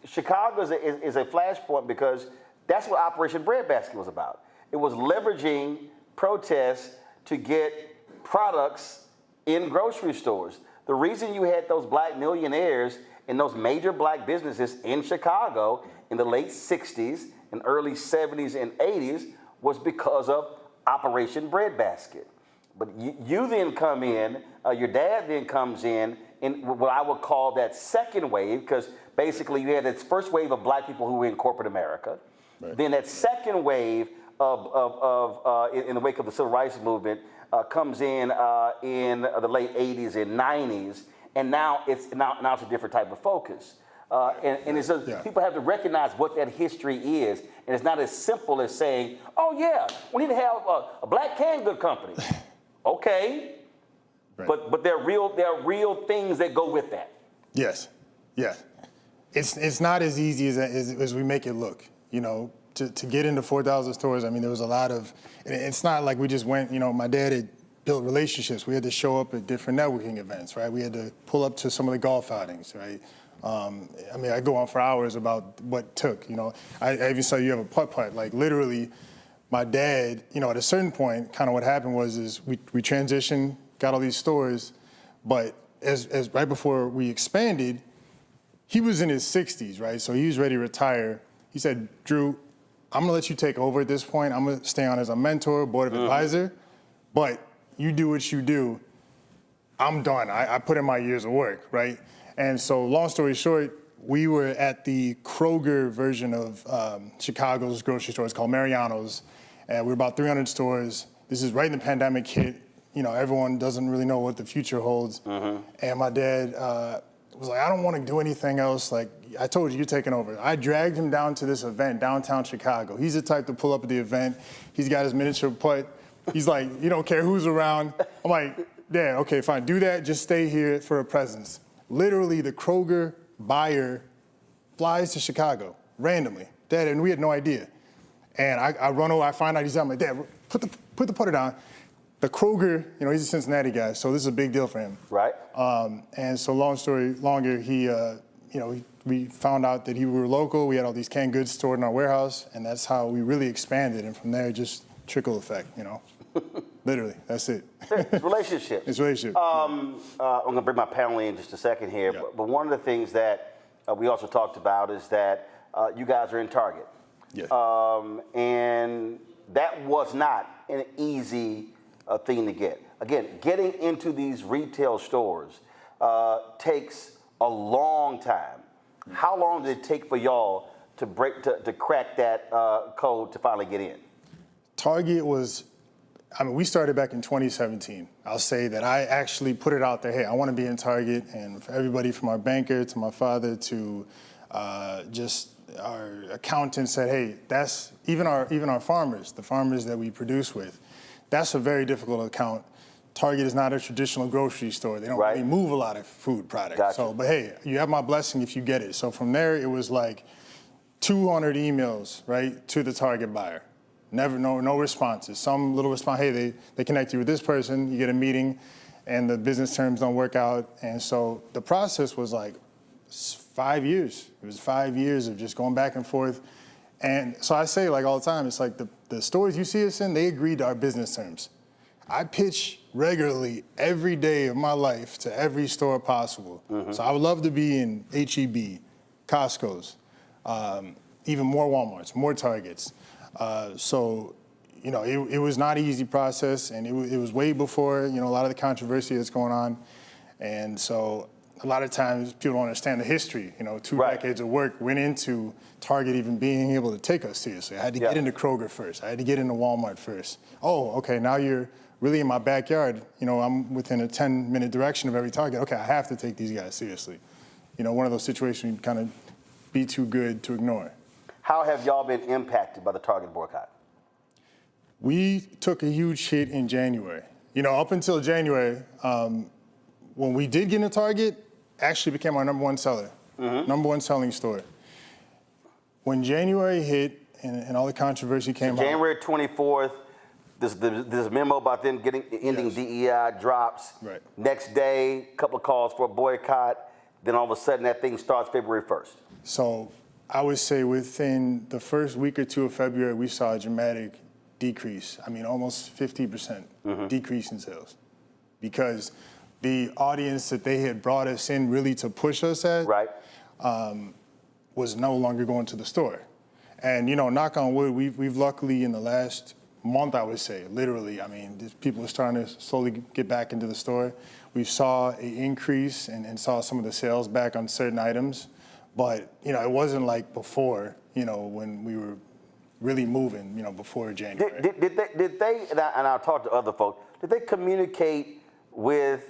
Chicago is a flashpoint because that's what Operation Breadbasket was about. It was leveraging protests to get products in grocery stores. The reason you had those black millionaires and those major black businesses in Chicago in the late 60s and early 70s and 80s was because of Operation Breadbasket. But you then come in, your dad then comes in what I would call that second wave, because basically you had this first wave of black people who were in corporate America. Then that second wave in the wake of the civil rights movement, comes in the late 80s and 90s, and now it's a different type of focus. And it's just, people have to recognize what that history is, and it's not as simple as saying, "Oh yeah, we need to have a black canned good company." Okay, right. but there are real things that go with that. Yes, yes. It's not as easy as we make it look. You know, to get into 4,000 stores. I mean, there was a lot of. It's not like we just went. You know, my dad had built relationships. We had to show up at different networking events, right? We had to pull up to some of the golf outings, right? I mean, I go on for hours about what it took. You know, I even saw you have a putt-putt. Like literally, my dad. You know, at a certain point, kind of what happened was we transitioned, got all these stores, but as right before we expanded, he was in his 60s, right? So he was ready to retire. He said, "Drew, I'm gonna let you take over at this point. I'm gonna stay on as a mentor, board of advisor, but you do what you do. I'm done. I put in my years of work, right?" And so long story short, we were at the Kroger version of Chicago's grocery store. It's called Mariano's. And we're about 300 stores. This is right in the pandemic hit. You know, everyone doesn't really know what the future holds. And my dad was like, "I don't want to do anything else. Like, I told you, you're taking over." I dragged him down to this event, downtown Chicago. He's the type to pull up at the event. He's got his miniature putt. He's like, "You don't care who's around." I'm like, "Dad, okay, fine. Do that. Just stay here for a presence." Literally, the Kroger buyer flies to Chicago randomly. Dad, and we had no idea. And I run over, I find out he's out. I'm like, "Dad, put the putter down." The Kroger, you know, he's a Cincinnati guy, so this is a big deal for him. Right. And so long story longer, he, we found out that we were local. We had all these canned goods stored in our warehouse, and that's how we really expanded. And from there, just trickle effect, you know. Literally, that's it. It's relationship. It's relationship. I'm going to bring my panel in just a second here. Yeah. But one of the things that we also talked about is that you guys are in Target. Yeah. And that was not an easy thing to get. Again, getting into these retail stores takes a long time. How long did it take for y'all to crack that code to finally get in? Target was, I mean, we started back in 2017. I'll say that I actually put it out there, hey, I want to be in Target, and for everybody from our banker to my father to just our accountant said, hey, that's even our farmers, the farmers that we produce with, that's a very difficult account. Target is not a traditional grocery store. They don't really move a lot of food products. Gotcha. So, but hey, you have my blessing if you get it. So from there, it was like 200 emails, right, to the Target buyer. Never, no responses. Some little response, hey, they connect you with this person, you get a meeting, and the business terms don't work out. And so the process was like 5 years. It was 5 years of just going back and forth. And so I say, like all the time, it's like the stores you see us in, they agreed to our business terms. I pitch regularly every day of my life to every store possible. So I would love to be in H-E-B, Costco's, even more Walmarts, more Targets. So, you know, it was not an easy process, and it was way before, you know, a lot of the controversy that's going on. And so a lot of times people don't understand the history. You know, 2 decades of work went into Target even being able to take us seriously. I had to get into Kroger first. I had to get into Walmart first. Oh, okay, now you're really in my backyard. You know, I'm within a 10-minute direction of every Target. Okay, I have to take these guys seriously. You know, one of those situations you kind of be too good to ignore. How have y'all been impacted by the Target boycott? We took a huge hit in January. You know, up until January, when we did get into Target, actually became our #1 seller, #1 selling store. When January hit and all the controversy came out. January 24th, this memo about them ending DEI drops. Right. Next day, a couple of calls for a boycott. Then all of a sudden, that thing starts February 1st. So I would say within the first week or two of February, we saw a dramatic decrease. I mean, almost 50% decrease in sales, because the audience that they had brought us in really to push us at was no longer going to the store. And, you know, knock on wood, we've luckily in the last month, I would say, literally, I mean, people are starting to slowly get back into the store. We saw an increase and saw some of the sales back on certain items. But, you know, it wasn't like before, you know, when we were really moving, before January. Did they, and I'll talk to other folks, did they communicate with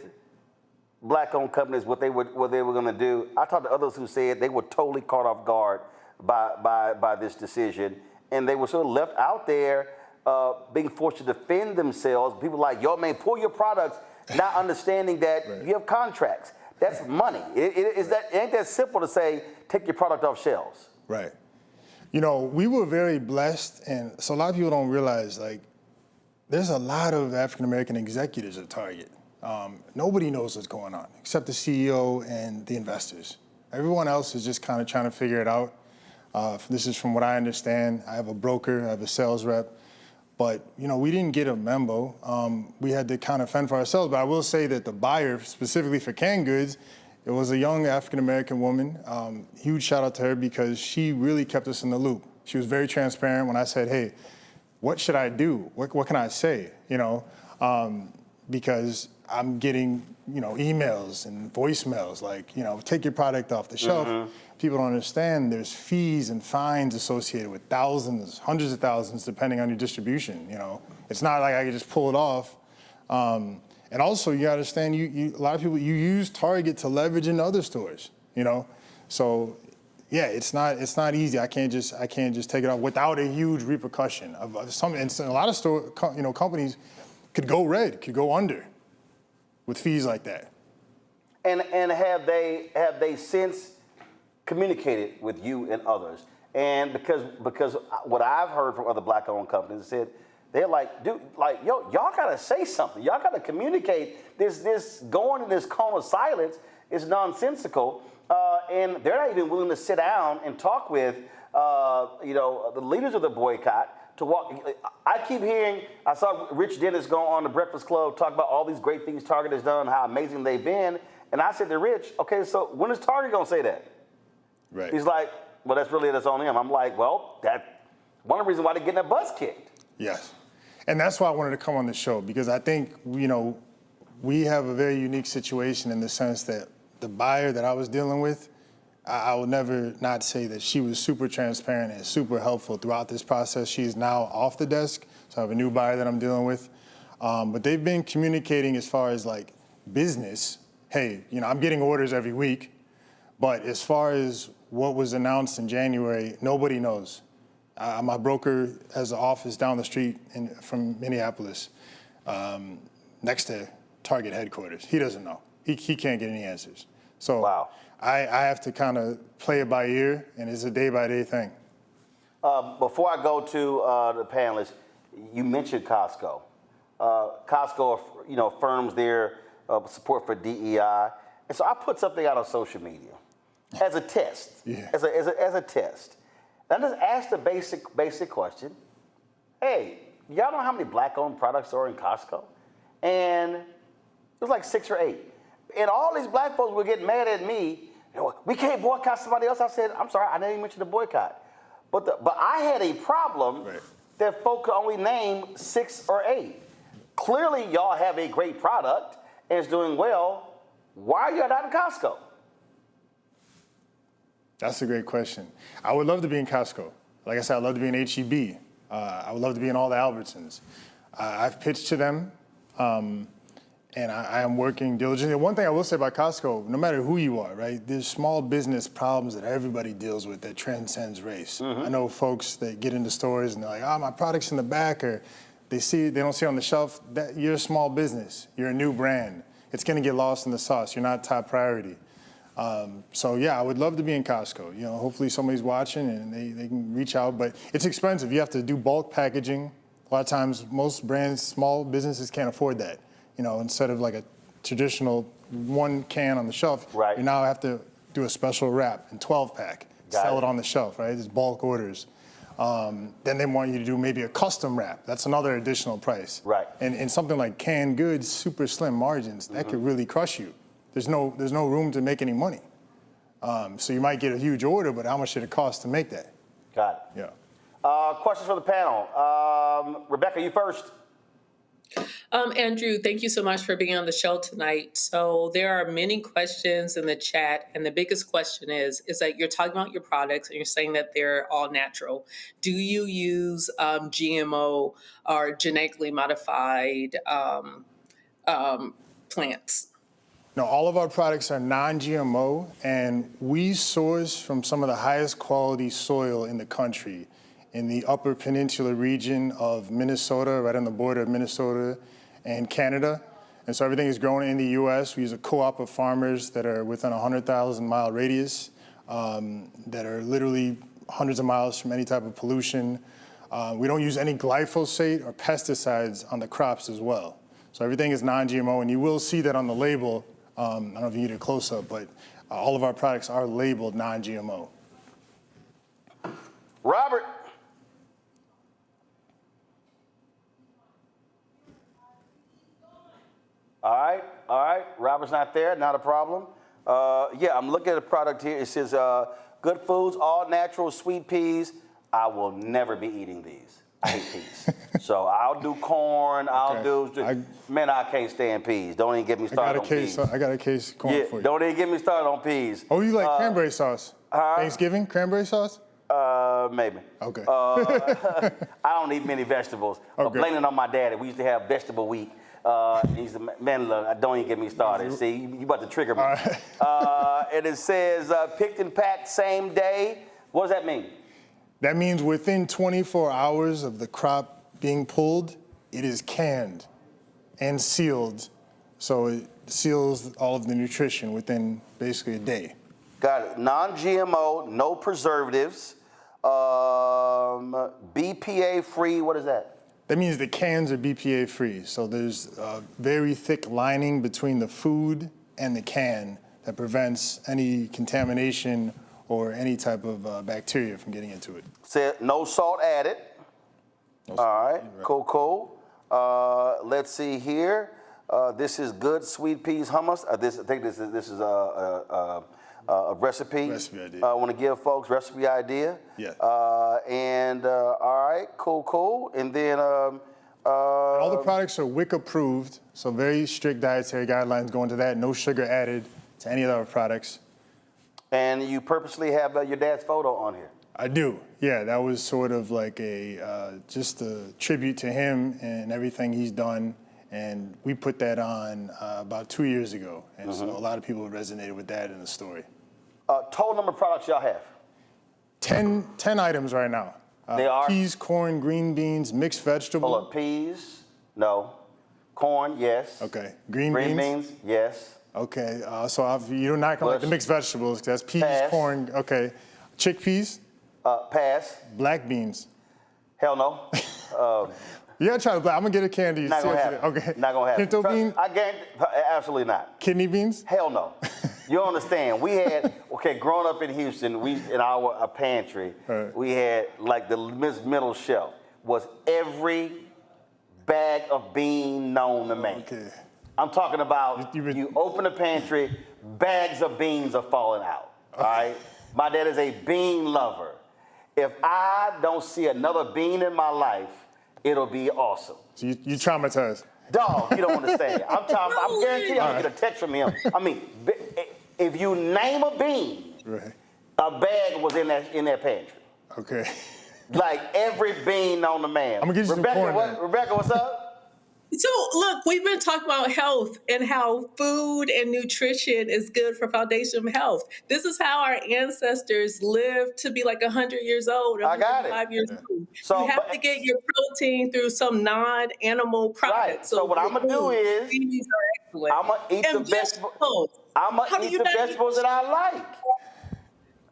black-owned companies what they were going to do? I talked to others who said they were totally caught off guard by this decision, and they were sort of left out there being forced to defend themselves. People like, yo, man, pull your products, not understanding that you have contracts. That's money. Ain't that simple to say, take your product off shelves? Right. We were very blessed, and so a lot of people don't realize, there's a lot of African-American executives at Target. Nobody knows what's going on, except the CEO and the investors. Everyone else is just kind of trying to figure it out. This is from what I understand. I have a broker, I have a sales rep, but, we didn't get a memo. We had to kind of fend for ourselves, but I will say that the buyer, specifically for canned goods, it was a young African-American woman. Huge shout out to her because she really kept us in the loop. She was very transparent when I said, hey, what should I do? What can I say? Because I'm getting, emails and voicemails like, take your product off the shelf. People don't understand there's fees and fines associated with thousands, hundreds of thousands, depending on your distribution. It's not like I can just pull it off. And also, you understand, a lot of people, you use Target to leverage in other stores, So, yeah, it's not easy. I can't just take it off without a huge repercussion of some. And a lot of companies could go red, could go under with fees like that. And have they since communicated with you and others? And because what I've heard from other black-owned companies said, they're like, dude, yo, y'all gotta say something. Y'all gotta communicate. This going in this cone of silence is nonsensical, and they're not even willing to sit down and talk with, the leaders of the boycott to walk. I keep hearing. I saw Rich Dennis go on the Breakfast Club talk about all these great things Target has done, how amazing they've been, and I said to Rich, okay, so when is Target gonna say that? Right. He's like, well, that's on him. I'm like, well, that's one of the reasons why they're getting their butts kicked. Yes. And that's why I wanted to come on the show, because I think, we have a very unique situation in the sense that the buyer that I was dealing with, I will never not say that she was super transparent and super helpful throughout this process. She is now off the desk, so I have a new buyer that I'm dealing with. But they've been communicating as far as business. Hey, I'm getting orders every week, but as far as what was announced in January, nobody knows. My broker has an office down the street from Minneapolis, next to Target headquarters. He doesn't know. He can't get any answers. So wow. I have to kind of play it by ear, and it's a day-by-day thing. Before I go to the panelists, you mentioned Costco. Costco, affirms their support for DEI, and so I put something out on social media as a test, as a test. And I just asked the basic question, hey, y'all know how many black-owned products are in Costco? And it was like 6 or 8. And all these black folks were getting mad at me. We can't boycott somebody else. I said, I'm sorry, I didn't even mention the boycott. But I had a problem that folk could only name 6 or 8. Clearly, y'all have a great product and it's doing well. Why are y'all not in Costco? That's a great question. I would love to be in Costco. Like I said, I'd love to be in H-E-B. I would love to be in all the Albertsons. I've pitched to them, and I am working diligently. One thing I will say about Costco, no matter who you are, right, there's small business problems that everybody deals with that transcends race. I know folks that get into stores and they're like, my product's in the back, or they don't see it on the shelf. That you're a small business. You're a new brand. It's going to get lost in the sauce. You're not top priority. So yeah, I would love to be in Costco. Hopefully somebody's watching and they can reach out, but it's expensive. You have to do bulk packaging. A lot of times, most brands, small businesses can't afford that. Instead of like a traditional one can on the shelf, you now have to do a special wrap and 12-pack, sell it on the shelf, right? It's bulk orders. Then they want you to do maybe a custom wrap. That's another additional price. Right. And something like canned goods, super slim margins, that could really crush you. There's no room to make any money. So you might get a huge order, but how much did it cost to make that? Got it. Yeah. Questions for the panel. Rebecca, you first. Andrew, thank you so much for being on the show tonight. So there are many questions in the chat, and the biggest question is that you're talking about your products and you're saying that they're all natural. Do you use GMO or genetically modified plants? No, all of our products are non-GMO, and we source from some of the highest quality soil in the country, in the Upper Peninsula region of Minnesota, right on the border of Minnesota and Canada. And so everything is grown in the U.S. We use a co-op of farmers that are within a 100,000-mile radius, that are literally hundreds of miles from any type of pollution. We don't use any glyphosate or pesticides on the crops as well. So everything is non-GMO, and you will see that on the label. I don't know if you need a close-up, but all of our products are labeled non-GMO. Robert. All right. Robert's not there, not a problem. Yeah, I'm looking at the product here. It says, good foods, all natural, sweet peas. I will never be eating these. I hate peas. So I'll do corn, man, I can't stand peas. Don't even get me started on peas. I got a case of corn for you. Don't even get me started on peas. Oh, you like cranberry sauce? Thanksgiving, cranberry sauce? Maybe. Okay. I don't eat many vegetables. Okay. Blaming it on my daddy. We used to have vegetable week. He's a man, look, don't even get me started. See, you about to trigger me. And it says picked and packed same day. What does that mean? That means within 24 hours of the crop being pulled, it is canned and sealed. So it seals all of the nutrition within basically a day. Got it. Non-GMO, no preservatives, BPA free. What is that? That means the cans are BPA free. So there's a very thick lining between the food and the can that prevents any contamination or any type of bacteria from getting into it. Said no salt added. All right, cool. Let's see here. This is good sweet peas hummus. I think this is a recipe. I want to give folks recipe idea. Yeah. All right, cool. And then all the products are WIC approved, so very strict dietary guidelines go into that. No sugar added to any of our products. And you purposely have your dad's photo on here. I do. Yeah, that was sort of like just a tribute to him and everything he's done. And we put that on about 2 years ago. And so a lot of people resonated with that in the story. Total number of products y'all have? 10 items right now. They are? Peas, corn, green beans, mixed vegetable. Hold up, peas? No. Corn, yes. Okay. Green beans? Yes. Okay, so you're not gonna like the mixed vegetables, because that's peas, corn, okay. Chickpeas? Pass. Black beans? Hell no. You gotta try the black. I'm gonna get a candy. Not gonna happen. Okay. Not gonna happen. Pinto bean? I guarantee, absolutely not. Kidney beans? Hell no. You don't understand. We had, growing up in Houston, in our pantry, we had like the middle shelf was every bag of bean known to man. Okay. I'm talking about you open the pantry, bags of beans are falling out. All right? My dad is a bean lover. If I don't see another bean in my life, it'll be awesome. So you traumatized. Dog, you don't understand. I'm guaranteed I'm gonna get a text from him. I mean, if you name a bean, a bag was in that pantry. Okay. Like every bean known to man. I'm gonna get you some corn. Rebecca, what's up? So look, we've been talking about health and how food and nutrition is good for foundational health. This is how our ancestors lived to be like 100 years old, 105 years old. So you have to get your protein through some non-animal products. Right. So what I'm gonna do is I'm gonna eat the vegetables. I'm gonna eat the vegetables that I like.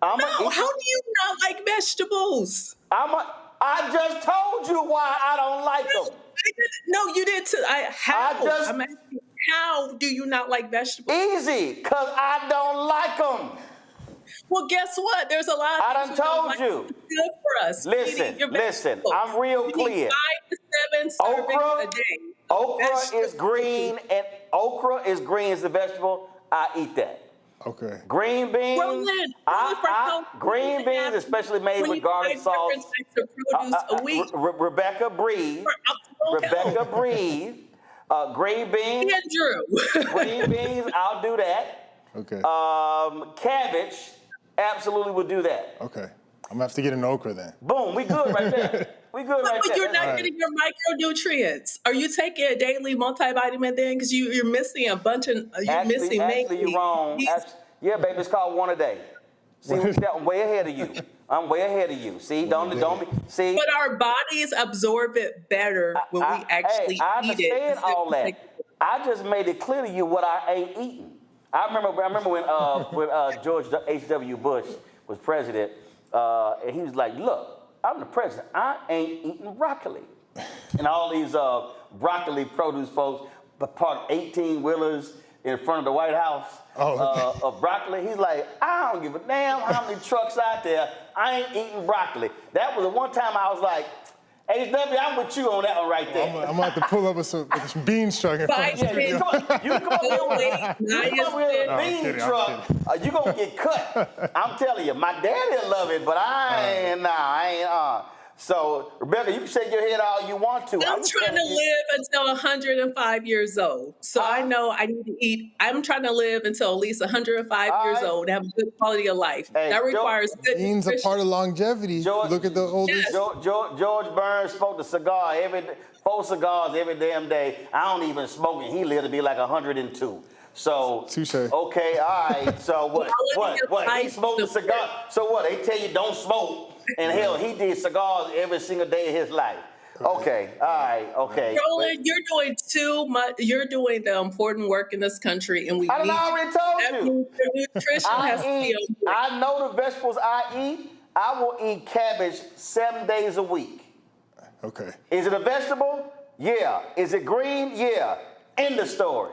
How do you not like vegetables? I just told you why I don't like them. No, you did too. I'm asking, how do you not like vegetables? Easy, because I don't like them. Well, guess what? There's a lot of I done told you. It's good for us. Listen, I'm real clear. 5 to 7 servings a day. Okra is green, and okra is green as a vegetable. I eat that. Okay. Green beans, green beans, especially made with garlic sauce. Rebecca, breathe. Green beans. Andrew. Green beans, I'll do that. Okay. Cabbage, absolutely would do that. Okay. I'm gonna have to get an okra then. Boom, we good right there. We good right But there. you're not getting your micronutrients. Are you taking a daily multivitamin then? Because you're missing a bunch of. Actually, you're wrong. Yeah, baby, it's called one a day. See, I'm way ahead of you. I'm way ahead of you. See, don't be. See. But our bodies absorb it better when we actually I eat it. understand all that. I just made it clear to you what I ain't eating. I remember when George H.W. Bush was president, and he was like, "Look, I'm the president. I ain't eating broccoli." And all these broccoli produce folks parked 18-wheelers in front of the White House of broccoli. He's like, I don't give a damn how many trucks out there. I ain't eating broccoli. That was the one time I was like, HW, I'm with you on that one right there. I'm gonna have to pull up with some beans truck. You come up here with a bean truck, you gonna get cut. I'm telling you, my daddy love it, but I ain't. So, Rebecca, you can shake your head all you want to. I'm trying to live until 105 years old. So I know I need to eat. I'm trying to live until at least 105 years old and have a good quality of life. Hey, that requires good beans are part of longevity. Look at the oldest. George Burns smoked a cigar 4 cigars every damn day. I don't even smoke it. He lived to be like 102. So, touche. Okay, all right. So what? He smoked a cigar. So what? They tell you don't smoke. And hell, he did cigars every single day of his life. Okay, all right, okay. Roland, you're doing too much. You're doing the important work in this country, and I already told you. Nutrition has to be on point. I know the vegetables I eat. I will eat cabbage 7 days a week. Okay. Is it a vegetable? Yeah. Is it green? Yeah. End of story.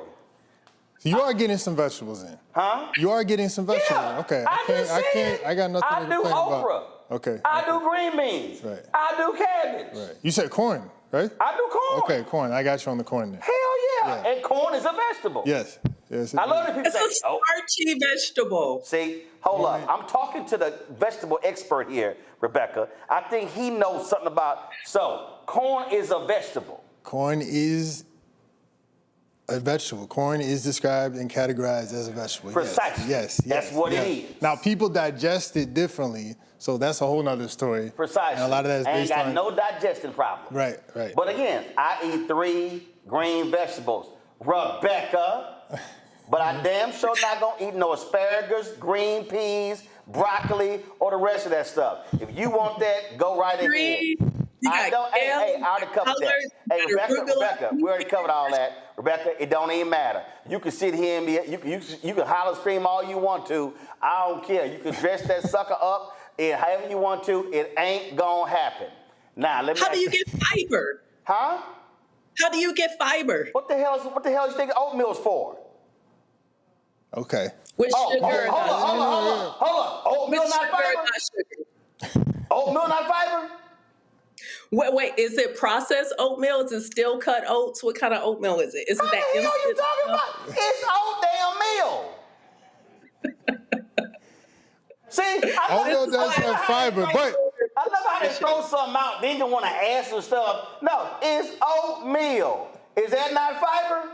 So you are getting some vegetables in. Huh? You are getting some vegetables in. Okay. I got nothing to complain okra. about. Okay. I do green beans. Right. I do cabbage. Right. You said corn, right? I do corn. Okay, corn. I got you on the corn then. Hell yeah. And corn is a vegetable. Yes. Yes. I love that people say, it's a starchy vegetable. See, hold up. I'm talking to the vegetable expert here, Rebecca. I think he knows something about. So, corn is a vegetable. Corn is a vegetable. Corn is described and categorized as a vegetable. Precisely. Yes. That's what it is. Now, people digest it differently, so that's a whole nother story. Precisely. And a lot of that is based on... I ain't got no digestion problem. Right. But again, I eat 3 green vegetables. Rebecca, but I damn sure not gonna eat no asparagus, green peas, broccoli, or the rest of that stuff. If you want that, go right ahead. I already covered that. Hey, Rebecca, we already covered all that. Rebecca, it don't even matter. You can sit here and you can holler, scream all you want to. I don't care. You can dress that sucker up however you want to. It ain't gonna happen. Now, let me. How do you get fiber? Huh? How do you get fiber? What the hell is you think oatmeal's for? Okay. With sugar. Hold on. Oatmeal not fiber? Oatmeal not fiber? Wait, is it processed oatmeal? Is it steel cut oats? What kind of oatmeal is it? Is it that instant? What are you talking about? It's oat damn meal. See, oatmeal does have fiber, but I love how they throw something out, then you want to add some stuff. No, it's oatmeal. Is that not fiber?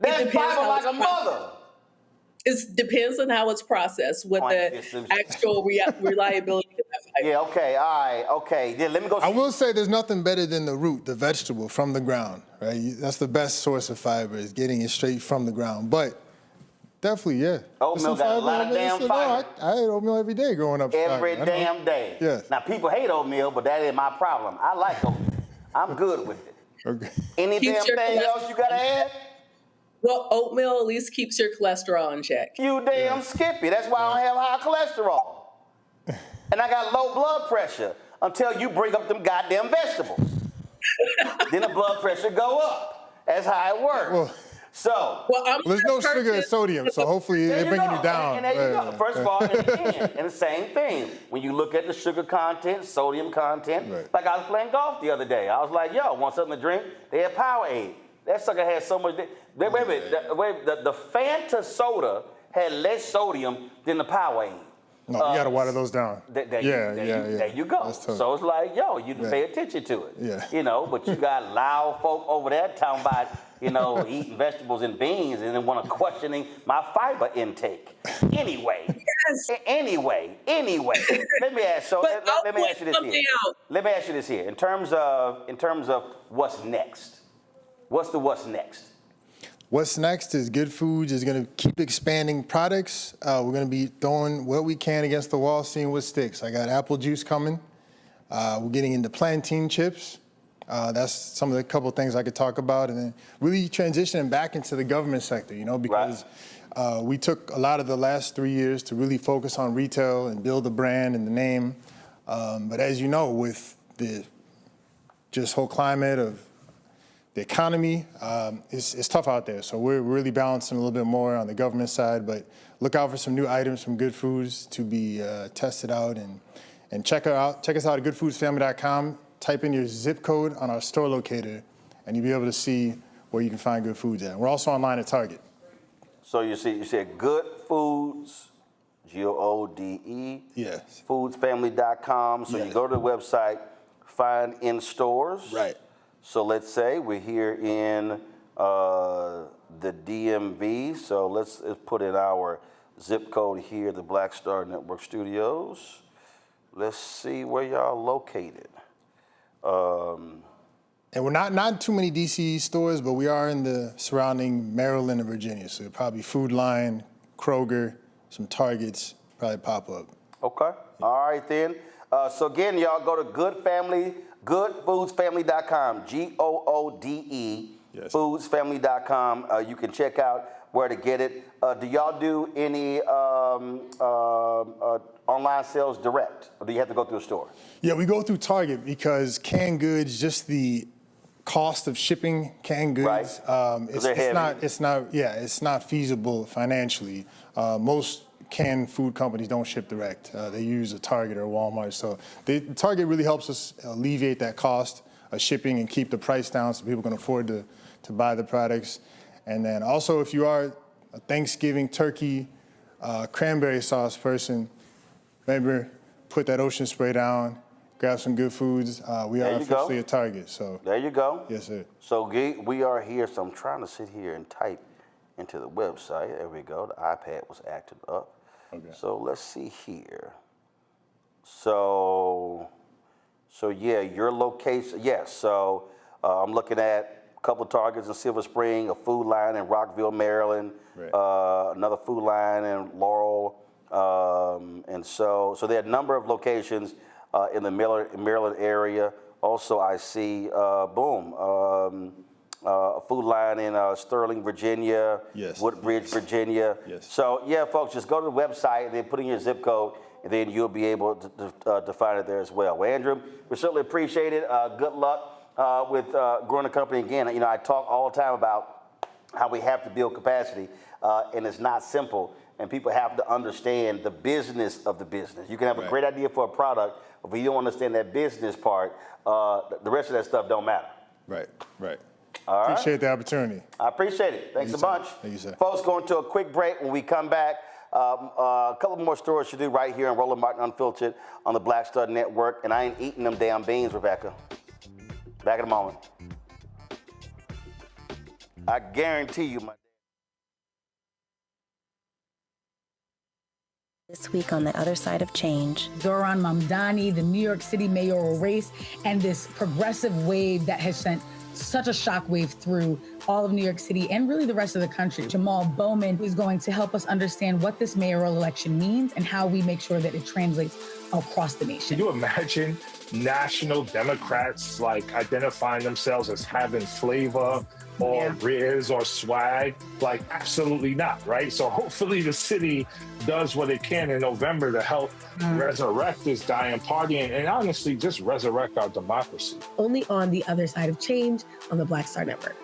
That's fiber like a mother. It depends on how it's processed, what the actual reliability of that fiber. Yeah, okay, all right, okay. Then let me go. I will say there's nothing better than the root, the vegetable from the ground, right? That's the best source of fiber, is getting it straight from the ground. But definitely, yeah. Oatmeal got a lot of damn fiber. I ate oatmeal every day growing up. Every damn day. Yes. Now, people hate oatmeal, but that ain't my problem. I like oatmeal. I'm good with it. Okay. Any damn thing else you got to add? Well, oatmeal at least keeps your cholesterol in check. You damn skippy. That's why I don't have high cholesterol. And I got low blood pressure until you bring up them goddamn vegetables. Then the blood pressure go up. That's how it works. There's no sugar and sodium, so hopefully they're bringing you down. And there you go. First of all, and the same thing. When you look at the sugar content, sodium content, like I was playing golf the other day. I was like, yo, want something to drink? They had Powerade. That sucker had so much. Wait a minute. The Fanta soda had less sodium than the Powerade. No, you got to water those down. There you go. So it's like, yo, you pay attention to it. Yeah. You know, but you got loud folk over there talking about, you know, eating vegetables and beans and then want to questioning my fiber intake. Anyway. Anyway. Let me ask you this here. Let me ask you this here. In terms of what's next. What's next? What's next is Good Foods is going to keep expanding products. We're going to be throwing what we can against the wall, seeing what sticks. I got apple juice coming. We're getting into plantain chips. That's some of the couple things I could talk about. And then really transitioning back into the government sector, you know, because we took a lot of the last 3 years to really focus on retail and build the brand and the name. But as you know, with the just whole climate of the economy, it's tough out there. So we're really balancing a little bit more on the government side, but look out for some new items from Good Foods to be tested out and check us out at goodfoodsfamily.com. Type in your zip code on our store locator and you'll be able to see where you can find Good Foods at. We're also online at Target. So you said Good Foods, G-O-O-D-E. Yes. Foodsfamily.com. So you go to the website, find in stores. Right. So let's say we're here in the DMV. So let's put in our zip code here, the Black Star Network Studios. Let's see where y'all located. And we're not too many DC stores, but we are in the surrounding Maryland and Virginia. So probably Food Lion, Kroger, some Targets probably pop up. Okay. All right then. So again, y'all go to goodfoodsfamily.com, G-O-O-D-E, yes. Foodsfamily.com. You can check out where to get it. Do y'all do any online sales direct, or do you have to go through a store? Yeah, we go through Target because canned goods, just the cost of shipping canned goods, it's not feasible financially. Most canned food companies don't ship direct. They use a Target or a Walmart. So Target really helps us alleviate that cost of shipping and keep the price down so people can afford to buy the products. And then also, if you are a Thanksgiving turkey cranberry sauce person, remember, put that ocean spray down, grab some Good Foods. We are officially a Target. So there you go. Yes, sir. So we are here. So I'm trying to sit here and type into the website. There we go. The iPad was acting up. Okay. So let's see here. So yeah, your location. Yes. So I'm looking at a couple of Targets in Silver Spring, a Food Lion in Rockville, Maryland, another Food Lion in Laurel, and so there are a number of locations in the Maryland area. Also, I see a Food Lion in Sterling, Virginia, yes. Woodbridge, Virginia. Yes. So yeah, folks, just go to the website and then put in your zip code, and then you'll be able to find it there as well. Well, Andrew, we certainly appreciate it. Good luck with growing the company again. You know, I talk all the time about how we have to build capacity, and it's not simple. And people have to understand the business of the business. You can have a great idea for a product, but if you don't understand that business part, the rest of that stuff don't matter. Right. All right. Appreciate the opportunity. I appreciate it. Thanks a bunch. Thank you, sir. Folks, going to a quick break. When we come back, a couple more stories to do right here on Roland Martin Unfiltered on the Black Star Network. And I ain't eating them damn beans, Rebecca. Back in a moment. I guarantee you, This week on the other side of change. Zohran Mamdani, the New York City mayoral race, and this progressive wave that has sent such a shockwave through all of New York City and really the rest of the country. Emil Bove is going to help us understand what this mayoral election means and how we make sure that it translates across the nation. Can you imagine national Democrats like identifying themselves as having flavor or riz or swag? Like, absolutely not, right? So hopefully the city does what it can in November to help resurrect this dying party and honestly just resurrect our democracy. Only on the other side of change on the Black Star Network.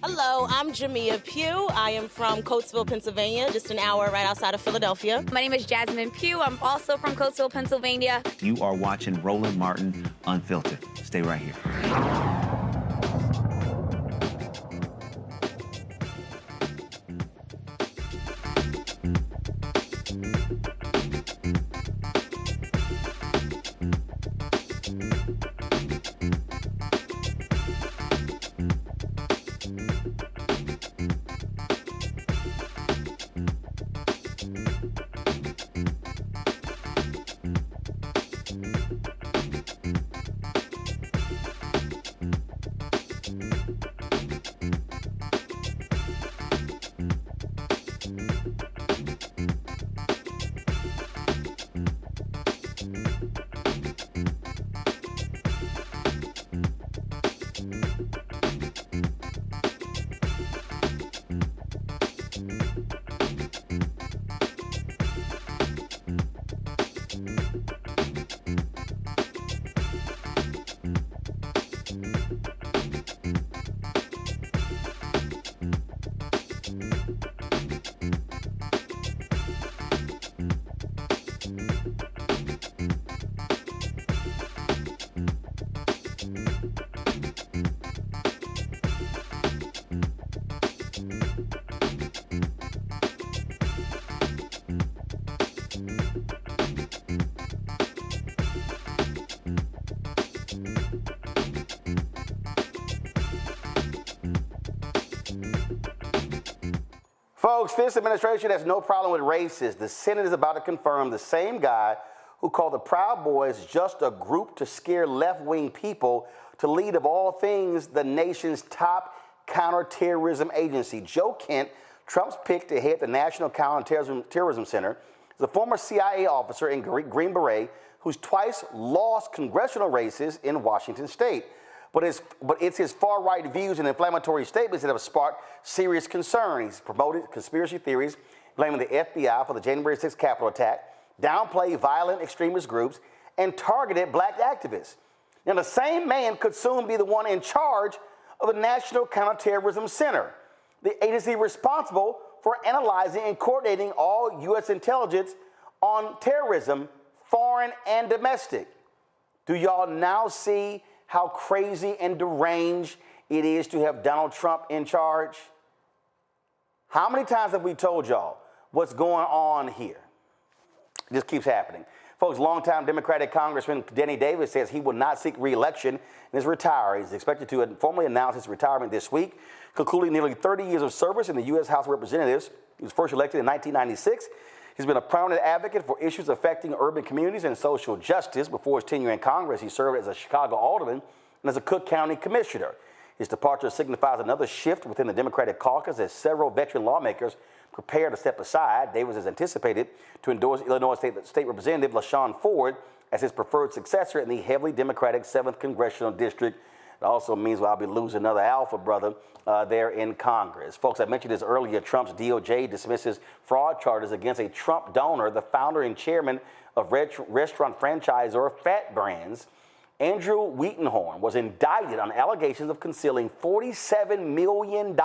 Hello, I'm Jamia Pugh. I am from Coatesville, Pennsylvania, just an hour right outside of Philadelphia. My name is Jasmine Pugh. I'm also from Coatesville, Pennsylvania. You are watching Roland Martin Unfiltered. Stay right here. Folks, this administration has no problem with racists. The Senate is about to confirm the same guy who called the Proud Boys just a group to scare left-wing people to lead, of all things, the nation's top counterterrorism agency. Joe Kent, Trump's pick to head the National Counterterrorism Center, is a former CIA officer in Green Beret who's twice lost congressional races in Washington state. But it's his far-right views and inflammatory statements that have sparked serious concern. He's promoted conspiracy theories, blaming the FBI for the January 6th Capitol attack, downplayed violent extremist groups, and targeted black activists. Now, the same man could soon be the one in charge of the National Counterterrorism Center, the agency responsible for analyzing and coordinating all U.S. intelligence on terrorism, foreign and domestic. Do y'all now see how crazy and deranged it is to have Donald Trump in charge? How many times have we told y'all what's going on here? It just keeps happening. Folks, longtime Democratic Congressman Denny Davis says he will not seek re-election and is retired. He's expected to formally announce his retirement this week, concluding nearly 30 years of service in the U.S. House of Representatives. He was first elected in 1996. He's been a prominent advocate for issues affecting urban communities and social justice. Before his tenure in Congress, he served as a Chicago alderman and as a Cook County commissioner. His departure signifies another shift within the Democratic caucus as several veteran lawmakers prepare to step aside. Davis is anticipated to endorse Illinois State Representative LaShawn Ford as his preferred successor in the heavily Democratic 7th Congressional District. It also means I'll be losing another alpha brother there in Congress. Folks, I mentioned this earlier. Trump's DOJ dismisses fraud charges against a Trump donor, the founder and chairman of restaurant franchisor Fat Brands. Andrew Wheatonhorn was indicted on allegations of concealing $47 million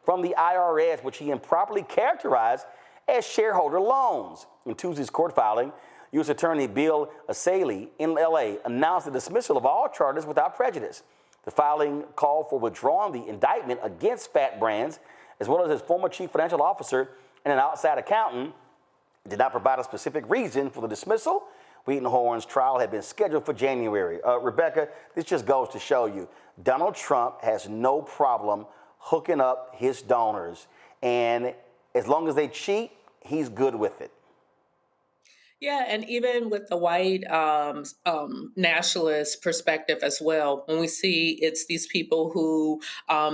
from the IRS, which he improperly characterized as shareholder loans. In Tuesday's court filing, U.S. Attorney Bill Asaley in L.A. announced the dismissal of all charges without prejudice. The filing called for withdrawing the indictment against Fat Brands, as well as his former chief financial officer and an outside accountant. It did not provide a specific reason for the dismissal. Wheatonhorn's trial had been scheduled for January. Rebecca, this just goes to show you, Donald Trump has no problem hooking up his donors, and as long as they cheat, he's good with it. Yeah, and even with the white nationalist perspective as well, when we see it's these people who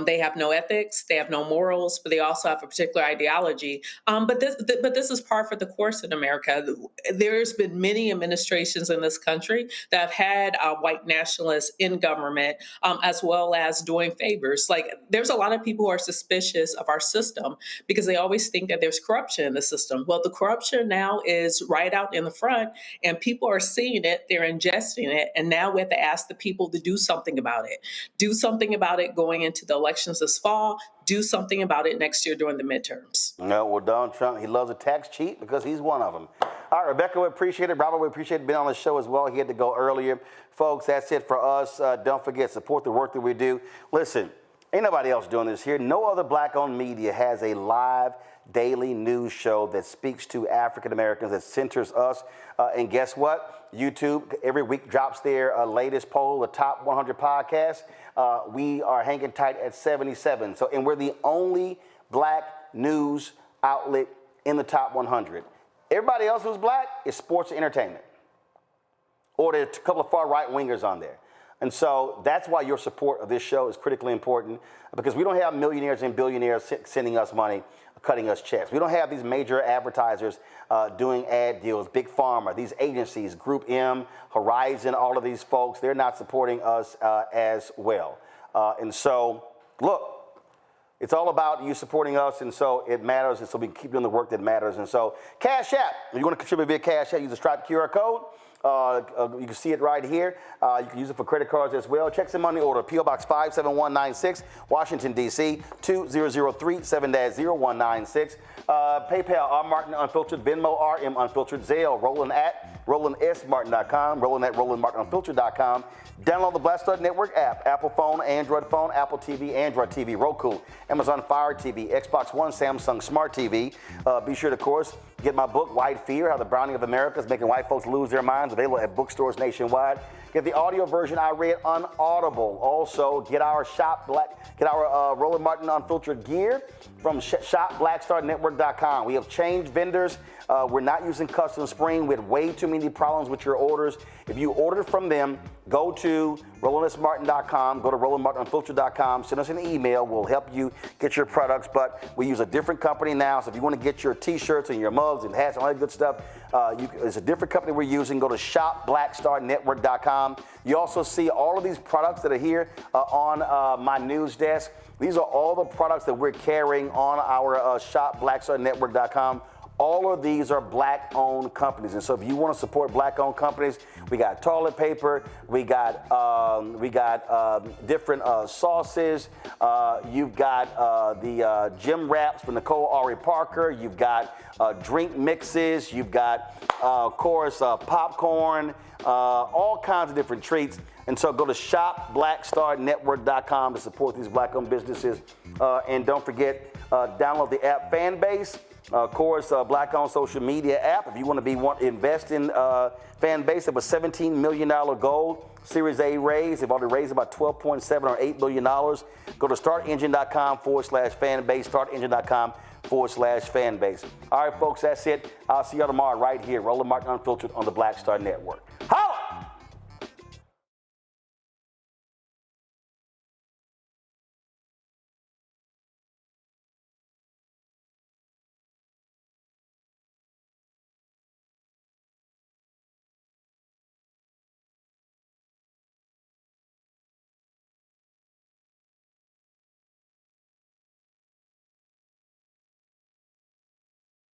they have no ethics, they have no morals, but they also have a particular ideology. But this is par for the course in America. There's been many administrations in this country that have had white nationalists in government, as well as doing favors. Like, there's a lot of people who are suspicious of our system because they always think that there's corruption in the system. Well, the corruption now is right out in the front, and people are seeing it, they're ingesting it, and now we have to ask the people to do something about it. Do something about it going into the elections this fall. Do something about it next year during the midterms. No, well, Donald Trump, he loves a tax cheat because he's one of them. All right, Rebecca, we appreciate it. Robert, we appreciate it being on the show as well. He had to go earlier. Folks, that's it for us. Don't forget, support the work that we do. Listen, ain't nobody else doing this here. No other black-owned media has a live daily news show that speaks to African Americans, that centers us. And guess what? YouTube every week drops their latest poll, the top 100 podcasts. We are hanging tight at 77. And we're the only black news outlet in the top 100. Everybody else who's black is sports and entertainment. Or there's a couple of far right wingers on there. And so that's why your support of this show is critically important, because we don't have millionaires and billionaires sending us money, cutting us checks. We don't have these major advertisers doing ad deals, Big Pharma, these agencies, Group M, Horizon, all of these folks, they're not supporting us as well. And so, look, it's all about you supporting us, and so it matters, and so we can keep doing the work that matters. And so, Cash App, if you want to contribute via Cash App, use the Stripe QR code. You can see it right here. You can use it for credit cards as well. Check some money order. P.O. Box 57196, Washington, D.C. 20037 0196. PayPal, R. Martin Unfiltered. Venmo, RM Unfiltered. Zelle, Roland at RolandSMartin.com. Roland at RolandMartinUnfiltered.com. Download the Black Star Network app. Apple phone, Android phone, Apple TV, Android TV, Roku, Amazon Fire TV, Xbox One, Samsung Smart TV. Be sure to, of course, Get my book, White Fear, How the Browning of America is Making White Folks Lose Their Minds, available at bookstores nationwide. Get the audio version I read on Audible. Also, get our Roland Martin Unfiltered gear from shopblackstarnetwork.com. We have changed vendors. We're not using Custom Spring. We had way too many problems with your orders. If you ordered from them, go to RolandSMartin.com, go to RolandMartinUnfiltered.com, send us an email. We'll help you get your products, but we use a different company now. So if you want to get your T-shirts and your mugs and hats and all that good stuff, it's a different company we're using. Go to ShopBlackStarNetwork.com. You also see all of these products that are here on my news desk. These are all the products that we're carrying on our ShopBlackStarNetwork.com. All of these are black-owned companies, and so if you want to support black-owned companies, we got toilet paper, we got different sauces. You've got the gym wraps from Nicole Ari Parker. You've got drink mixes. You've got, of course, popcorn. All kinds of different treats. And so go to shopblackstarnetwork.com to support these black-owned businesses. And don't forget, download the app Fanbase. Of course, black-owned social media app. If you want to invest in Fanbase, it was $17 million goal. Series A raise. They've already raised about $12.7 or $8 billion. Go to startengine.com/Fanbase, startengine.com/Fanbase. All right, folks, that's it. I'll see you tomorrow right here. Roland Martin Unfiltered on the Black Star Network. Holla!